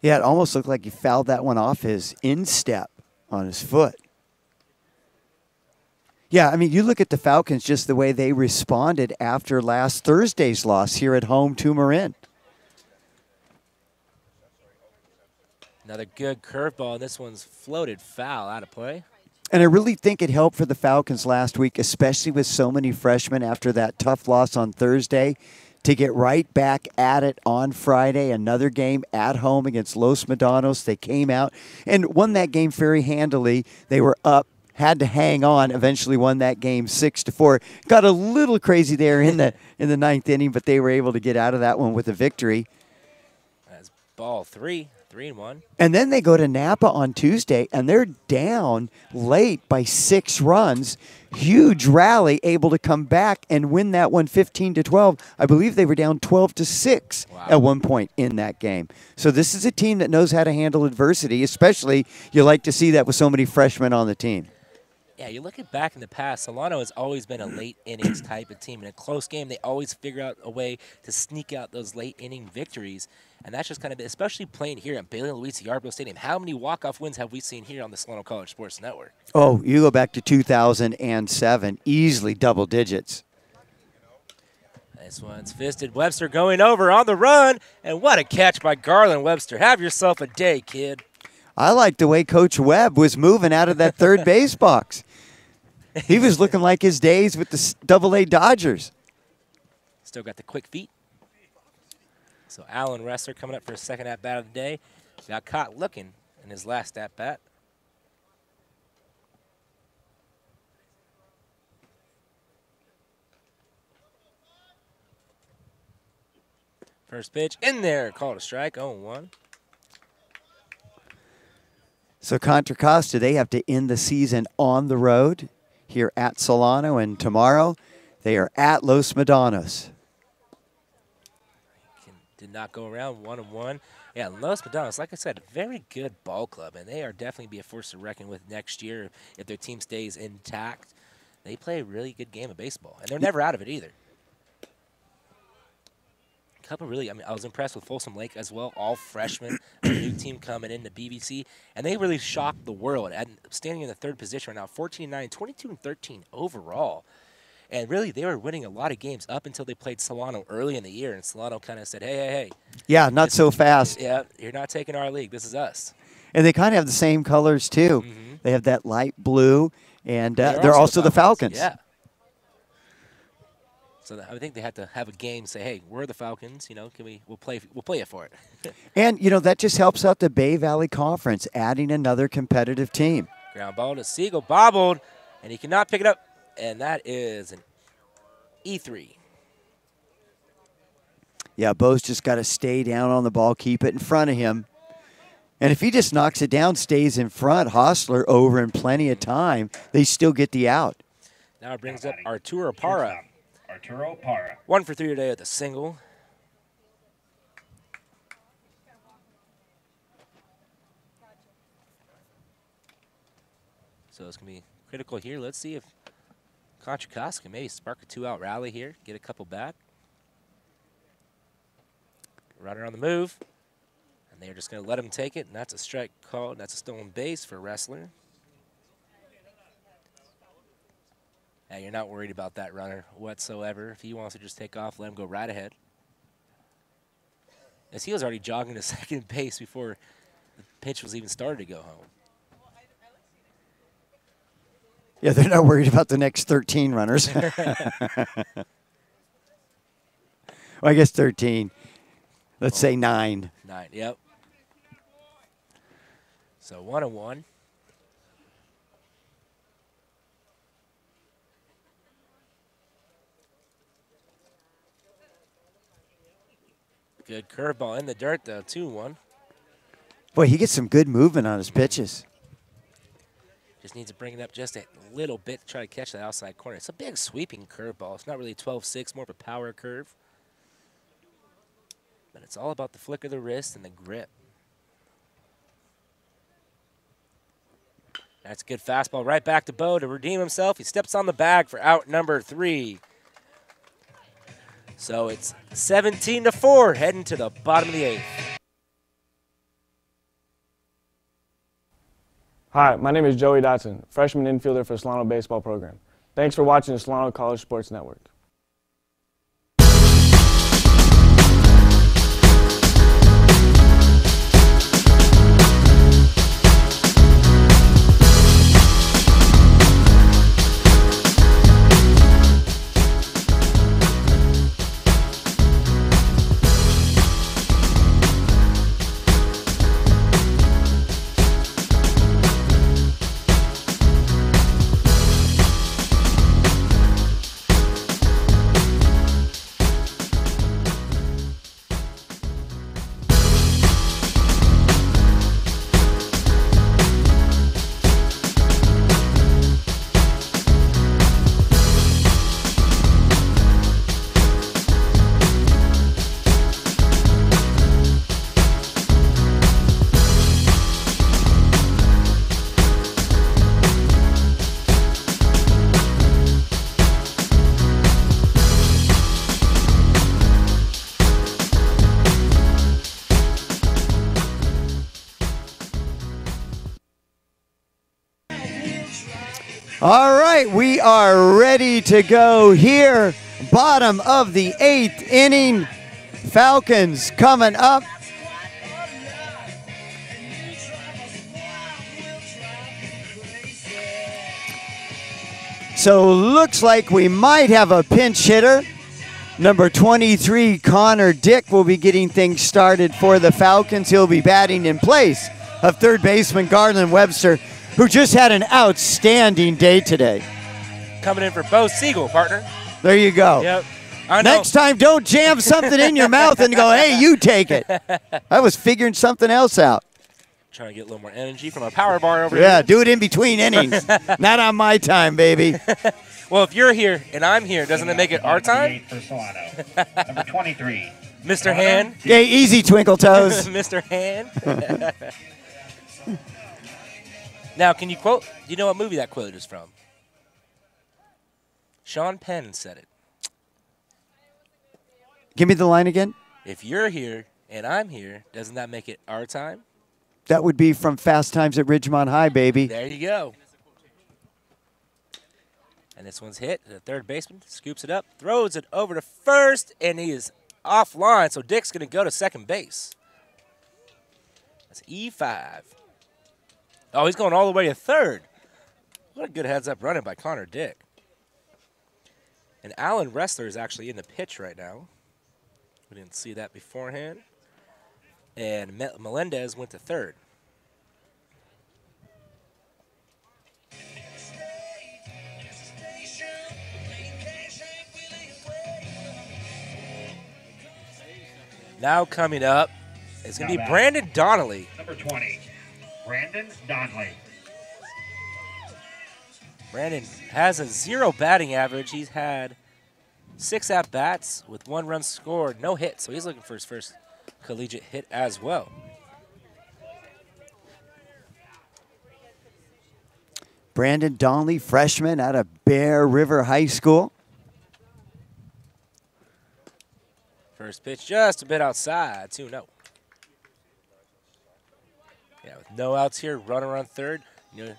Yeah, it almost looked like he fouled that one off his instep on his foot. Yeah, I mean, you look at the Falcons, just the way they responded after last Thursday's loss here at home to Marin. Another good curveball, and this one's floated foul out of play. And I really think it helped for the Falcons last week, especially with so many freshmen after that tough loss on Thursday, to get right back at it on Friday. Another game at home against Los Medanos. They came out and won that game very handily. They were up, had to hang on, eventually won that game 6-4. Got a little crazy there in the ninth inning, but they were able to get out of that one with a victory. That's ball 3, 3-1. And then they go to Napa on Tuesday, and they're down late by 6 runs. Huge rally, able to come back and win that one 15-12. I believe they were down 12-6 at one point in that game. So this is a team that knows how to handle adversity, especially you like to see that with so many freshmen on the team. Yeah, you're looking back in the past, Solano has always been a late innings type of team. In a close game, they always figure out a way to sneak out those late inning victories. And that's just kind of, especially playing here at Bailey Luis Yarborough Stadium. How many walk-off wins have we seen here on the Solano College Sports Network? Oh, you go back to 2007, easily double digits. This one's fisted. Webster going over on the run. And what a catch by Garland Webster. Have yourself a day, kid. I like the way Coach Webb was moving out of that third base box. He was looking like his days with the Double-A Dodgers. Still got the quick feet. So Alan Ressler coming up for his second at-bat of the day. Got caught looking in his last at-bat. First pitch in there. Called a strike. 0-1. So Contra Costa, they have to end the season on the road here at Solano, and tomorrow they are at Los Medanos. Did not go around. 1-1. Yeah, Los Medanos, like I said, very good ball club, and they are definitely be a force to reckon with next year if their team stays intact. They play a really good game of baseball, and they're never out of it either. I was impressed with Folsom Lake as well, all freshmen, a new team coming into BBC, and they really shocked the world. And standing in the third position right now, 14-9, 22-13 overall. And really, they were winning a lot of games up until they played Solano early in the year, and Solano kind of said, hey. Yeah, not so fast. Yeah, you're not taking our league. This is us. And they kind of have the same colors, too. Mm-hmm. They have that light blue, and they're also the Falcons. Yeah. So I think they had to have a game, say, "Hey, we're the Falcons. You know, we'll play it for it." And that just helps out the Bay Valley Conference, adding another competitive team. Ground ball to Siegel, bobbled, and he cannot pick it up, and that is an E3. Yeah, Bo's just got to stay down on the ball, keep it in front of him, and if he just knocks it down, stays in front, Hostler over in plenty of time, they still get the out. Now it brings up Arturo Parra. Arturo Parra. 1 for 3 today with a single. So it's going to be critical here. Let's see if Contra Costa can maybe spark a 2-out rally here, get a couple back. Runner on the move. And they're just going to let him take it, and that's a strike called. That's a stolen base for Wrestler. And you're not worried about that runner whatsoever. If he wants to just take off, let him go right ahead. As he was already jogging to second base before the pitch was even started to go home. Yeah, they're not worried about the next 13 runners. Well, I guess 13. Let's say 9. 9, yep. So 1-1. Good curveball in the dirt, though, 2-1. Boy, he gets some good movement on his pitches. Just needs to bring it up just a little bit to try to catch that outside corner. It's a big sweeping curveball. It's not really 12-6, more of a power curve. But it's all about the flick of the wrist and the grip. That's a good fastball right back to Bo to redeem himself. He steps on the bag for out number 3. So it's 17-4, heading to the bottom of the 8th. Hi, my name is Joey Dotson, freshman infielder for Solano Baseball Program. Thanks for watching the Solano College Sports Network. All right, we are ready to go here. Bottom of the 8th inning. Falcons coming up. So looks like we might have a pinch hitter. Number 23, Connor Dick, will be getting things started for the Falcons. He'll be batting in place of third baseman Garland Webster, who just had an outstanding day today. Coming in for Bo Siegel, partner. There you go. Yep. I know. Next time, don't jam something in your mouth and go, hey, you take it. I was figuring something else out. Trying to get a little more energy from a power bar over here. Yeah, do it in between innings. Not on my time, baby. Well, if you're here and I'm here, doesn't it make it our time? For Solano. Number 23. Mr. Hand. Okay, easy, Twinkle Toes. Mr. Hand. Now, can you quote? Do you know what movie that quote is from? Sean Penn said it. Give me the line again. If you're here and I'm here, doesn't that make it our time? That would be from Fast Times at Ridgemont High, baby. There you go. And this one's hit. The third baseman scoops it up, throws it over to first, and he is offline. So Dick's going to go to second base. That's E5. Oh, he's going all the way to third. What a good heads-up running by Connor Dick. And Alan Ressler is actually in the pitch right now. We didn't see that beforehand. And Melendez went to third. Now coming up is going to be Brandon Donnelly. Number 20, Brandon Donnelly. Brandon has a 0 batting average. He's had 6 at-bats with 1 run scored, no hits. So he's looking for his first collegiate hit as well. Brandon Donnelly, freshman out of Bear River High School. First pitch just a bit outside, 2-0. Yeah, with no outs here, runner on third. You know,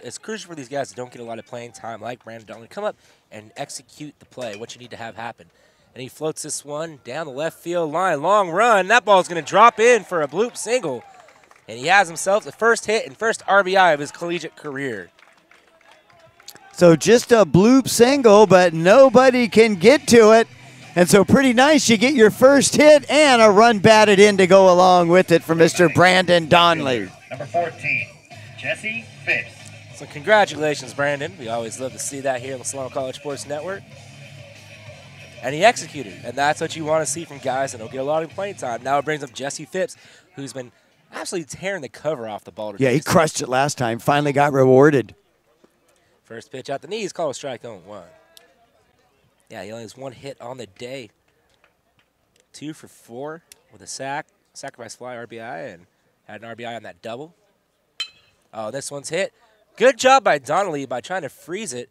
it's crucial for these guys that don't get a lot of playing time like Brandon Donnelly. Come up and execute the play, what you need to have happen. And he floats this one down the left field line. Long run. That ball's going to drop in for a bloop single. And he has himself the first hit and first RBI of his collegiate career. So just a bloop single, but nobody can get to it. And so pretty nice. You get your first hit and a run batted in to go along with it for Mr. Brandon Donnelly. Number 14, Jesse Phipps. So congratulations, Brandon. We always love to see that here on the Solano College Sports Network. And he executed, and that's what you want to see from guys that don't get a lot of playing time. Now it brings up Jesse Phipps, who's been absolutely tearing the cover off the ball today. Yeah, he crushed it last time. Finally got rewarded. First pitch out the knees, called a strike, 0-1. Yeah, he only has 1 hit on the day. 2 for 4 with a sacrifice fly RBI, and had an RBI on that double. Oh, this one's hit. Good job by Donnelly by trying to freeze it,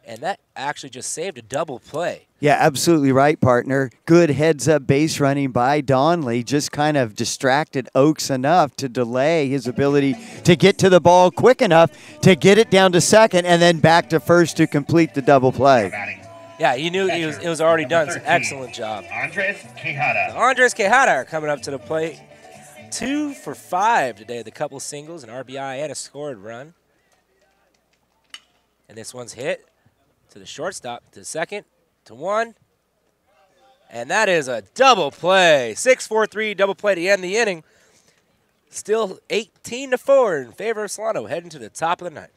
and that actually just saved a double play. Yeah, absolutely right, partner. Good heads-up base running by Donnelly. Just kind of distracted Oaks enough to delay his ability to get to the ball quick enough to get it down to second and then back to first to complete the double play. Yeah, he knew it was already done. It's an excellent job. Andres Quijada. Andres Quijada are coming up to the plate. 2 for 5 today with a couple singles, an RBI, and a scored run. And this one's hit to the shortstop, to the second, to 1. And that is a double play. 6-4-3 double play to end the inning. Still 18-4 in favor of Solano, heading to the top of the 9th.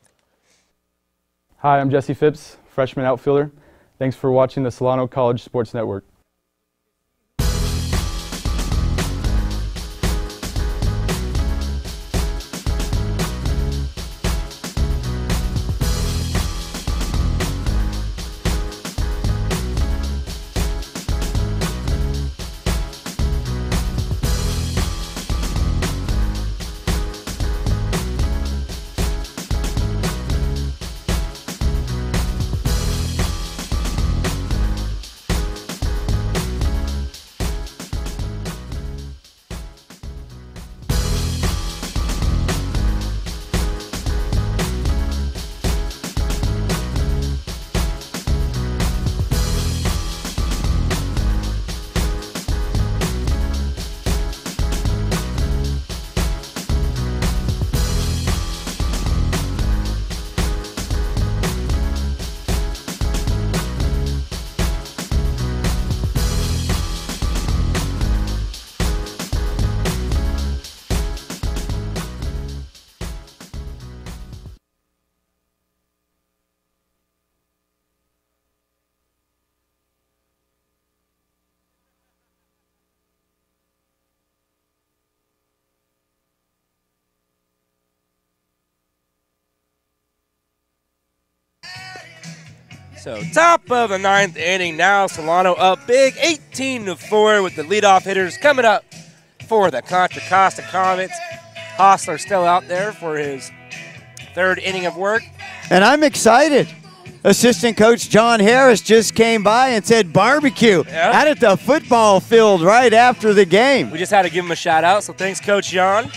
Hi, I'm Jesse Phipps, freshman outfielder. Thanks for watching the Solano College Sports Network. So top of the 9th inning now. Solano up big, 18-4 with the leadoff hitters coming up for the Contra Costa Comets. Hostler still out there for his 3rd inning of work. And I'm excited. Assistant coach John Harris just came by and said barbecue out at the football field right after the game. We just had to give him a shout out, so thanks, Coach John.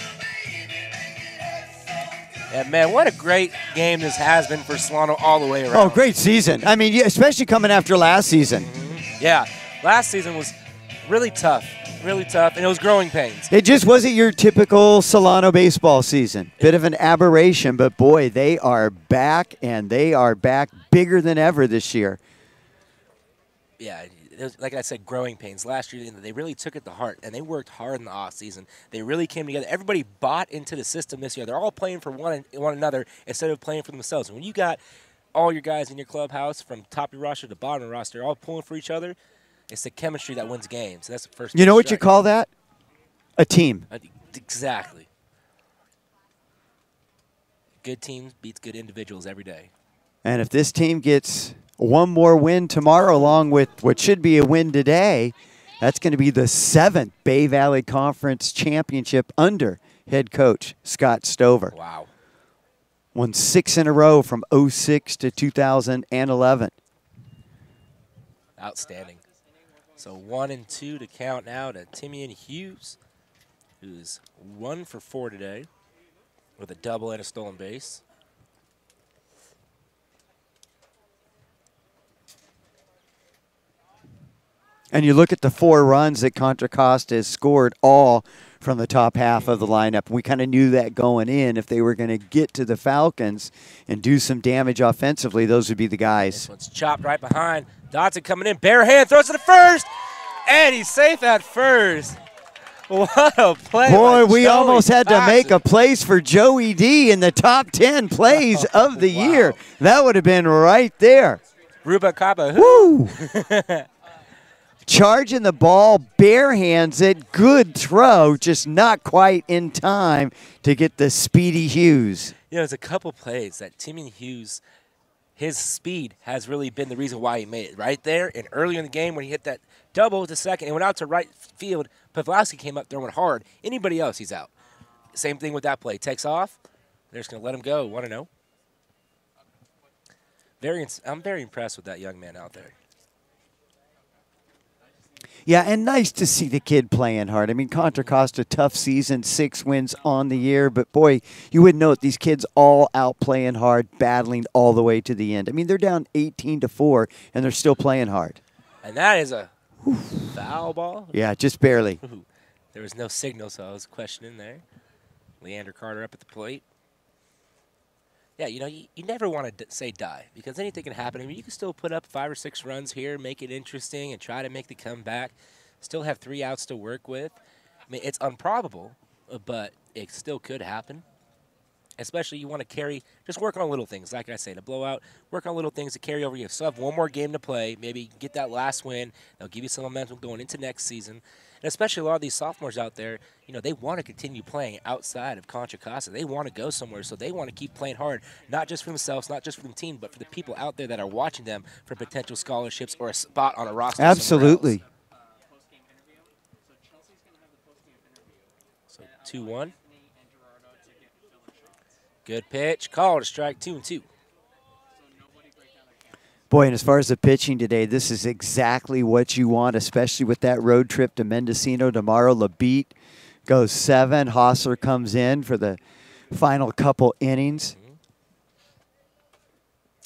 And, man, what a great game this has been for Solano all the way around. Oh, great season. I mean, especially coming after last season. Yeah, last season was really tough, and it was growing pains. It just wasn't your typical Solano baseball season. Bit of an aberration, but, boy, they are back, and they are back bigger than ever this year. Yeah, it was, like I said, growing pains. Last year, they really took it to heart, and they worked hard in the offseason. They really came together. Everybody bought into the system this year. They're all playing for one another instead of playing for themselves. And when you got all your guys in your clubhouse, from top of your roster to bottom of your roster, all pulling for each other, it's the chemistry that wins games. That's the first. You know what you call that? A team. Exactly. Good teams beats good individuals every day. And if this team gets one more win tomorrow along with what should be a win today, that's going to be the 7th Bay Valley Conference Championship under head coach Scott Stover. Wow. Won 6 in a row from 06 to 2011. Outstanding. So 1 and 2 to count now to Timian Hughes, who's 1 for 4 today with a double and a stolen base. And you look at the 4 runs that Contra Costa has scored, all from the top half of the lineup. We kind of knew that going in. If they were going to get to the Falcons and do some damage offensively, those would be the guys. This one's chopped right behind. Dodson coming in, bare hand, throws it to first, and he's safe at first. What a play. Boy, we almost had to make a place for Joey D in the top 10 plays of the year. That would have been right there. Ruba Caba. Woo! Charging the ball, bare hands it, good throw, just not quite in time to get the speedy Hughes. You know, there's a couple plays that Timian Hughes, his speed has really been the reason why he made it. Right there and earlier in the game when he hit that double to second and went out to right field, Pavlowski came up throwing hard. Anybody else, he's out. Same thing with that play. Takes off. They're just going to let him go. 1-0. I'm very impressed with that young man out there. Yeah, and nice to see the kid playing hard. I mean, Contra Costa, tough season, 6 wins on the year. But, boy, you would note these kids all out playing hard, battling all the way to the end. I mean, they're down 18-4, and they're still playing hard. And that is a foul ball? Yeah, just barely. There was no signal, so I was questioning there. Leander Carter up at the plate. Yeah, you know, you never want to say die because anything can happen. I mean, you can still put up 5 or 6 runs here, make it interesting, and try to make the comeback. Still have 3 outs to work with. I mean, it's improbable, but it still could happen. Especially you want to just work on little things. Like I say, to blow out, work on little things to carry over. You still have 1 more game to play. Maybe get that last win. They'll give you some momentum going into next season. And especially a lot of these sophomores out there, you know, they want to continue playing outside of Contra Costa. They want to go somewhere, so they want to keep playing hard, not just for themselves, not just for the team, but for the people out there that are watching them for potential scholarships or a spot on a roster. Absolutely. So 2-1. Good pitch. Call to strike 2-2. Boy, and as far as the pitching today, this is exactly what you want, especially with that road trip to Mendocino tomorrow. Labeat goes 7. Hostler comes in for the final couple innings.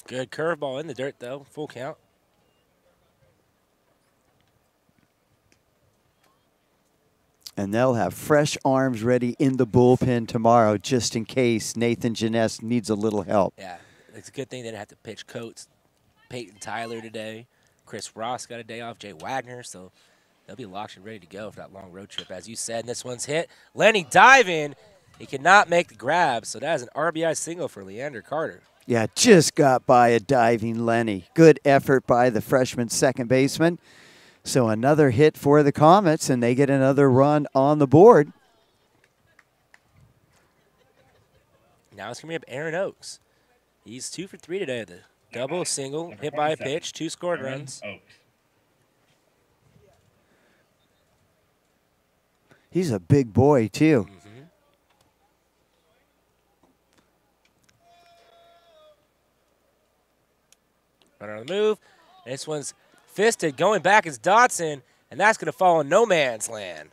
Good curveball in the dirt, though. Full count. And they'll have fresh arms ready in the bullpen tomorrow just in case Nathan Jeunesse needs a little help. Yeah, it's a good thing they didn't have to pitch Coates, Peyton Tyler today. Chris Ross got a day off, Jay Wagner, so they'll be locked and ready to go for that long road trip. As you said, and this one's hit. Lenny dive in. He cannot make the grab, so that is an RBI single for Leander Carter. Yeah, just got by a diving Lenny. Good effort by the freshman second baseman. So another hit for the Comets, and they get another run on the board. Now it's going to be up Aaron Oakes. He's 2 for 3 today at the Double, single, hit by a pitch, 2 scored runs. He's a big boy, too. Runner on the move. This one's fisted. Going back is Dotson, and that's going to fall in no man's land.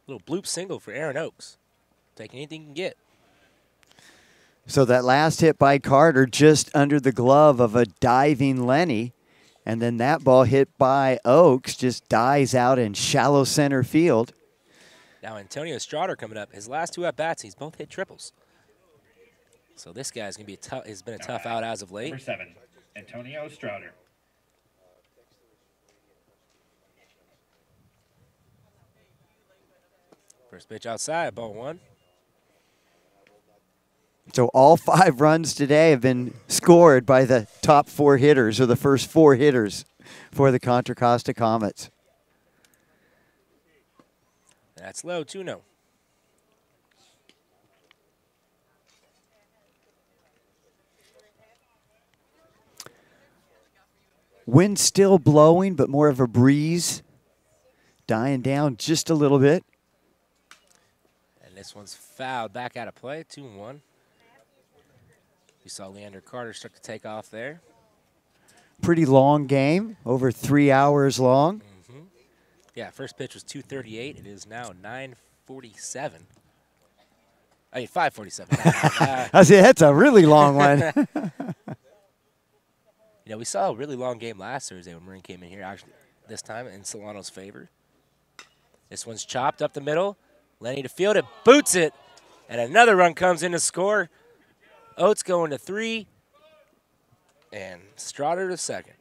Little bloop single for Aaron Oaks. Take anything you can get. So that last hit by Carter just under the glove of a diving Lenny. And then that ball hit by Oaks just dies out in shallow center field. Now Antonio Strader coming up. His last 2 at-bats, he's both hit triples. So this guy's going to be has been a tough out as of late. Number 7, Antonio Strader. First pitch outside, ball 1. So all 5 runs today have been scored by the top 4 hitters, or the first 4 hitters for the Contra Costa Comets. That's low, 2-0. Wind still blowing, but more of a breeze. Dying down just a little bit. And this one's fouled back out of play, 2-1. We saw Leander Carter start to take off there. Pretty long game, over 3 hours long. Yeah, first pitch was 2:38. It is now 9:47. I mean, 5:47. I see, that's a really long one. You know, we saw a really long game last Thursday when Marin came in here, actually, this time in Solano's favor. This one's chopped up the middle. Lenny to field it, boots it, and another run comes in to score. Oates going to 3, and Strader to 2nd.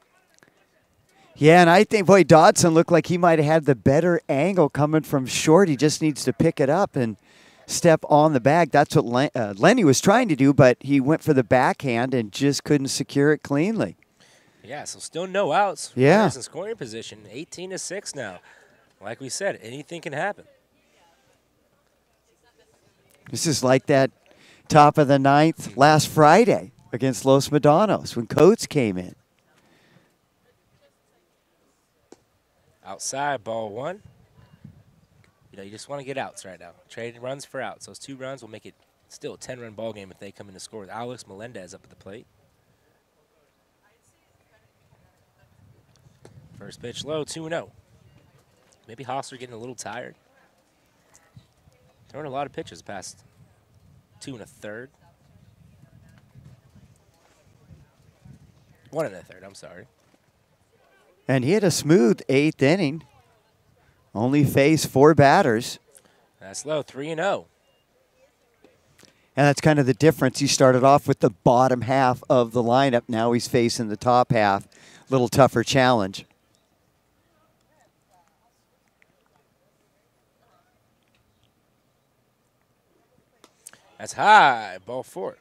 Yeah, and I think, boy, Dodson looked like he might have had the better angle coming from short. He just needs to pick it up and step on the bag. That's what Lenny was trying to do, but he went for the backhand and just couldn't secure it cleanly. Yeah, so still no outs. Yeah. Runners in scoring position, 18-6 now. Like we said, anything can happen. This is like that top of the 9th last Friday against Los Medanos when Coates came in. Outside, ball 1. You know, you just want to get outs right now. Trading runs for outs. Those 2 runs will make it still a 10-run ball game if they come in to score with Alex Melendez up at the plate. First pitch low, 2-0. Maybe Hostler getting a little tired. Throwing a lot of pitches past 2 1/3. 1 1/3, I'm sorry. And he had a smooth 8th inning. Only faced 4 batters. That's low, 3-0. And that's kind of the difference. He started off with the bottom half of the lineup. Now he's facing the top half. A little tougher challenge. That's high, ball 4.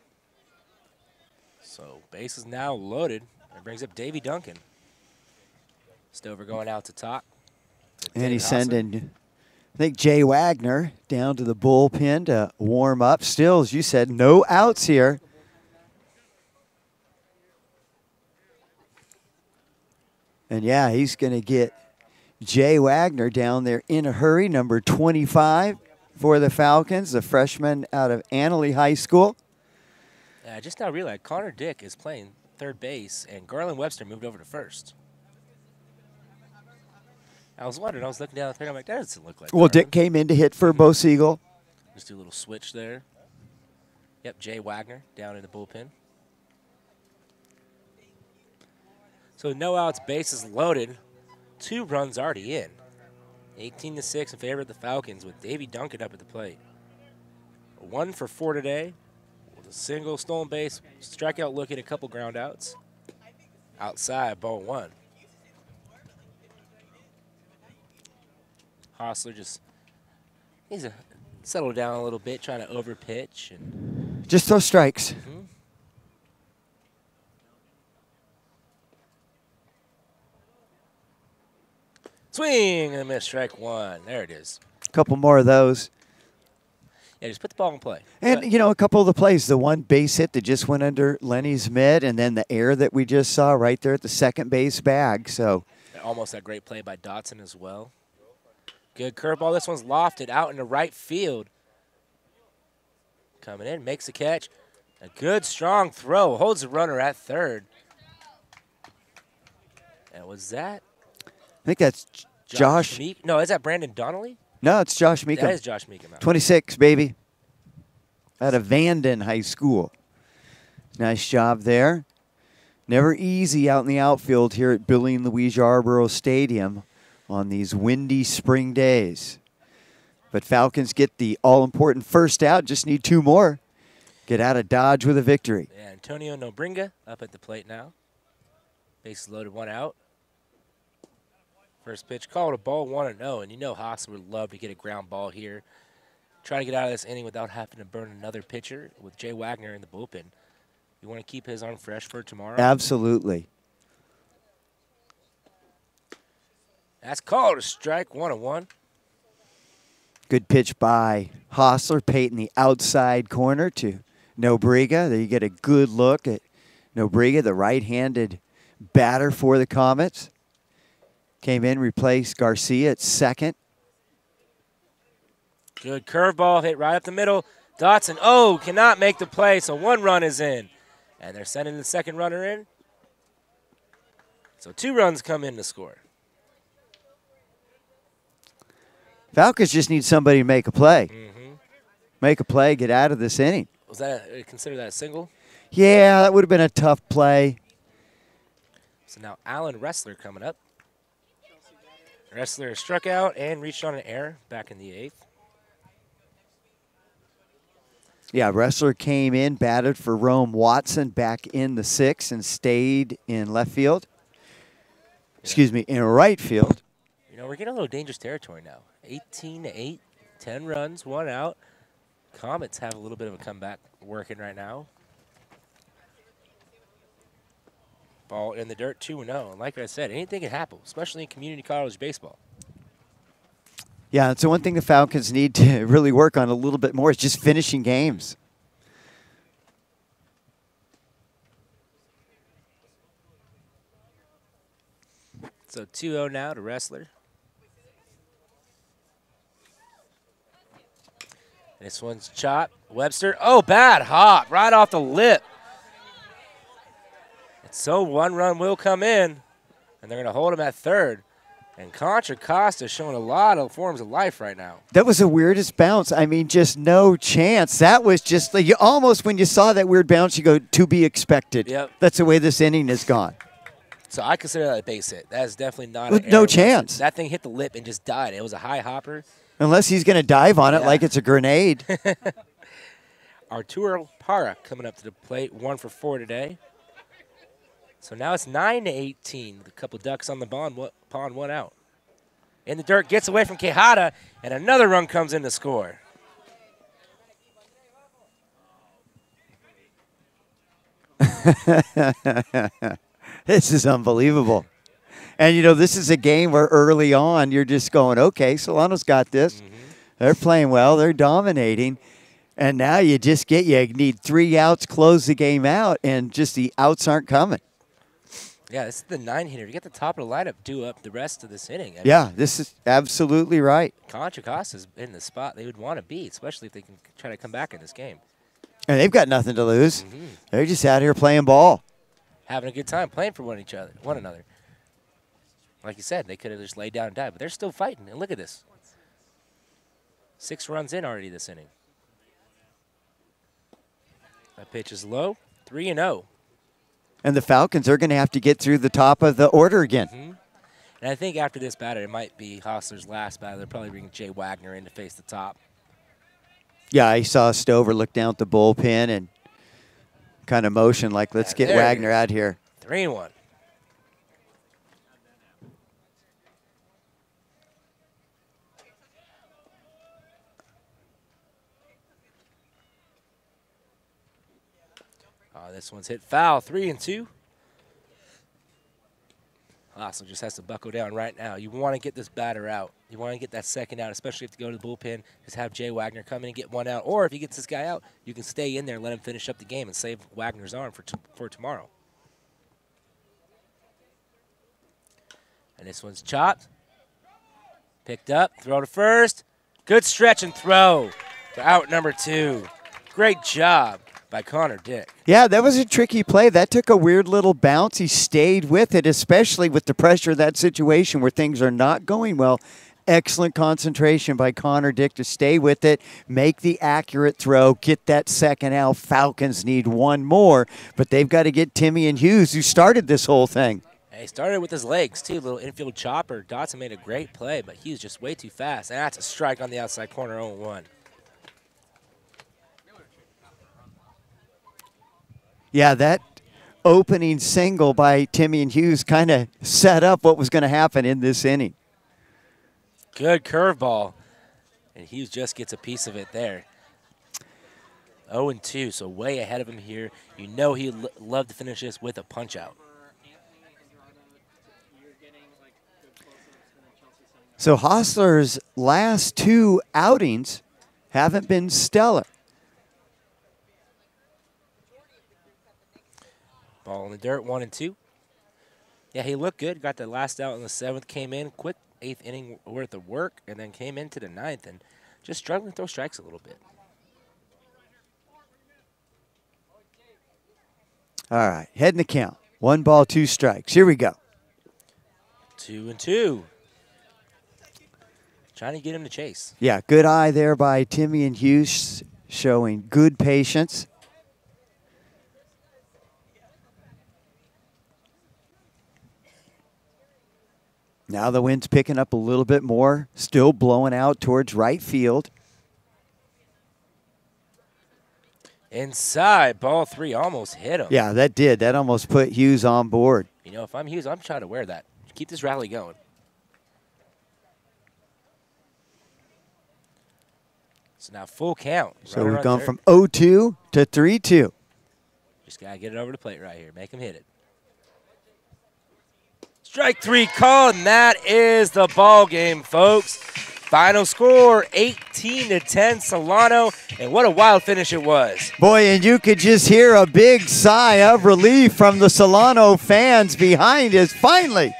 So base is now loaded. It brings up Davey Duncan. Stover going out to top. And he's sending, I think, Jay Wagner down to the bullpen to warm up. Still, as you said, no outs here. And, yeah, he's going to get Jay Wagner down there in a hurry, number 25 for the Falcons, the freshman out of Annalee High School. I just now realized Connor Dick is playing third base, and Garland Webster moved over to first. I was wondering, I was looking down the third, I'm like, that doesn't look like Well, Garland. Dick came in to hit for Bo Siegel. Just do a little switch there. Yep, Jay Wagner down in the bullpen. So no outs, bases loaded. 2 runs already in. 18-6 in favor of the Falcons with Davey Duncan up at the plate. 1 for 4 today. With a single, stolen base, strikeout looking, a couple ground outs. Outside, ball 1. Hostler just needs to settle down a little bit, trying to overpitch. And Just throw strikes. swing and a miss, strike 1. There it is. A couple more of those. Yeah, just put the ball in play. And, you know, a couple of the plays, the one base hit that just went under Lenny's mid, and then the air that we just saw right there at the second base bag. So almost a great play by Dotson as well. Good curveball. This one's lofted out into right field. Coming in, makes a catch. A good, strong throw. Holds the runner at third. And was that? I think that's Josh. No, is that Brandon Donnelly? No, it's Josh Meekum. That is Josh Meekum. 26, baby. Out of Vanden High School. Nice job there. Never easy out in the outfield here at Billy and Louise Yarborough Stadium on these windy spring days. But Falcons get the all-important first out. Just need 2 more. Get out of Dodge with a victory. Yeah, Antonio Nobringa up at the plate now. Bases loaded, 1 out. First pitch called a ball, 1-0. And you know Haas would love to get a ground ball here. Try to get out of this inning without having to burn another pitcher with Jay Wagner in the bullpen. You want to keep his arm fresh for tomorrow? Absolutely. That's called a strike, 1-1. Good pitch by Hostler, Peyton the outside corner to Nobriga. There you get a good look at Nobriga, the right-handed batter for the Comets. Came in, replaced Garcia at second. Good curveball hit right up the middle. Dotson, cannot make the play, so 1 run is in. And they're sending the second runner in. So 2 runs come in to score. Falcons just need somebody to make a play. Make a play, get out of this inning. Was that consider that a single? Yeah, that would have been a tough play. So now Alan Ressler coming up. Ressler struck out and reached on an error back in the 8th. Yeah, Ressler came in, batted for Rome Watson back in the 6th and stayed in left field. Excuse me, in right field. You know, we're getting a little dangerous territory now. 18-8, 10 runs, 1 out. Comets have a little bit of a comeback working right now. Ball in the dirt, 2-0. And like I said, anything can happen, especially in community college baseball. Yeah, so one thing the Falcons need to really work on a little bit more is just finishing games. So 2-0 now to Ressler. This one's chopped. Webster, bad hop, right off the lip. And so 1 run will come in, and they're going to hold him at third. And Contra Costa showing a lot of forms of life right now. That was the weirdest bounce. I mean, just no chance. That was just like, you almost, when you saw that weird bounce, you go, to be expected. Yep. That's the way this inning has gone. So I consider that a base hit. That is definitely not With an no error. chance. That thing hit the lip and just died. It was a high hopper. Unless he's going to dive on it like it's a grenade. Arturo Parra coming up to the plate, 1 for 4 today. So now it's 9-18. A couple ducks on the pond, 1 out. In the dirt, gets away from Quijada, and another run comes in to score. This is unbelievable. And, you know, this is a game where early on you're just going, okay, Solano's got this. They're playing well. They're dominating. And now you need 3 outs, close the game out, and just the outs aren't coming. Yeah, this is the 9-hitter. You get the top of the lineup due up the rest of this inning. I mean, this is absolutely right. Contra Costa's in the spot they would want to be, especially if they can try to come back in this game. And they've got nothing to lose. They're just out here playing ball. Having a good time playing for one another. Like you said, they could have just laid down and died, but they're still fighting. And look at this. 6 runs in already this inning. That pitch is low, 3-0. And the Falcons are going to have to get through the top of the order again. And I think after this batter, it might be Hostler's last batter. They'll probably bring Jay Wagner in to face the top. Yeah, I saw Stover look down at the bullpen and kind of motion like, let's get Wagner out here. 3-1. This one's hit foul, 3-2. Hostler just has to buckle down right now. You want to get this batter out. You want to get that second out, especially if you go to the bullpen. Just have Jay Wagner come in and get one out. Or if he gets this guy out, you can stay in there and let him finish up the game and save Wagner's arm for tomorrow. And this one's chopped. Picked up, throw to first. Good stretch and throw for out number 2. Great job by Connor Dick. Yeah, that was a tricky play. That took a weird little bounce. He stayed with it, especially with the pressure of that situation where things are not going well. Excellent concentration by Connor Dick to stay with it, make the accurate throw, get that second out. Falcons need one more, but they've got to get Timmy and Hughes, who started this whole thing. He started with his legs, too. Little infield chopper. Dotson made a great play, but Hughes just way too fast. And that's a strike on the outside corner, 0-1. Yeah, that opening single by Timmy and Hughes kind of set up what was going to happen in this inning. Good curveball. And Hughes just gets a piece of it there. 0-2, so way ahead of him here. You know he'd love to finish this with a punch-out. So Hostler's last 2 outings haven't been stellar. Ball in the dirt, 1-2. Yeah, he looked good. Got the last out in the 7th. Came in, quick 8th inning worth of work, and then came into the 9th and just struggling to throw strikes a little bit. All right, heading the count. 1 ball, 2 strikes. Here we go. 2-2. Trying to get him to chase. Yeah, good eye there by Timmy and Hughes, showing good patience. Now the wind's picking up a little bit more, still blowing out towards right field. Inside, ball 3 almost hit him. Yeah, that did. That almost put Hughes on board. You know, if I'm Hughes, I'm trying to wear that. Keep this rally going. So now full count. So we've gone from 0-2 to 3-2. Just got to get it over the plate right here. Make him hit it. Strike 3 called, and that is the ball game, folks. Final score, 18-10 Solano, and what a wild finish it was. Boy, and you could just hear a big sigh of relief from the Solano fans behind us. Finally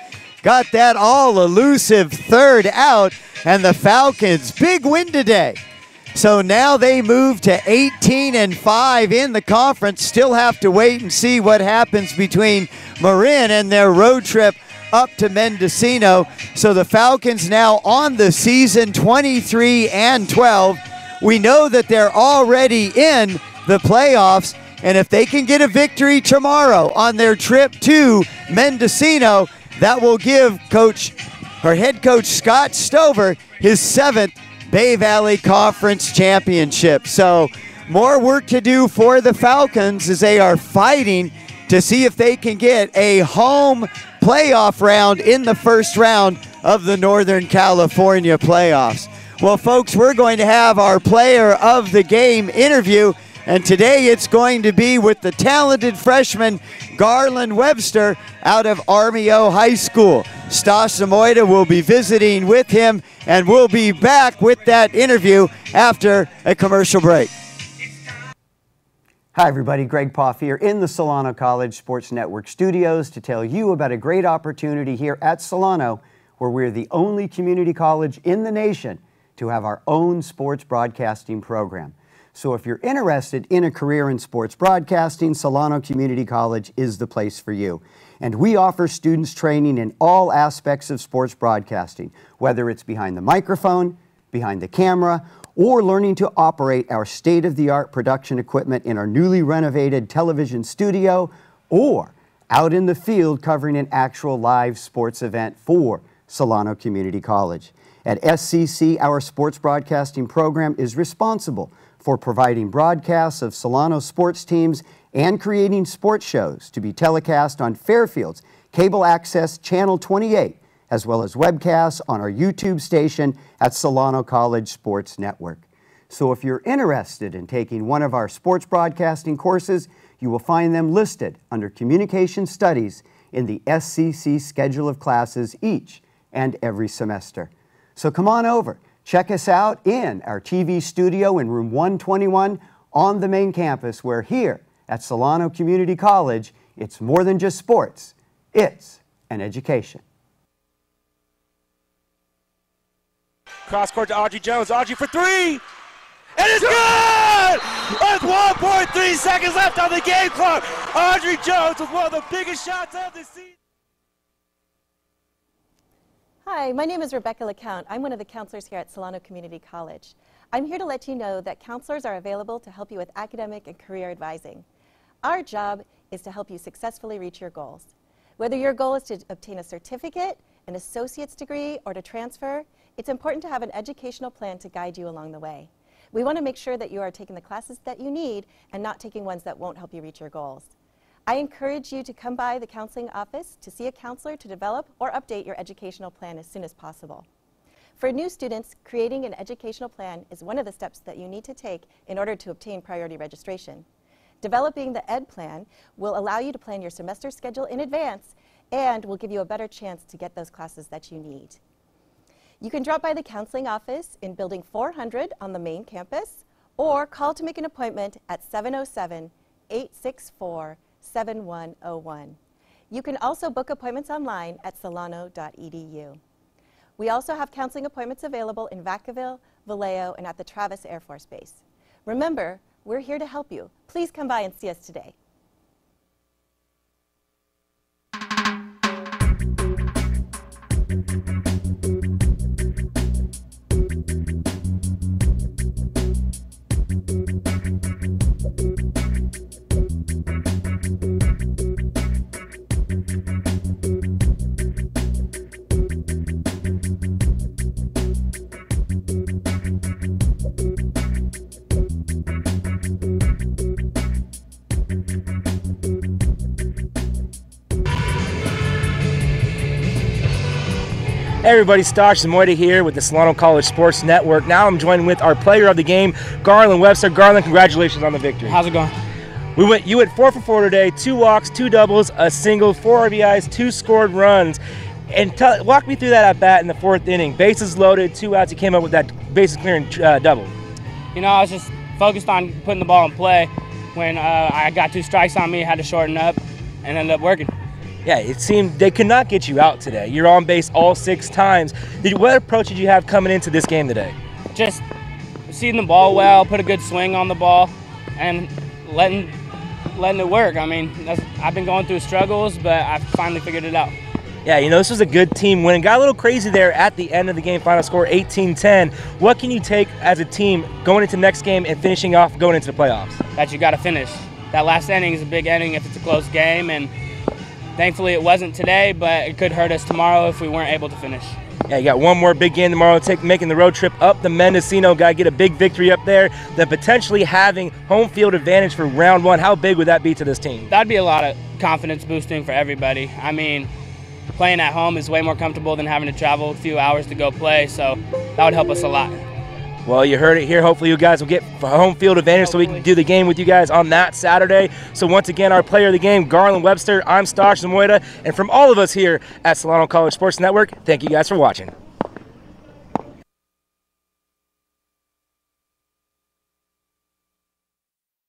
got that all elusive third out, and the Falcons, big win today. So now they move to 18-5 in the conference. Still have to wait and see what happens between Marin and their road trip up to Mendocino. So the Falcons now on the season 23-12. We know that they're already in the playoffs, and if they can get a victory tomorrow on their trip to Mendocino, that will give head coach Scott Stover his 7th Bay Valley Conference championship. So more work to do for the Falcons as they are fighting to see if they can get a home playoff round in the first round of the Northern California playoffs. Well, folks, we're going to have our player of the game interview, and today it's going to be with the talented freshman Garland Webster out of Armio High School. Stas Samoida will be visiting with him, and we'll be back with that interview after a commercial break. Hi everybody, Greg Poff here in the Solano College Sports Network studios to tell you about a great opportunity here at Solano, where we're the only community college in the nation to have our own sports broadcasting program. So if you're interested in a career in sports broadcasting, Solano Community College is the place for you. And we offer students training in all aspects of sports broadcasting, whether it's behind the microphone, behind the camera, or learning to operate our state-of-the-art production equipment in our newly renovated television studio, or out in the field covering an actual live sports event for Solano Community College. At SCC, our sports broadcasting program is responsible for providing broadcasts of Solano sports teams and creating sports shows to be telecast on Fairfield's cable access Channel 28, as well as webcasts on our YouTube station at Solano College Sports Network. So if you're interested in taking one of our sports broadcasting courses, you will find them listed under Communication Studies in the SCC schedule of classes each and every semester. So come on over, check us out in our TV studio in room 121 on the main campus, where here at Solano Community College, it's more than just sports, it's an education. Cross court to Audrey Jones. Audrey for three. And it's good! With 1.3 seconds left on the game clock. Audrey Jones with one of the biggest shots of the season. Hi, my name is Rebecca LeCount. I'm one of the counselors here at Solano Community College. I'm here to let you know that counselors are available to help you with academic and career advising. Our job is to help you successfully reach your goals. Whether your goal is to obtain a certificate, an associate's degree, or to transfer, it's important to have an educational plan to guide you along the way. We want to make sure that you are taking the classes that you need and not taking ones that won't help you reach your goals. I encourage you to come by the counseling office to see a counselor to develop or update your educational plan as soon as possible. For new students, creating an educational plan is one of the steps that you need to take in order to obtain priority registration. Developing the ED plan will allow you to plan your semester schedule in advance and will give you a better chance to get those classes that you need. You can drop by the counseling office in Building 400 on the main campus, or call to make an appointment at 707-864-7101. You can also book appointments online at solano.edu. We also have counseling appointments available in Vacaville, Vallejo, and at the Travis Air Force Base. Remember, we're here to help you. Please come by and see us today. Hey everybody, Stosh Zamoyda here with the Solano College Sports Network. Now I'm joined with our player of the game, Garland Webster. Garland, congratulations on the victory. How's it going? You went 4 for 4 today, 2 walks, 2 doubles, a single, 4 RBIs, 2 scored runs. And walk me through that at bat in the 4th inning. Bases loaded, 2 outs. You came up with that bases clearing double. You know, I was just focused on putting the ball in play. When I got 2 strikes on me, had to shorten up and ended up working. Yeah, it seemed they could not get you out today. You're on base all 6 times. What approach did you have coming into this game today? Just seeing the ball well, put a good swing on the ball, and letting it work. I mean, I've been going through struggles, but I finally figured it out. Yeah, you know, this was a good team win. Got a little crazy there at the end of the game, final score 18-10. What can you take as a team going into the next game and finishing off going into the playoffs? That you got to finish. That last inning is a big inning if it's a close game, and thankfully it wasn't today, but it could hurt us tomorrow if we weren't able to finish. Yeah, you got one more big game tomorrow, making the road trip up the Mendocino. Got to get a big victory up there, then potentially having home field advantage for round 1. How big would that be to this team? That'd be a lot of confidence boosting for everybody. I mean, playing at home is way more comfortable than having to travel a few hours to go play, so that would help us a lot. Well, you heard it here. Hopefully you guys will get home field advantage so we can do the game with you guys on that Saturday. So once again, our player of the game, Garland Webster. I'm Stosh Zamoyda. And from all of us here at Solano College Sports Network, thank you guys for watching.